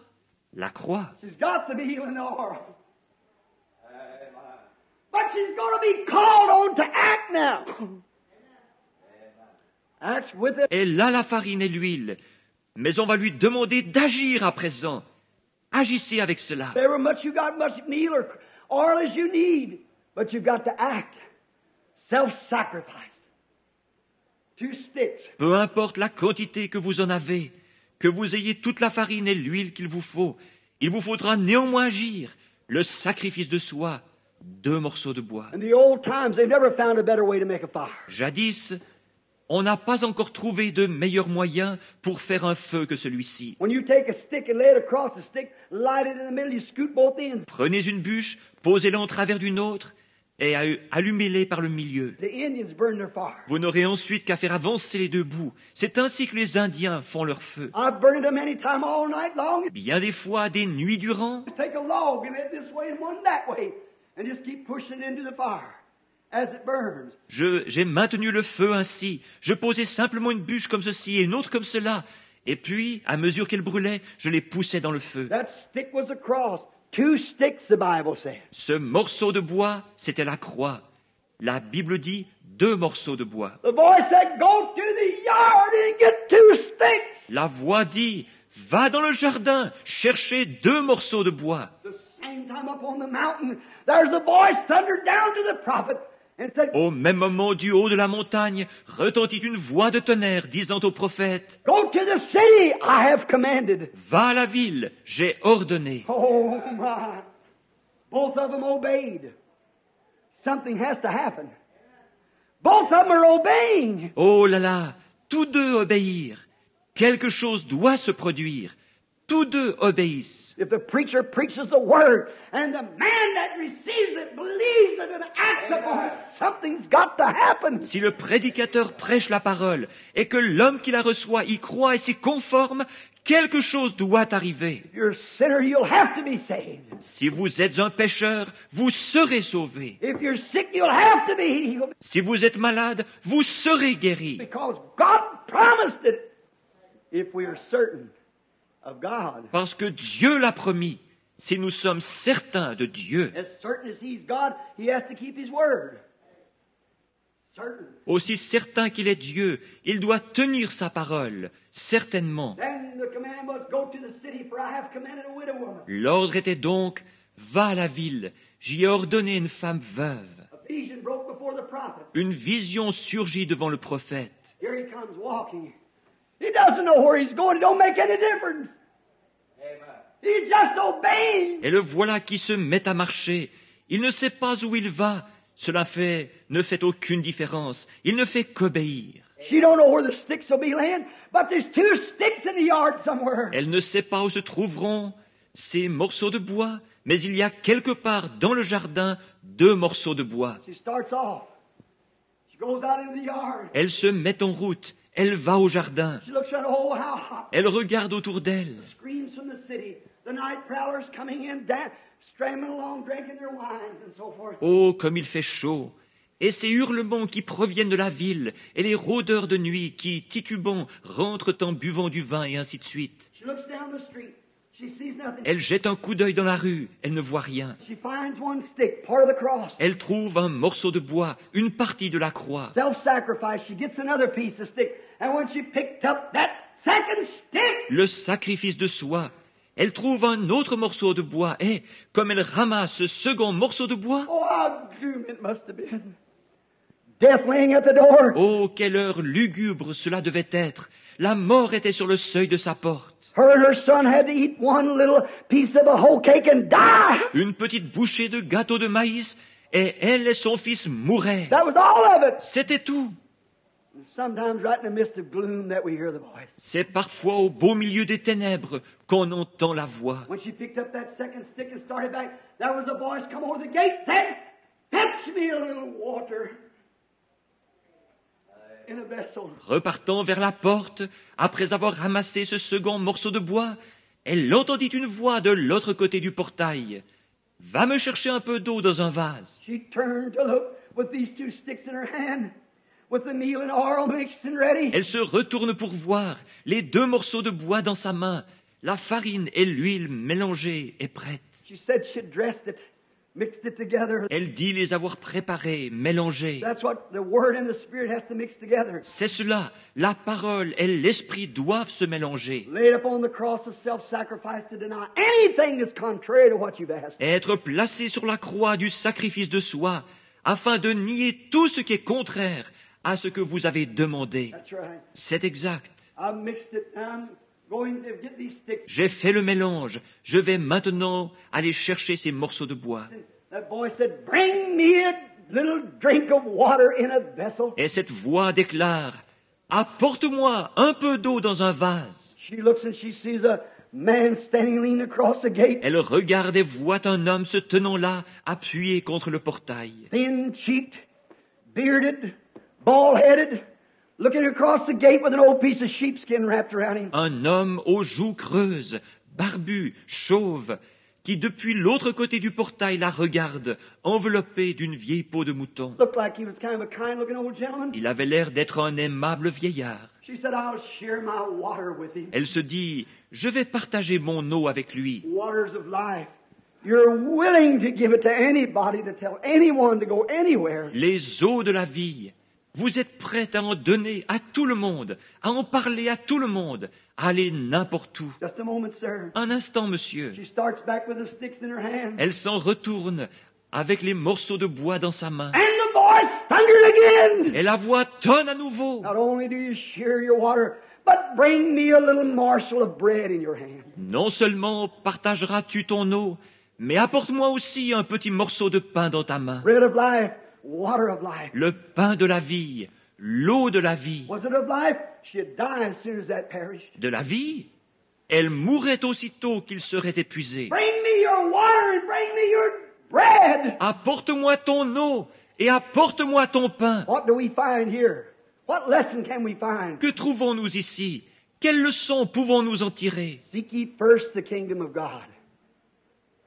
La croix. She's got the meal and the oil. But she's going to be called on to act now. Act with it. Elle a la farine et l'huile, mais on va lui demander d'agir à présent. Agissez avec cela. However much you got, much meal or oil as you need, but you've got to act. Self-sacrifice. 2 sticks. Peu importe la quantité que vous en avez, que vous ayez toute la farine et l'huile qu'il vous faut, il vous faudra néanmoins agir. Le sacrifice de soi, 2 morceaux de bois. In the old times, they've never found a better way to make a fire. Jadis, on n'a pas encore trouvé de meilleur moyen pour faire un feu que celui-ci. When you take a stick and lay it across the stick, light it in the middle, you scoot both ends. Prenez une bûche, posez-la en travers d'une autre et allumez-les par le milieu. The Indians burn their fire. Vous n'aurez ensuite qu'à faire avancer les 2 bouts. C'est ainsi que les Indiens font leur feu. I've burned them any time all night long. Bien des fois, des nuits durant, Just take a log and it this way and one that way. and just keep pushing it into the fire as it burns. J'ai maintenu le feu ainsi. Je posais simplement une bûche comme ceci et une autre comme cela. Et puis, à mesure qu'elle brûlait, je les poussais dans le feu. That stick was a cross. 2 sticks, the Bible says. Ce morceau de bois, c'était la croix. La Bible dit 2 morceaux de bois. The boy said, go to the yard and get 2 sticks. La voix dit, va dans le jardin, chercher 2 morceaux de bois. The same time up on the mountain, there's a voice thundered down to the prophet and said, Au même moment, du haut de la montagne, retentit une voix de tonnerre disant au prophète, go to the city, I have commanded. va à la ville, j'ai ordonné. Oh my. Both of them obeyed. Something has to happen. Both of them are obeying. Oh là là, tous 2 obéirent. Quelque chose doit se produire. Tous 2 obéissent. If the preacher preaches the word and the man that receives it believes it and acts upon it, something's got to happen. Si le prédicateur prêche la parole et que l'homme qui la reçoit y croit et s'y conforme, quelque chose doit arriver. If you're a sinner, you'll have to be saved. Si vous êtes un pécheur, vous serez sauvé. If you're sick, you'll have to be healed. Si vous êtes malade, vous serez guéri. Because God promised it. If we are certain of God. Parce que Dieu l'a promis. Si nous sommes certains de Dieu, As certain as He's God, He has to keep His word. Certain. aussi certain qu'il est Dieu, il doit tenir sa parole, certainement. Then the command was, go to the city, for I have commanded a widow woman. L'ordre était donc, va à la ville, j'y ai ordonné une femme veuve. A vision broke before the prophet. Une vision surgit devant le prophète. Here he comes walking. He doesn't know where he's going. It don't make any difference. He's just obeying. Et le voilà qui se met à marcher. Il ne sait pas où il va. Cela ne fait aucune différence. Il ne fait qu'obéir. She don't know where the sticks will be laying, but there's 2 sticks in the yard somewhere. Elle ne sait pas où se trouveront ces morceaux de bois, mais il y a quelque part dans le jardin 2 morceaux de bois. She starts off. She goes out into the yard. Elle se met en route. Elle va au jardin. She looks around, oh, how hot. Elle regarde autour d'elle. Screams from the city. The night prowlers coming in, straining along, drinking their wines and so forth. Oh, comme il fait chaud. Et ces hurlements qui proviennent de la ville, et les rôdeurs de nuit qui, titubant, rentrent en buvant du vin, et ainsi de suite. She looks down the street. She sees nothing. Elle jette un coup d'œil dans la rue. Elle ne voit rien. She finds 1 stick, part of the cross. Elle trouve un morceau de bois, une partie de la croix. Self-sacrifice. She gets another piece of stick. And when she picked up that second stick, Le sacrifice de soi. Elle trouve un autre morceau de bois, et, comme elle ramasse ce second morceau de bois, oh, how doom it must have been. Death laying at the door. oh, quelle heure lugubre cela devait être. La mort était sur le seuil de sa porte. Her and her son had to eat 1 little piece of a whole cake and die. Une petite bouchée de gâteau de maïs, et elle et son fils mouraient. That was all of it. C'était tout. And sometimes right in the midst of gloom that we hear the voice. C'est parfois au beau milieu des ténèbres qu'on entend la voix. When she picked up that second stick and started back, there was a voice come over the gate saying, fetch me a little water in a vessel. Repartant vers la porte, après avoir ramassé ce second morceau de bois, elle entendit une voix de l'autre côté du portail. « Va me chercher un peu d'eau dans un vase. She turned to look with these 2 sticks in her hand, with the meal and oil mixed and ready. » Elle se retourne pour voir les 2 morceaux de bois dans sa main, la farine et l'huile mélangées et prêtes. She said she'd dressed it, mixed it together. Elle dit les avoir préparés, mélangés. That's what the Word and the Spirit has to mix together. C'est cela, la parole et l'esprit doivent se mélanger. Laid upon the cross of self-sacrifice to deny anything that's contrary to what you've asked. Être placé sur la croix du sacrifice de soi, afin de nier tout ce qui est contraire à ce que vous avez demandé. That's right. C'est exact. I've mixed it. I'm going to get these sticks. J'ai fait le mélange. Je vais maintenant aller chercher ces morceaux de bois. That boy said, bring me a little drink of water in a vessel. Et cette voix déclare, apporte-moi un peu d'eau dans un vase. She looks and she sees a man standing leaning across the gate. Elle regarde et voit un homme se tenant là, appuyé contre le portail. Thin-cheeked, bearded, bald-headed, looking across the gate with an old piece of sheepskin wrapped around him. Un homme aux joues creuses, barbu, chauve, qui depuis l'autre côté du portail la regarde, enveloppée d'une vieille peau de mouton. Looked like he was kind of a kind-looking old gentleman. Il avait l'air d'être un aimable vieillard. She said, I'll share my water with him. Elle se dit, je vais partager mon eau avec lui. Waters of life. You're willing to give it to anybody, to tell anyone to go anywhere. Les eaux de la vie. Vous êtes prête à en donner à tout le monde, à en parler à tout le monde, à aller n'importe où. Just a moment, sir. Un instant, monsieur. She starts back with the sticks in her hand. Elle s'en retourne avec les morceaux de bois dans sa main. And the voice thundered again. Et la voix tonne à nouveau. Not only do you share your water, but bring me a little morsel of bread in your hand. Non seulement partageras-tu ton eau, mais apporte-moi aussi un petit morceau de pain dans ta main. Bread of life, water of life. Le pain de la vie, l'eau de la vie. Was it of life? She'd die as soon as that perished. De la vie? Elle mourrait aussitôt qu'il serait épuisé. Bring me your water and bring me your bread. Apporte-moi ton eau et apporte-moi ton pain. What do we find here? What lesson can we find? Que trouvons-nous ici? Quelle leçon pouvons-nous en tirer? Seek ye first the kingdom of God,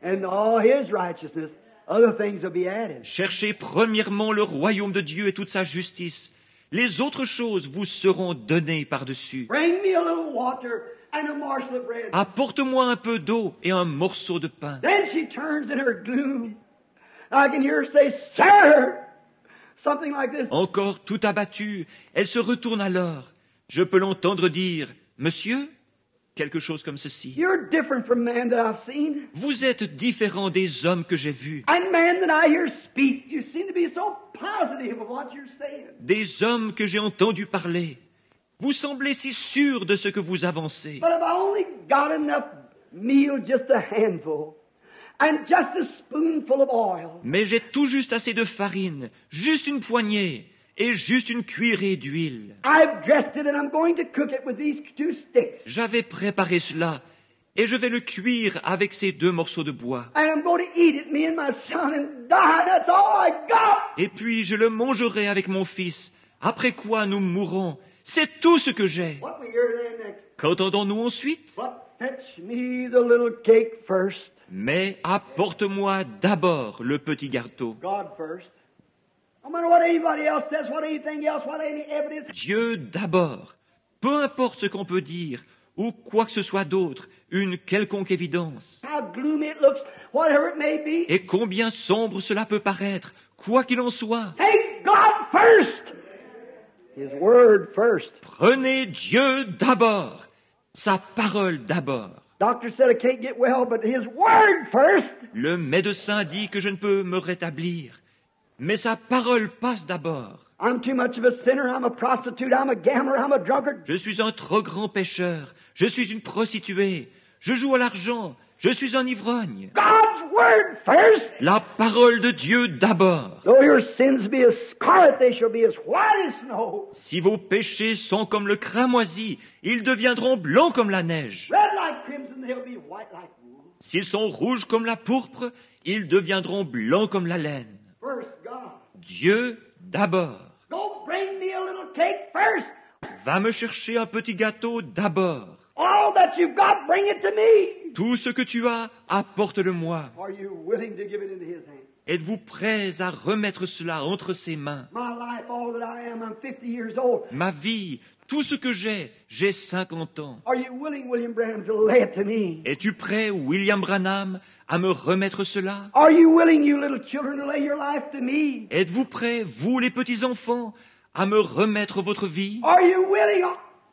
and all His righteousness, other things will be added. Cherchez premièrement le royaume de Dieu et toute sa justice. Les autres choses vous seront données par-dessus. Bring me a little water and a morsel of bread. Apporte-moi un peu d'eau et un morceau de pain. Then she turns in her gloom. I can hear her say, Sir! Something like this. Encore tout abattue, elle se retourne alors. Je peux l'entendre dire, « Monsieur ?» quelque chose comme ceci. You're different from men that I've seen. Vous êtes différent des hommes que j'ai vus, And men that I hear speak, you seem to be so positive of what you're saying. des hommes que j'ai entendus parler. Vous semblez si sûrs de ce que vous avancez. But if I only got enough meal, just a handful, and just a spoonful of oil, Mais j'ai tout juste assez de farine, juste une poignée, et juste une cuillerée d'huile. I've dressed it and I'm going to cook it with these two sticks. J'avais préparé cela, et je vais le cuire avec ces 2 morceaux de bois. And I'm going to eat it, me and my son, and die. That's all I got. Et puis je le mangerai avec mon fils, après quoi nous mourrons. C'est tout ce que j'ai. What we hear then next? Qu'entendons-nous ensuite? But fetch me the little cake first. Mais apporte-moi d'abord le petit gâteau. God first. No matter what anybody else says, what anything else, what any evidence. Dieu d'abord. Peu importe ce qu'on peut dire, ou quoi que ce soit d'autre, une quelconque évidence. How gloomy it looks, whatever it may be. Et combien sombre cela peut paraître, quoi qu'il en soit. Take God first. His word first. Prenez Dieu d'abord, sa parole d'abord. Doctor said I can't get well, but His word first. Le médecin dit que je ne peux me rétablir, mais sa parole passe d'abord. I'm too much of a sinner. I'm a prostitute. I'm a gambler. I'm a drunkard. Je suis un trop grand pécheur, je suis une prostituée, je joue à l'argent, je suis un ivrogne. God's word first. La parole de Dieu d'abord. Though your sins be as scarlet, they shall be as white as snow. Si vos péchés sont comme le cramoisi, ils deviendront blancs comme la neige. Red like crimson, they'll be white like wool. S'ils sont rouges comme la pourpre, ils deviendront blancs comme la laine. First, God. Dieu d'abord. Go bring me a little cake first. Va me chercher un petit gâteau d'abord. All that you've got, bring it to me. Tout ce que tu as, apporte-le-moi. Are you willing to give it into His hands? Êtes-vous prêts à remettre cela entre ses mains? My life, all that I am, I'm 50 years old. Ma vie, tout ce que j'ai 50 ans. Are you willing, William Branham, to lay it to me? Es-tu prêt, William Branham, à me remettre cela? Are you willing, you little children, to lay your life to me? Êtes-vous prêts, vous les petits-enfants, à me remettre votre vie? Are you willing?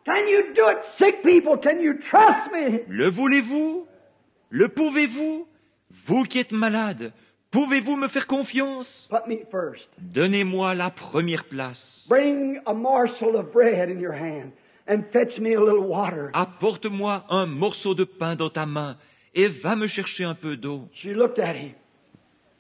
Can you do it? Sick people, can you trust me? Le voulez-vous? Le pouvez-vous? Vous qui êtes malade, pouvez-vous me faire confiance? Put me first. Donnez-moi la première place. Bring a morsel of bread in your hand and fetch me a little water. Apporte-moi un morceau de pain dans ta main et va me chercher un peu d'eau. She looked at him.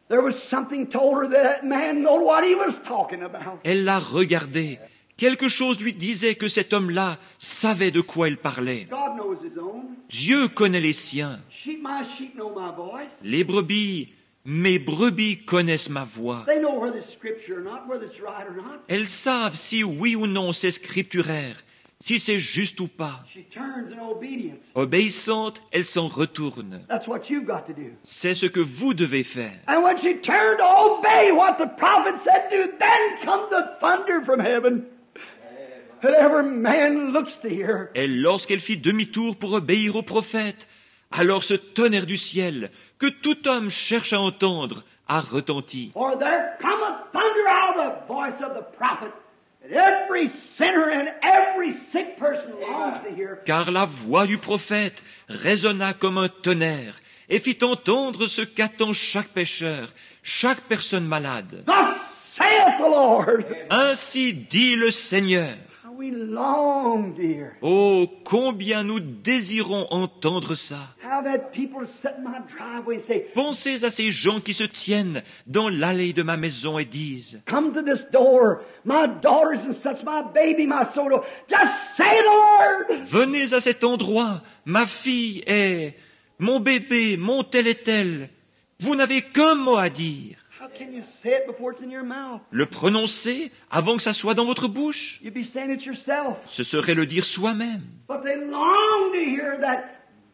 There was something told her that man knew what he was talking about. Elle l'a regardé. Quelque chose lui disait que cet homme-là savait de quoi il parlait. God knows His own. Dieu connaît les siens. My sheep know my voice. Les brebis, mes brebis connaissent ma voix. They know whether it's scripture or not, whether it's right or not. Elles savent si oui ou non c'est scripturaire, si c'est juste ou pas. She turns in obedience. Obéissante, elle s'en retourne. That's what you've got to do. C'est ce que vous devez faire. And when she turned to obey what the prophet said to, then comes the thunder from heaven. And every man looks to hear. Et lorsqu'elle fit demi-tour pour obéir au prophète, alors ce tonnerre du ciel, que tout homme cherche à entendre, a retenti. For there cometh thunder out of the voice of the prophet, and every sinner and every sick person longs to hear. Car la voix du prophète résonna comme un tonnerre, et fit entendre ce qu'attend chaque pécheur, chaque personne malade. Thus saith the Lord. Ainsi dit le Seigneur. How we long to hear. Oh, combien nous désirons entendre ça. How that people sit in my driveway and say, Pensez à ces gens qui se tiennent dans l'allée de ma maison et disent, come to this door, my daughters and such, my baby, my soul. Just say the word. venez à cet endroit, ma fille est, mon bébé, mon tel et tel. Vous n'avez qu'un mot à dire. How can you say it before it's in your mouth? Le prononcer avant que ça soit dans votre bouche, You'd be saying it yourself. ce serait le dire soi-même. But they long to hear that,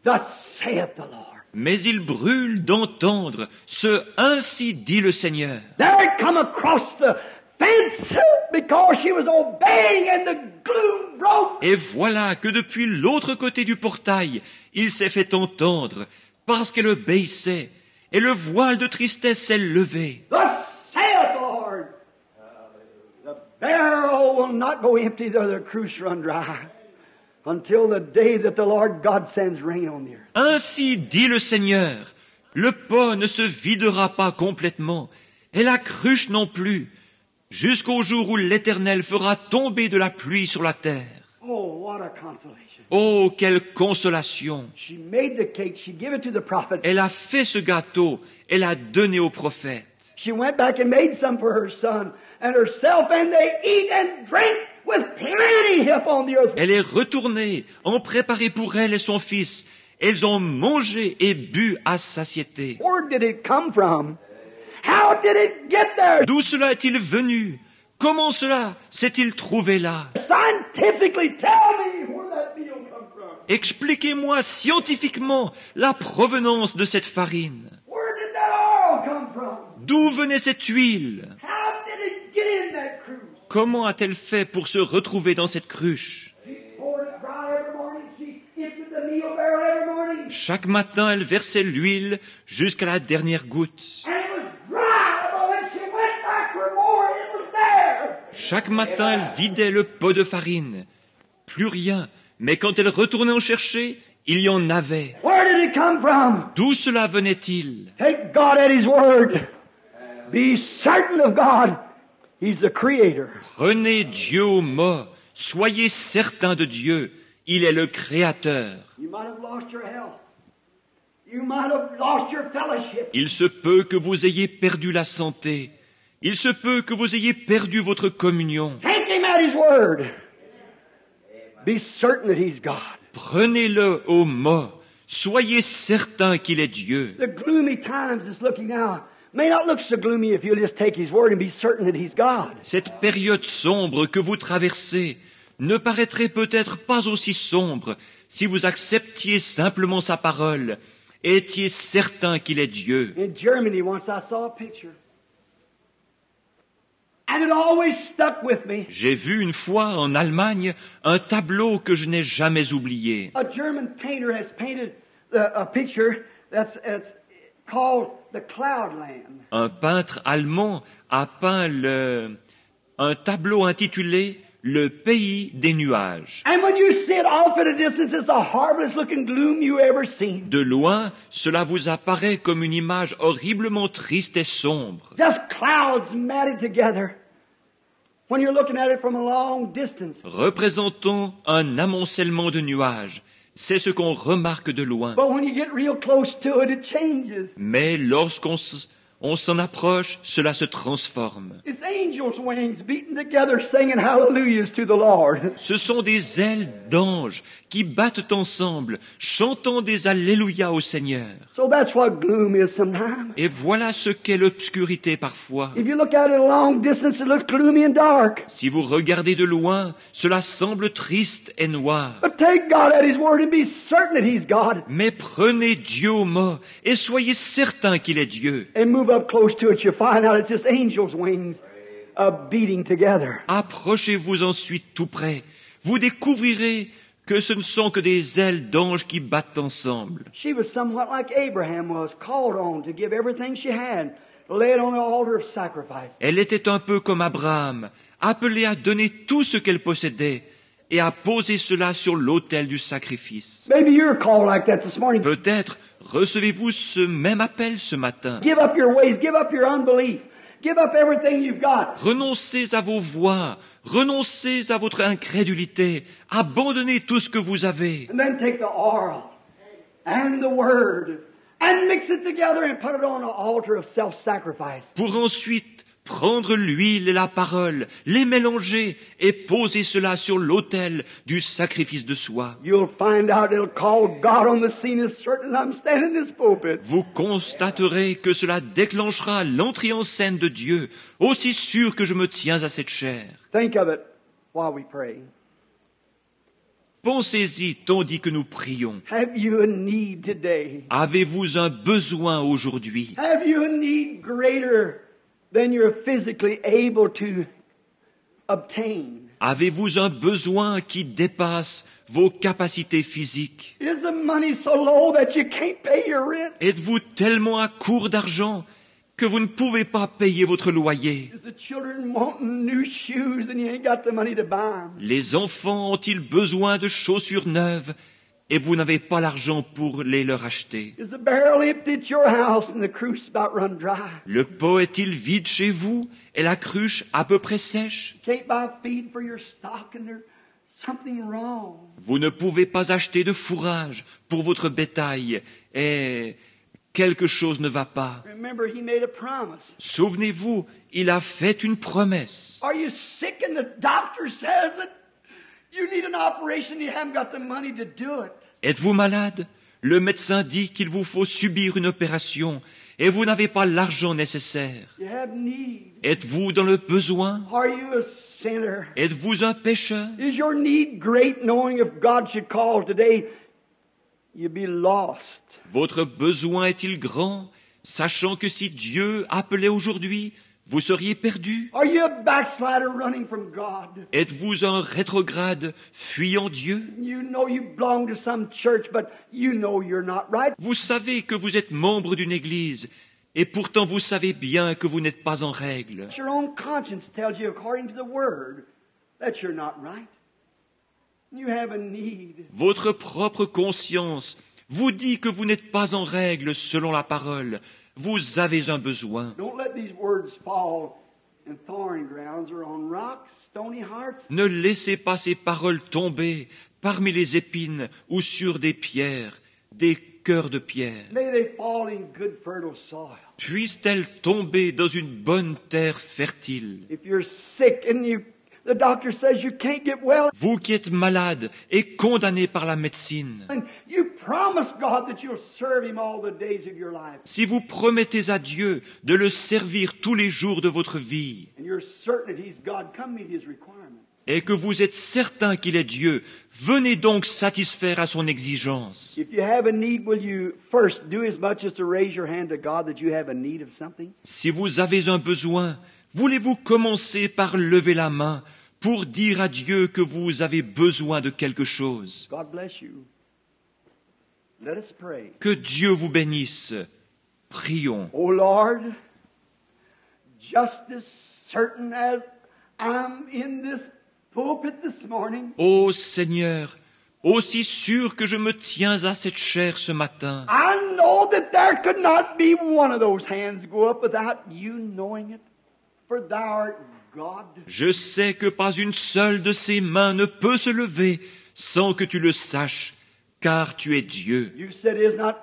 thus saith the Lord. Mais il brûle d'entendre ce « Ainsi dit le Seigneur ». There it come across the fence because she was obeying and the gloom broke. Et voilà que depuis l'autre côté du portail, il s'est fait entendre, parce qu'elle obéissait, et le voile de tristesse s'est levé. Thus saith the Lord. The barrel will not go empty, though the cruse run dry, until the day that the Lord God sends rain on the earth. Ainsi dit le Seigneur, le pot ne se videra pas complètement, et la cruche non plus, jusqu'au jour où l'Éternel fera tomber de la pluie sur la terre. Oh, what a consolation. Oh, quelle consolation! She made the cake, she gave it to the prophet. Elle a fait ce gâteau, elle l'a donné au prophète. She went back and made some for her son and herself, and they eat and drink with plenty upon the earth. Elle est retournée, en préparée pour elle et son fils. Elles ont mangé et bu à satiété. Where did it come from? How did it get there? D'où cela est-il venu? Comment cela s'est-il trouvé là? Scientifically, tell me where that meal come from. Expliquez-moi scientifiquement la provenance de cette farine. Where did that oil come from? D'où venait cette huile? How did it get in that cruse? Comment a-t-elle fait pour se retrouver dans cette cruche? She poured it dry every morning. She emptied the meal barrel every morning. Chaque matin, elle versait l'huile jusqu'à la dernière goutte. And it was dry, but when she went back for more, it was there. Chaque matin, elle vidait le pot de farine. Plus rien. Mais quand elle retournait en chercher, il y en avait. Where did it come from? D'où cela venait-il? Take God at His word. Be certain of God. He's the Creator. Prenez Dieu au mot. Soyez certains de Dieu. Il est le Créateur. You might have lost your health. You might have lost your fellowship. Il se peut que vous ayez perdu la santé. Il se peut que vous ayez perdu votre communion. Take Him at His word. Be certain that He's God. Prenez-le au mot. Soyez certains qu'il est Dieu. The gloomy times that's looking now may not look so gloomy if you'll just take His word and be certain that He's God. Cette période sombre que vous traversez ne paraîtrait peut-être pas aussi sombre si vous acceptiez simplement sa parole et étiez certain qu'il est Dieu. In Germany once I saw a picture. And it always stuck with me. J'ai vu une fois en Allemagne un tableau que je n'ai jamais oublié. A German painter has painted a picture that's called the Cloudland. Un peintre allemand a peint un tableau intitulé Le pays des nuages. And when you see it off at a distance, it's the horriblest looking gloom you ever seen. De loin, cela vous apparaît comme une image horriblement triste et sombre. Just clouds matted together. When you're looking at it from a long distance. Représentant un amoncellement de nuages. C'est ce qu'on remarque de loin. But when you get real close to it, it changes. Mais lorsqu'on On s'en approche, cela se transforme. It's angels' wings beating together, singing hallelujahs to the Lord. Ce sont des ailes d'anges qui battent ensemble, chantant des alléluia au Seigneur. So that's what gloom is sometimes. Et voilà ce qu'est l'obscurité parfois. If you look at it a long distance, it looks gloomy and dark. Si vous regardez de loin, cela semble triste et noir. But take God at His word and be certain that He's God. Mais prenez Dieu au mot et soyez certains qu'il est Dieu. And move up close to it, you find out it's just angels' wings beating together. Approchez-vous ensuite tout près. Vous découvrirez que ce ne sont que des ailes d'anges qui battent ensemble. She was somewhat like Abraham was, called on to give everything she had, to lay it on the altar of sacrifice. Elle était un peu comme Abraham, appelée à donner tout ce qu'elle possédait et à poser cela sur l'autel du sacrifice. Maybe you're called like that this morning. Peut-être recevez-vous ce même appel ce matin. Give up your ways, give up your unbelief, give up everything you've got. Renoncez à vos voies, renoncez à votre incrédulité, abandonnez tout ce que vous avez. And then take the oil and the word and mix it together and put it on an altar of self-sacrifice. Pour ensuite prendre l'huile et la parole, les mélanger et poser cela sur l'autel du sacrifice de soi. You'll find out it'll call God on the scene as certain as I'm standing in this pulpit. Vous constaterez que cela déclenchera l'entrée en scène de Dieu, aussi sûr que je me tiens à cette chair. Think of it while we pray. Pensez-y tandis que nous prions. Have you a need today? Avez-vous un besoin aujourd'hui? Have you a need greater than you're physically able to obtain? Avez-vous un besoin qui dépasse vos capacités physiques? Is the money so low that you can't pay your rent? Êtes-vous tellement à court d'argent que vous ne pouvez pas payer votre loyer? Is the children wanting new shoes and you ain't got the money to buy them? Les enfants ont-ils besoin de chaussures neuves et vous n'avez pas l'argent pour les leur acheter? Is the barrel empty at your house and the cruise about run dry? Le pot est-il vide chez vous et la cruche à peu près sèche? Can't buy feed for your stock and there's something wrong. Vous ne pouvez pas acheter de fourrage pour votre bétail et quelque chose ne va pas. Remember, He made a promise. Souvenez-vous, il a fait une promesse. Are you sick and the doctor says that you need an operation and you haven't got the money to do it? Êtes-vous malade? Le médecin dit qu'il vous faut subir une opération et vous n'avez pas l'argent nécessaire. You have need. Êtes-vous dans le besoin? Are you a sinner? Êtes-vous un pécheur? Is your need great knowing if God should call today, you'd be lost? Votre besoin est-il grand, sachant que si Dieu appelait aujourd'hui, vous seriez perdu? Are you a backslider running from God? Êtes-vous un rétrograde fuyant Dieu? You know you belong to some church, but you know you're not right. Vous savez que vous êtes membre d'une église, et pourtant vous savez bien que vous n'êtes pas en règle. Your own conscience tells you according to the Word that you're not right. You have a need. Votre propre conscience vous dit que vous n'êtes pas en règle selon la parole. Vous avez un besoin. Don't let these words fall in thorny grounds or on rocks, stony hearts. Ne laissez pas ces paroles tomber parmi les épines ou sur des pierres, des cœurs de pierre. May they fall in good fertile soil. Puissent-elles tomber dans une bonne terre fertile? If you're sick and the doctor says you can't get well, Vous qui êtes malade et condamné par la médecine, and you promise God that you'll serve Him all the days of your life, si vous promettez à Dieu de le servir tous les jours de votre vie, and you're certain that He's God, come meet His requirements. et que vous êtes certain qu'il est Dieu, venez donc satisfaire à son exigence. If you have a need, will you first do as much as to raise your hand to God that you have a need of something? Si vous avez un besoin, voulez-vous commencer par lever la main pour dire à Dieu que vous avez besoin de quelque chose? God bless you. Let us pray. Que Dieu vous bénisse. Prions. Oh Lord, just as certain as I'm in this pulpit this morning, Ô Seigneur, aussi sûr que je me tiens à cette chair ce matin, I know that there could not be one of those hands go up without you knowing it. For thou art God. je sais que pas une seule de ces mains ne peut se lever sans que tu le saches, car tu es Dieu. You said it is not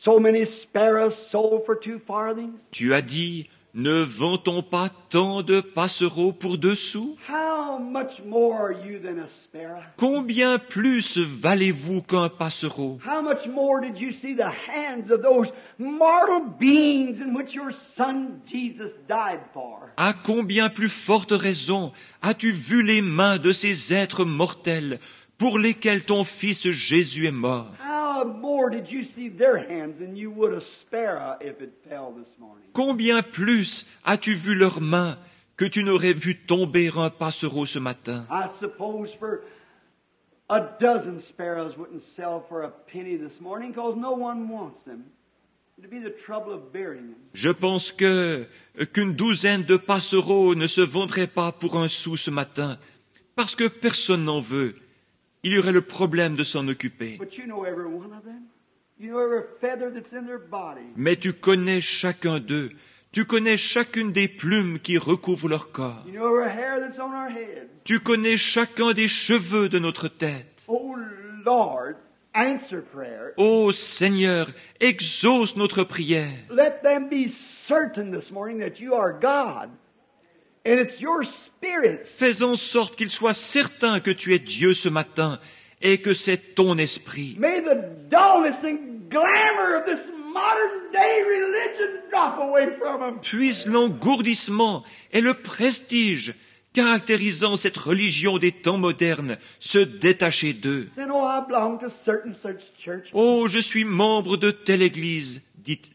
so many sparrows sold for 2 farthings? Tu as dit, ne vend-on pas tant de passereaux pour 2 sous? How much more are you than a sparrow? Combien plus valez-vous qu'un passereau? How much more did you see the hands of those mortal beings in which your Son Jesus died for? À combien plus forte raison as-tu vu les mains de ces êtres mortels pour lesquels ton Fils Jésus est mort? How more did you see their hands than you would a sparrow if it fell this morning? Combien plus as-tu vu leurs mains que tu n'aurais vu tomber un passereau ce matin? I suppose for a dozen sparrows wouldn't sell for a penny this morning because no one wants them. It'd be the trouble of burying them. Je pense qu'une douzaine de passereaux ne se vendraient pas pour 1 sou ce matin, parce que personne n'en veut. Il y aurait le problème de s'en occuper. But you know every one of them. You know every feather that's in their body. Mais tu connais chacun d'eux. Tu connais chacune des plumes qui recouvrent leur corps. You know every hair that's on our head. Tu connais chacun des cheveux de notre tête. Oh Lord, answer prayer. Ô Seigneur, exauce notre prière. Let them be certain this morning that you are God. And it's your Spirit. Fais en sorte qu'ils soient certains que tu es Dieu ce matin et que c'est ton esprit. May the dullness and glamour of this modern day religion drop away from them. Puisse l'engourdissement et le prestige caractérisant cette religion des temps modernes se détacher d'eux. Then, oh, I belong to certain such church. Oh, je suis membre de telle église,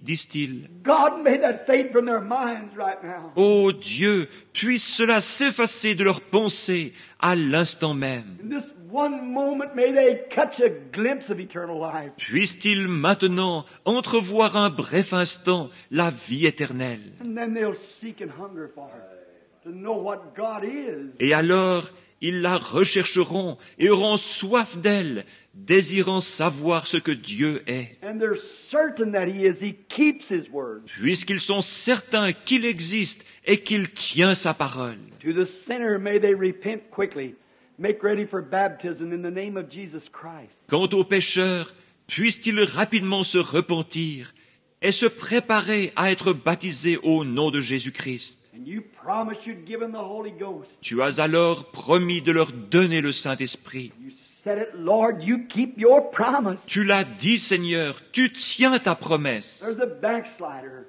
disent-ils. God, may that fade from their minds right now. Ô Dieu, puisse cela s'effacer de leurs pensées à l'instant même. In this one moment, may they catch a glimpse of eternal life. Puisse-t-il maintenant entrevoir un bref instant la vie éternelle. And then they'll seek and hunger for it, to know what God is. Et alors, ils la rechercheront et auront soif d'elle, désirant savoir ce que Dieu est. And they're certain that He is. He keeps His word. Puisqu'ils sont certains qu'il existe et qu'il tient sa parole. To the sinner, may they repent quickly. Make ready for baptism in the name of Jesus Christ. Quant aux pécheurs, puissent-ils rapidement se repentir et se préparer à être baptisés au nom de Jésus-Christ. And you promised you'd give them the Holy Ghost. Tu as alors promis de leur donner le Saint-Esprit. You said it, Lord, you keep your promise. Tu l'as dit, Seigneur, tu tiens ta promesse. There's a backslider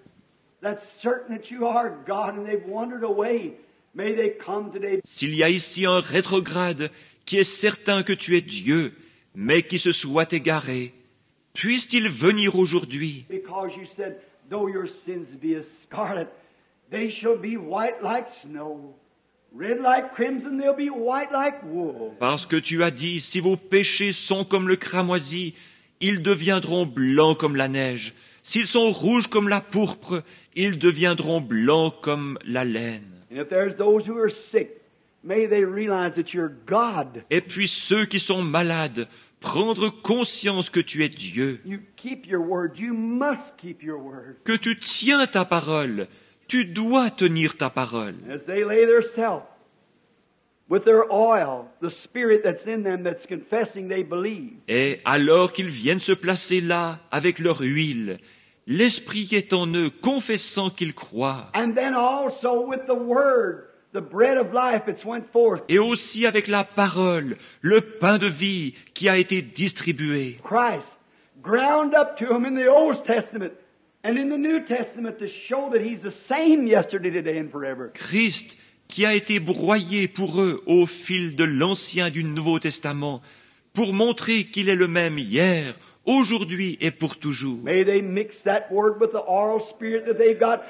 that's certain that you are God and they've wandered away. May they come today. S'il y a ici un rétrograde qui est certain que tu es Dieu, mais qui se soit égaré, puisse-t-il venir aujourd'hui, Because you said, though your sins be as scarlet, they shall be white like snow. Red like crimson, they'll be white like wool. parce que tu as dit, si vos péchés sont comme le cramoisi, ils deviendront blancs comme la neige. S'ils sont rouges comme la pourpre, ils deviendront blancs comme la laine. And if there's those who are sick, may they realize that you're God. Et puis ceux qui sont malades, prendre conscience que tu es Dieu, You keep your word. You must keep your word. que tu tiens ta parole, tu dois tenir ta parole. As they lay their self with their oil, the spirit that's in them that's confessing they believe. Et alors qu'ils viennent se placer là avec leur huile, l'Esprit est en eux, confessant qu'ils croient. And then also with the word, the bread of life that's went forth. Et aussi avec la parole, le pain de vie qui a été distribué. Christ ground up to them in the Old Testament and in the New Testament to show that He's the same yesterday, today, and forever. Christ qui a été broyé pour eux au fil de l'Ancien et du Nouveau Testament, pour montrer qu'il est le même hier, aujourd'hui et pour toujours. May they mix that word with the oral spirit that they've got,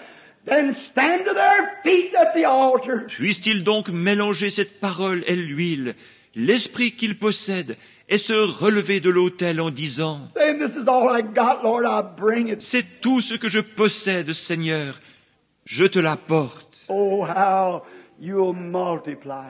then stand to their feet at the altar. Puisse-t-il donc mélanger cette parole et l'huile, l'esprit qu'ils possèdent, et se relever de l'autel en disant, Saying, this is all I got, Lord, I bring it. c'est tout ce que je possède, Seigneur, je te l'apporte. Oh, how you'll multiply.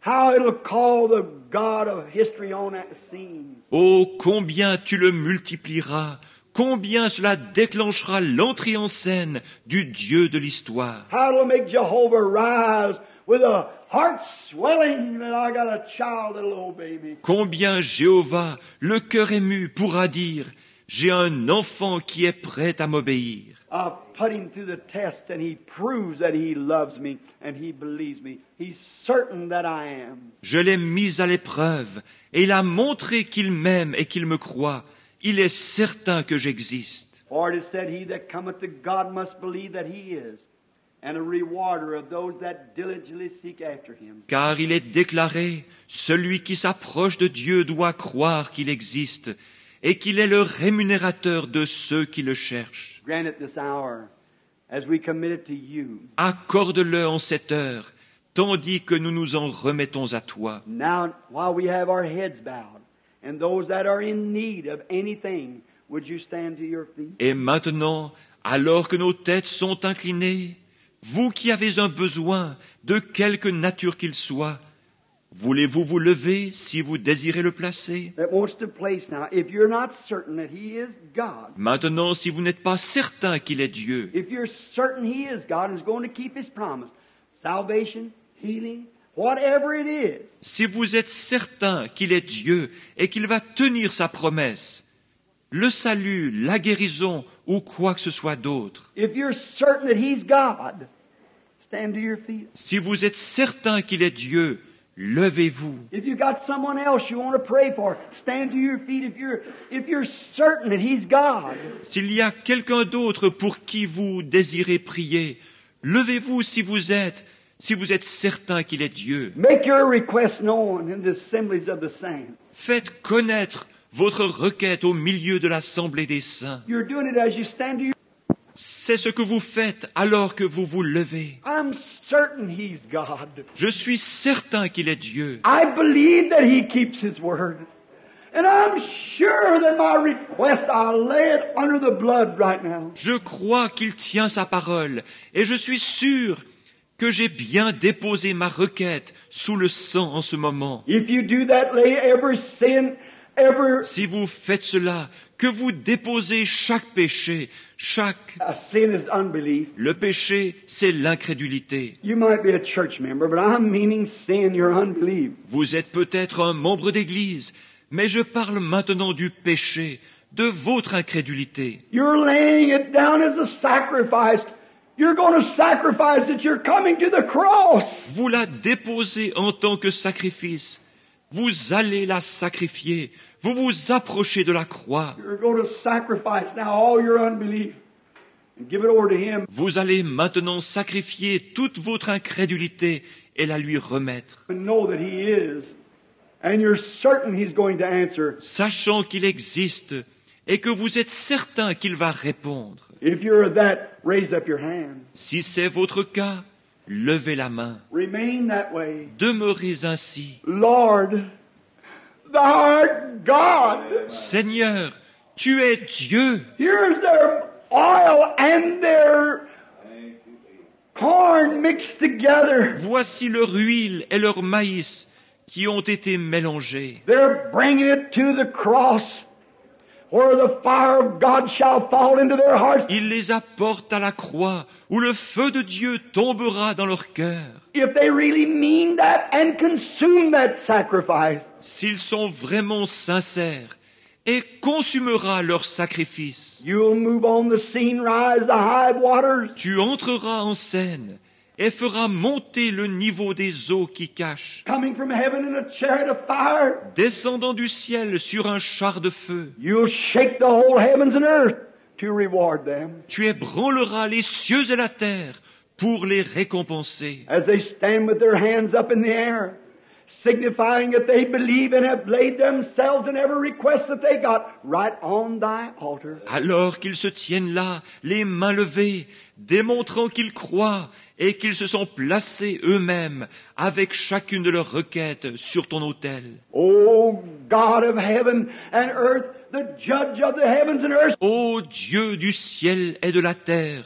How it'll call the God of history on that scene. Oh, combien tu le multiplieras, combien cela déclenchera l'entrée en scène du Dieu de l'histoire. How it'll make Jehovah rise with a heart swelling that I got a child, a little baby. Combien Jéhovah, le cœur ému, pourra dire, j'ai un enfant qui est prêt à m'obéir. I've put him through the test and he proves that he loves me and he believes me. He's certain that I am. Je l'ai mis à l'épreuve et il a montré qu'il m'aime et qu'il me croit. Il est certain que j'existe. For it is said, he that cometh to God must believe that he is, and a rewarder of those that diligently seek after him. Car il est déclaré, celui qui s'approche de Dieu doit croire qu'il existe et qu'il est le rémunérateur de ceux qui le cherchent. Grant it this hour, as we commit it to you. Accorde-le en cette heure, tandis que nous nous en remettons à toi. Now, while we have our heads bowed, and those that are in need of anything, would you stand to your feet? Et maintenant, alors que nos têtes sont inclinées, vous qui avez un besoin, de quelque nature qu'il soit, voulez-vous vous lever si vous désirez le placer? That wants to place now. If you're not certain that he is God, Maintenant, si vous n'êtes pas certain qu'il est Dieu, if you're certain he is God and is going to keep his promise, salvation, healing, whatever it is, si vous êtes certain qu'il est Dieu et qu'il va tenir sa promesse, le salut, la guérison ou quoi que ce soit d'autre, if you're certain that he's God, stand to your feet. si vous êtes certain qu'il est Dieu, levez-vous. If you got someone else you want to pray for, stand to your feet. If you're certain that he's God, S'il y a quelqu'un d'autre pour qui vous désirez prier, levez-vous si vous êtes certain qu'il est Dieu. make your request known in the assemblies of the saints. Faites connaître votre requête au milieu de l'assemblée des saints. You're doing it as you stand to your C'est ce que vous faites alors que vous vous levez. I'm certain he's God. Je suis certain qu'il est Dieu. I believe that he keeps his word. And I'm sure that my request, I'll lay it under the blood right now. Je crois qu'il tient sa parole et je suis sûr que j'ai bien déposé ma requête sous le sang en ce moment. If you do that, lay every sin, every Si vous faites cela, que vous déposez chaque péché, sin is unbelief. Le péché, c'est l'incrédulité. You might be a church member, but I'm meaning sin, your unbelief. Vous êtes peut-être un membre d'église, mais je parle maintenant du péché, de votre incrédulité. You're laying it down as a sacrifice. You're going to sacrifice that you're coming to the cross. Vous la déposez en tant que sacrifice. Vous allez la sacrifier. Vous vous approchez de la croix. You're going to sacrifice now all your unbelief and give it over to him. Vous allez maintenant sacrifier toute votre incrédulité et la lui remettre, And know that he is. And you're certain he's going to answer. sachant qu'il existe et que vous êtes certain qu'il va répondre. If you're that, raise up your hand. Si c'est votre cas, levez la main. Remain that way. Demeurez ainsi. Lord, thou art God. Seigneur, tu es Dieu. Here's their oil and their corn mixed together. Voici leur huile et leur maïs qui ont été mélangés. They're bringing it to the cross where the fire of God shall fall into their hearts. Ils les apportent à la croix où le feu de Dieu tombera dans leur cœur. If they really mean that and consume that sacrifice. S'ils sont vraiment sincères, et consumera leur sacrifice. You'll move on the scene, rise the high waters. Tu entreras en scène et feras monter le niveau des eaux qui cachent, Coming from heaven in a chariot of fire. descendant du ciel sur un char de feu. You'll shake the whole heavens and earth to reward them. Tu ébranleras les cieux et la terre pour les récompenser. As they stand with their hands up in the air, signifying that they believe and have laid themselves in every request that they got right on thy altar. Alors qu'ils se tiennent là, les mains levées, démontrant qu'ils croient et qu'ils se sont placés eux-mêmes avec chacune de leurs requêtes sur ton autel. O God of heaven and earth, the judge of the heavens and earth, Ô Dieu du ciel et de la terre,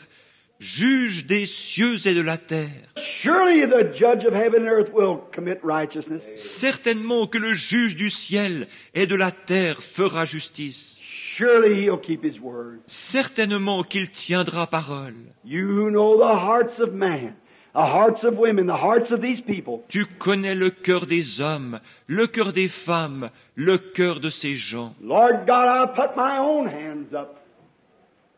juge des cieux et de la terre, surely the judge of heaven and earth will commit righteousness. certainement que le juge du ciel et de la terre fera justice. Surely he'll keep his word. Certainement qu'il tiendra parole. You know the hearts of man. the hearts of women, the hearts of these people. Tu connais le cœur des hommes, le cœur des femmes, le cœur de ces gens. Lord God, I put my own hands up,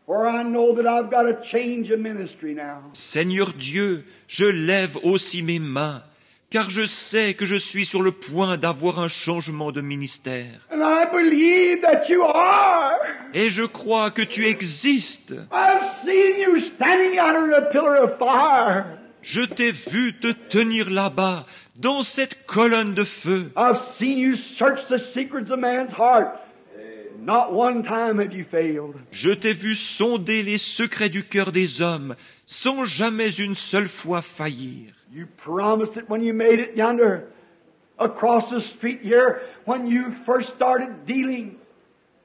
for I know that I've got a change of ministry now. Seigneur Dieu, je lève aussi mes mains, car je sais que je suis sur le point d'avoir un changement de ministère. And I believe that you are. Et je crois que tu existes. I've seen you standing under a pillar of fire. Je t'ai vu te tenir là-bas, dans cette colonne de feu. I've seen you search the secrets of man's heart. Not one time have you failed. Je t'ai vu sonder les secrets du cœur des hommes, sans jamais une seule fois faillir. You promised it when you made it yonder, across the street here, when you first started dealing,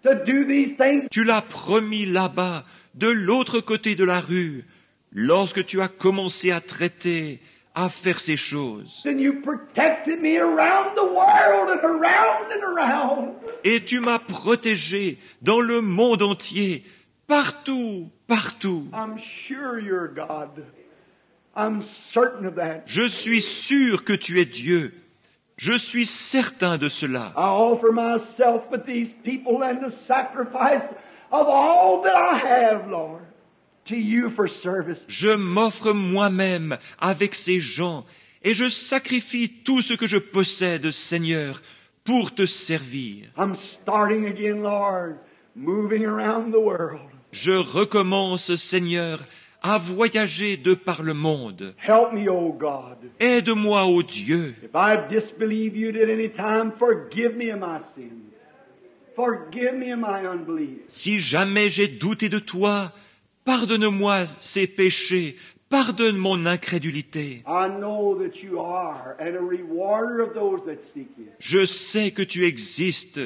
to do these things. Tu l'as promis là-bas, de l'autre côté de la rue, lorsque tu as commencé à traiter, à faire ces choses. Then you protected me around the world and around and around. Et tu m'as protégé dans le monde entier, partout, partout. I'm sure you're God. I'm certain of that. Je suis sûr que tu es Dieu. Je suis certain de cela. I offer myself with these people and the sacrifice of all that I have, Lord, to you for service. Je m'offre moi-même avec ces gens et je sacrifie tout ce que je possède, Seigneur, pour te servir. I'm starting again, Lord, moving around the world. Je recommence, Seigneur, à voyager de par le monde. Help me, O God. Aide-moi, ô Dieu. If I disbelieve you at any time, forgive me of my sins. Forgive me of my unbelief. Si jamais j'ai douté de toi, pardonne-moi ces péchés, pardonne mon incrédulité. I know that you are and a rewarder of those that seek you. Je sais que tu existes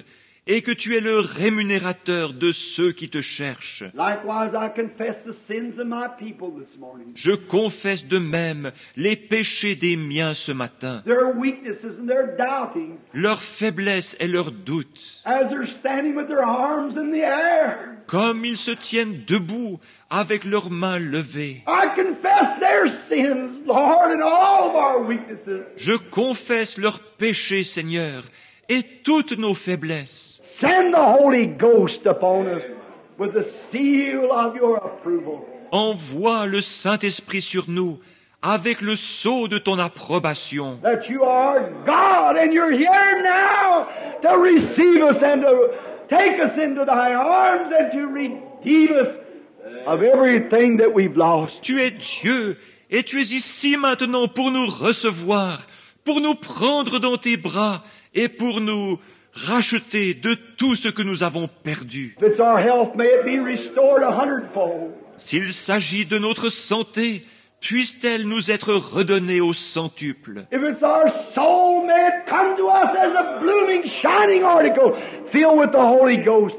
et que tu es le rémunérateur de ceux qui te cherchent. Likewise, I confess the sins of my people this morning. Je confesse de même les péchés des miens ce matin, Their weaknesses and their doubtings leurs faiblesses et leurs doutes, as they're standing with their arms in the air. comme ils se tiennent debout avec leurs mains levées. I confess their sins, Lord, and all of our weaknesses. Je confesse leurs péchés, Seigneur, et toutes nos faiblesses. Send the Holy Ghost upon us with the seal of your approval. Envoie le Saint-Esprit sur nous avec le sceau de ton approbation. That you are God and you're here now to receive us and to take us into thy arms and to redeem us of everything that we've lost. Tu es Dieu et tu es ici maintenant pour nous recevoir, pour nous prendre dans tes bras et pour nous racheter de tout ce que nous avons perdu. If it's our health, may it be restored 100-fold. S'il s'agit de notre santé, puisse-t-elle nous être redonnée au centuple. If it's our soul, may it come to us as a blooming, shining article filled with the Holy Ghost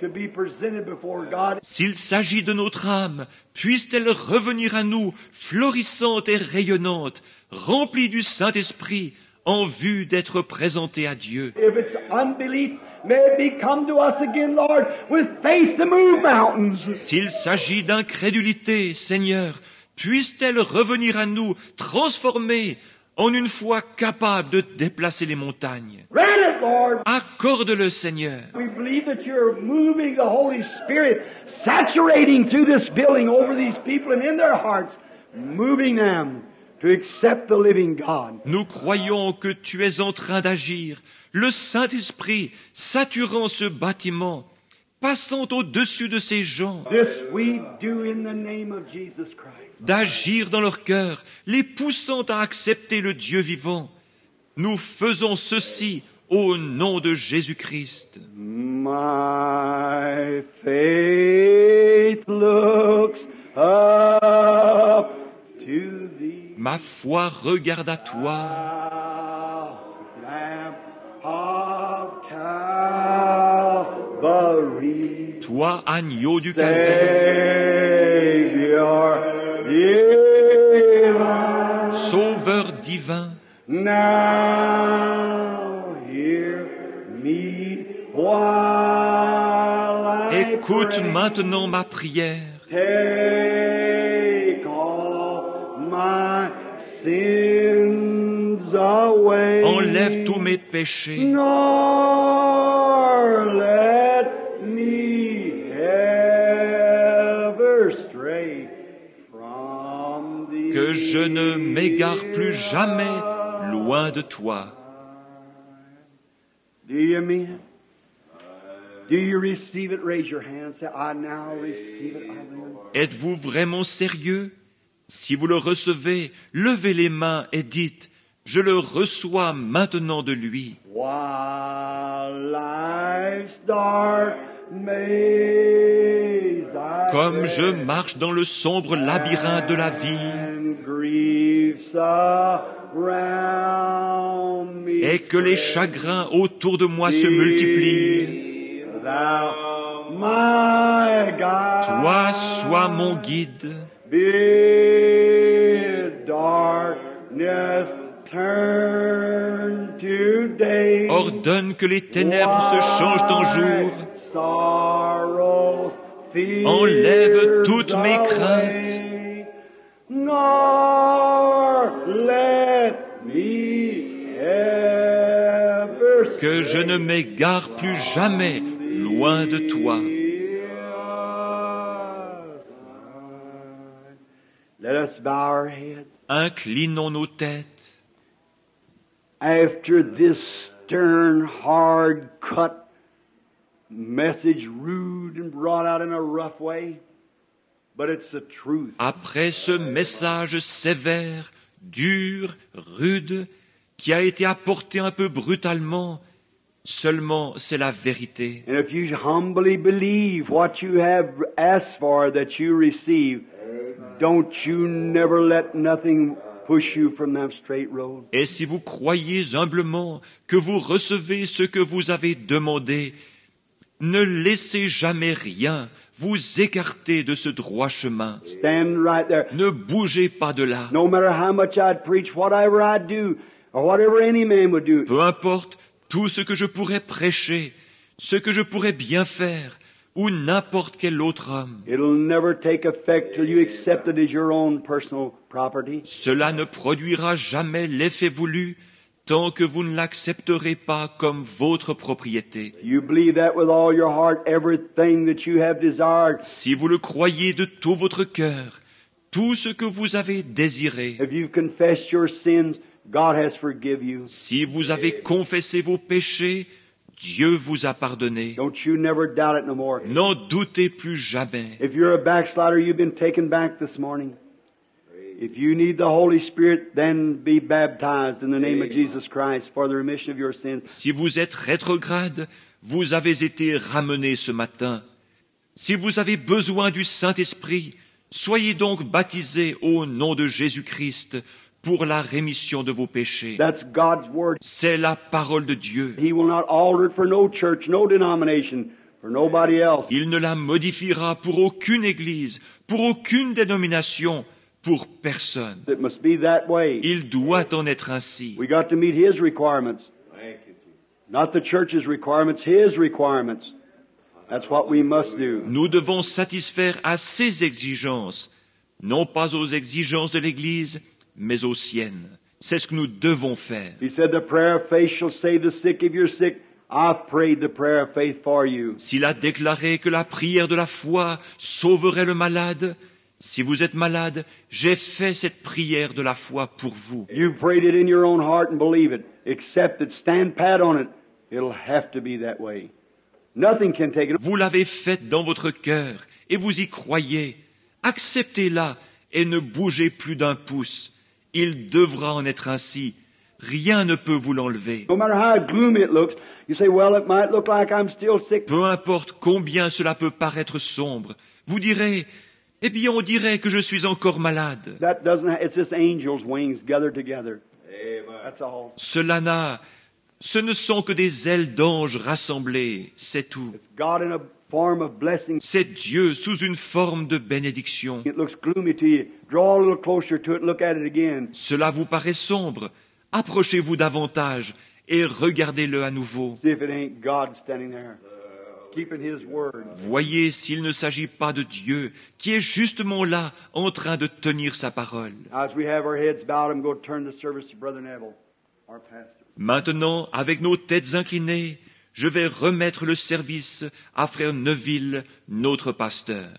to be presented before God. S'il s'agit de notre âme, puisse-t-elle revenir à nous florissante et rayonnante, remplie du Saint-Esprit, en vue d'être présentée à Dieu. If it's unbelief, may it be come to us again, Lord, with faith to move mountains. S'il s'agit d'incrédulité, Seigneur, puisse-t-elle revenir à nous transformée en une foi capable de déplacer les montagnes. Grant it, Lord. Accorde-le, Seigneur. We believe that you're moving the Holy Spirit, saturating through this building over these people and in their hearts, moving them to accept the living God. Nous croyons que tu es en train d'agir, le Saint-Esprit saturant ce bâtiment, passant au-dessus de ces gens, This we do in the name of Jesus Christ. d'agir dans leur cœur, les poussant à accepter le Dieu vivant. Nous faisons ceci au nom de Jésus-Christ. My faith looks up to thee. Ma foi regarde à toi, Lamb of Calvary, toi agneau du calvaire, Savior divine. sauveur divin. Now hear me while I Écoute pray. maintenant ma prière. Take all my mes péchés, nor let me ever stray from thee. que je ne m'égare plus jamais loin de toi. Do you mean it? Do you receive it? Raise your hand. Say, I now receive it. I will. Êtes-vous vraiment sérieux? Si vous le recevez, levez les mains et dites, je le reçois maintenant de lui. While life's dark maze I Comme je tread, marche dans le sombre labyrinthe de la vie, and griefs around me et que les spread, chagrins autour de moi se multiplient, be thou my guide. toi sois mon guide. Bid darkness turn to day. Ordonne que les ténèbres se changent en jour. Sorrows, fears Enlève toutes mes craintes. away, nor let me ever Que je ne m'égare plus jamais loin de toi. Let us bow our heads. Inclinons nos têtes. After this stern, hard cut message, rude and brought out in a rough way, but it's the truth. Après ce message sévère, dur, rude, qui a été apporté un peu brutalement, seulement c'est la vérité. And if you humbly believe what you have asked for that you receive, don't you never let nothing push you from that straight road. Et si vous croyez humblement que vous recevez ce que vous avez demandé, ne laissez jamais rien vous écarter de ce droit chemin. Stand right there. Ne bougez pas de là. No matter how much I'd preach, whatever I'd do, or whatever any man would do, Peu importe tout ce que je pourrais prêcher, ce que je pourrais bien faire, ou n'importe quel autre homme, it'll never take effect till you accept it as your own personal property. cela ne produira jamais l'effet voulu tant que vous ne l'accepterez pas comme votre propriété. You believe that with all your heart, everything that you have desired. Si vous le croyez de tout votre cœur, tout ce que vous avez désiré, If you've confessed your sins, God has forgiven you. si vous avez confessé vos péchés, Dieu vous a pardonné. Don't you never doubt it no more. N'en doutez plus jamais. If you're a backslider, you've been taken back this morning. If you need the Holy Spirit, then be baptized in the name of Jesus Christ for the remission of your sins. Si vous êtes rétrograde, vous avez été ramené ce matin. Si vous avez besoin du Saint-Esprit, soyez donc baptisés au nom de Jésus-Christ pour la rémission de vos péchés. That's God's Word. C'est la parole de Dieu. He will not alter it for no church, no denomination, for nobody else. Il ne la modifiera pour aucune église, pour aucune dénomination, pour personne. It must be that way. Il doit en être ainsi. We got to meet His requirements. Not the church's requirements, His requirements. That's what we must do. Nous devons satisfaire à ses exigences, non pas aux exigences de l'Église, mais aux siennes. C'est ce que nous devons faire. He said, the prayer of faith shall save the sick. If you're sick, I've prayed the prayer of faith for you. S'il a déclaré que la prière de la foi sauverait le malade, si vous êtes malade, j'ai fait cette prière de la foi pour vous. You prayed it in your own heart and believe it. Accept it. Stand pat on it. It'll have to be that way. Nothing can take it. Vous l'avez faite dans votre cœur et vous y croyez. Acceptez-la et ne bougez plus d'un pouce. Il devra en être ainsi. Rien ne peut vous l'enlever. No matter how gloomy it looks, you say, well, it might look like I'm still sick. Peu importe combien cela peut paraître sombre, vous direz, eh bien on dirait que je suis encore malade. That doesn't, it's just angels' wings gathered together. That's all. Ce ne sont que des ailes d'anges rassemblées, c'est tout. It's God in a form of blessing. C'est Dieu sous une forme de bénédiction. It looks gloomy to you. Draw a little closer to it and look at it again. Cela vous paraît sombre. Approchez-vous davantage et regardez-le à nouveau. See if it ain't God standing there, keeping His word. Voyez s'il ne s'agit pas de Dieu qui est justement là en train de tenir sa parole. As we have our heads bowed, I'm going to turn the service to Brother Neville, our pastor. Maintenant, avec nos têtes inclinées, je vais remettre le service à frère Neville, notre pasteur.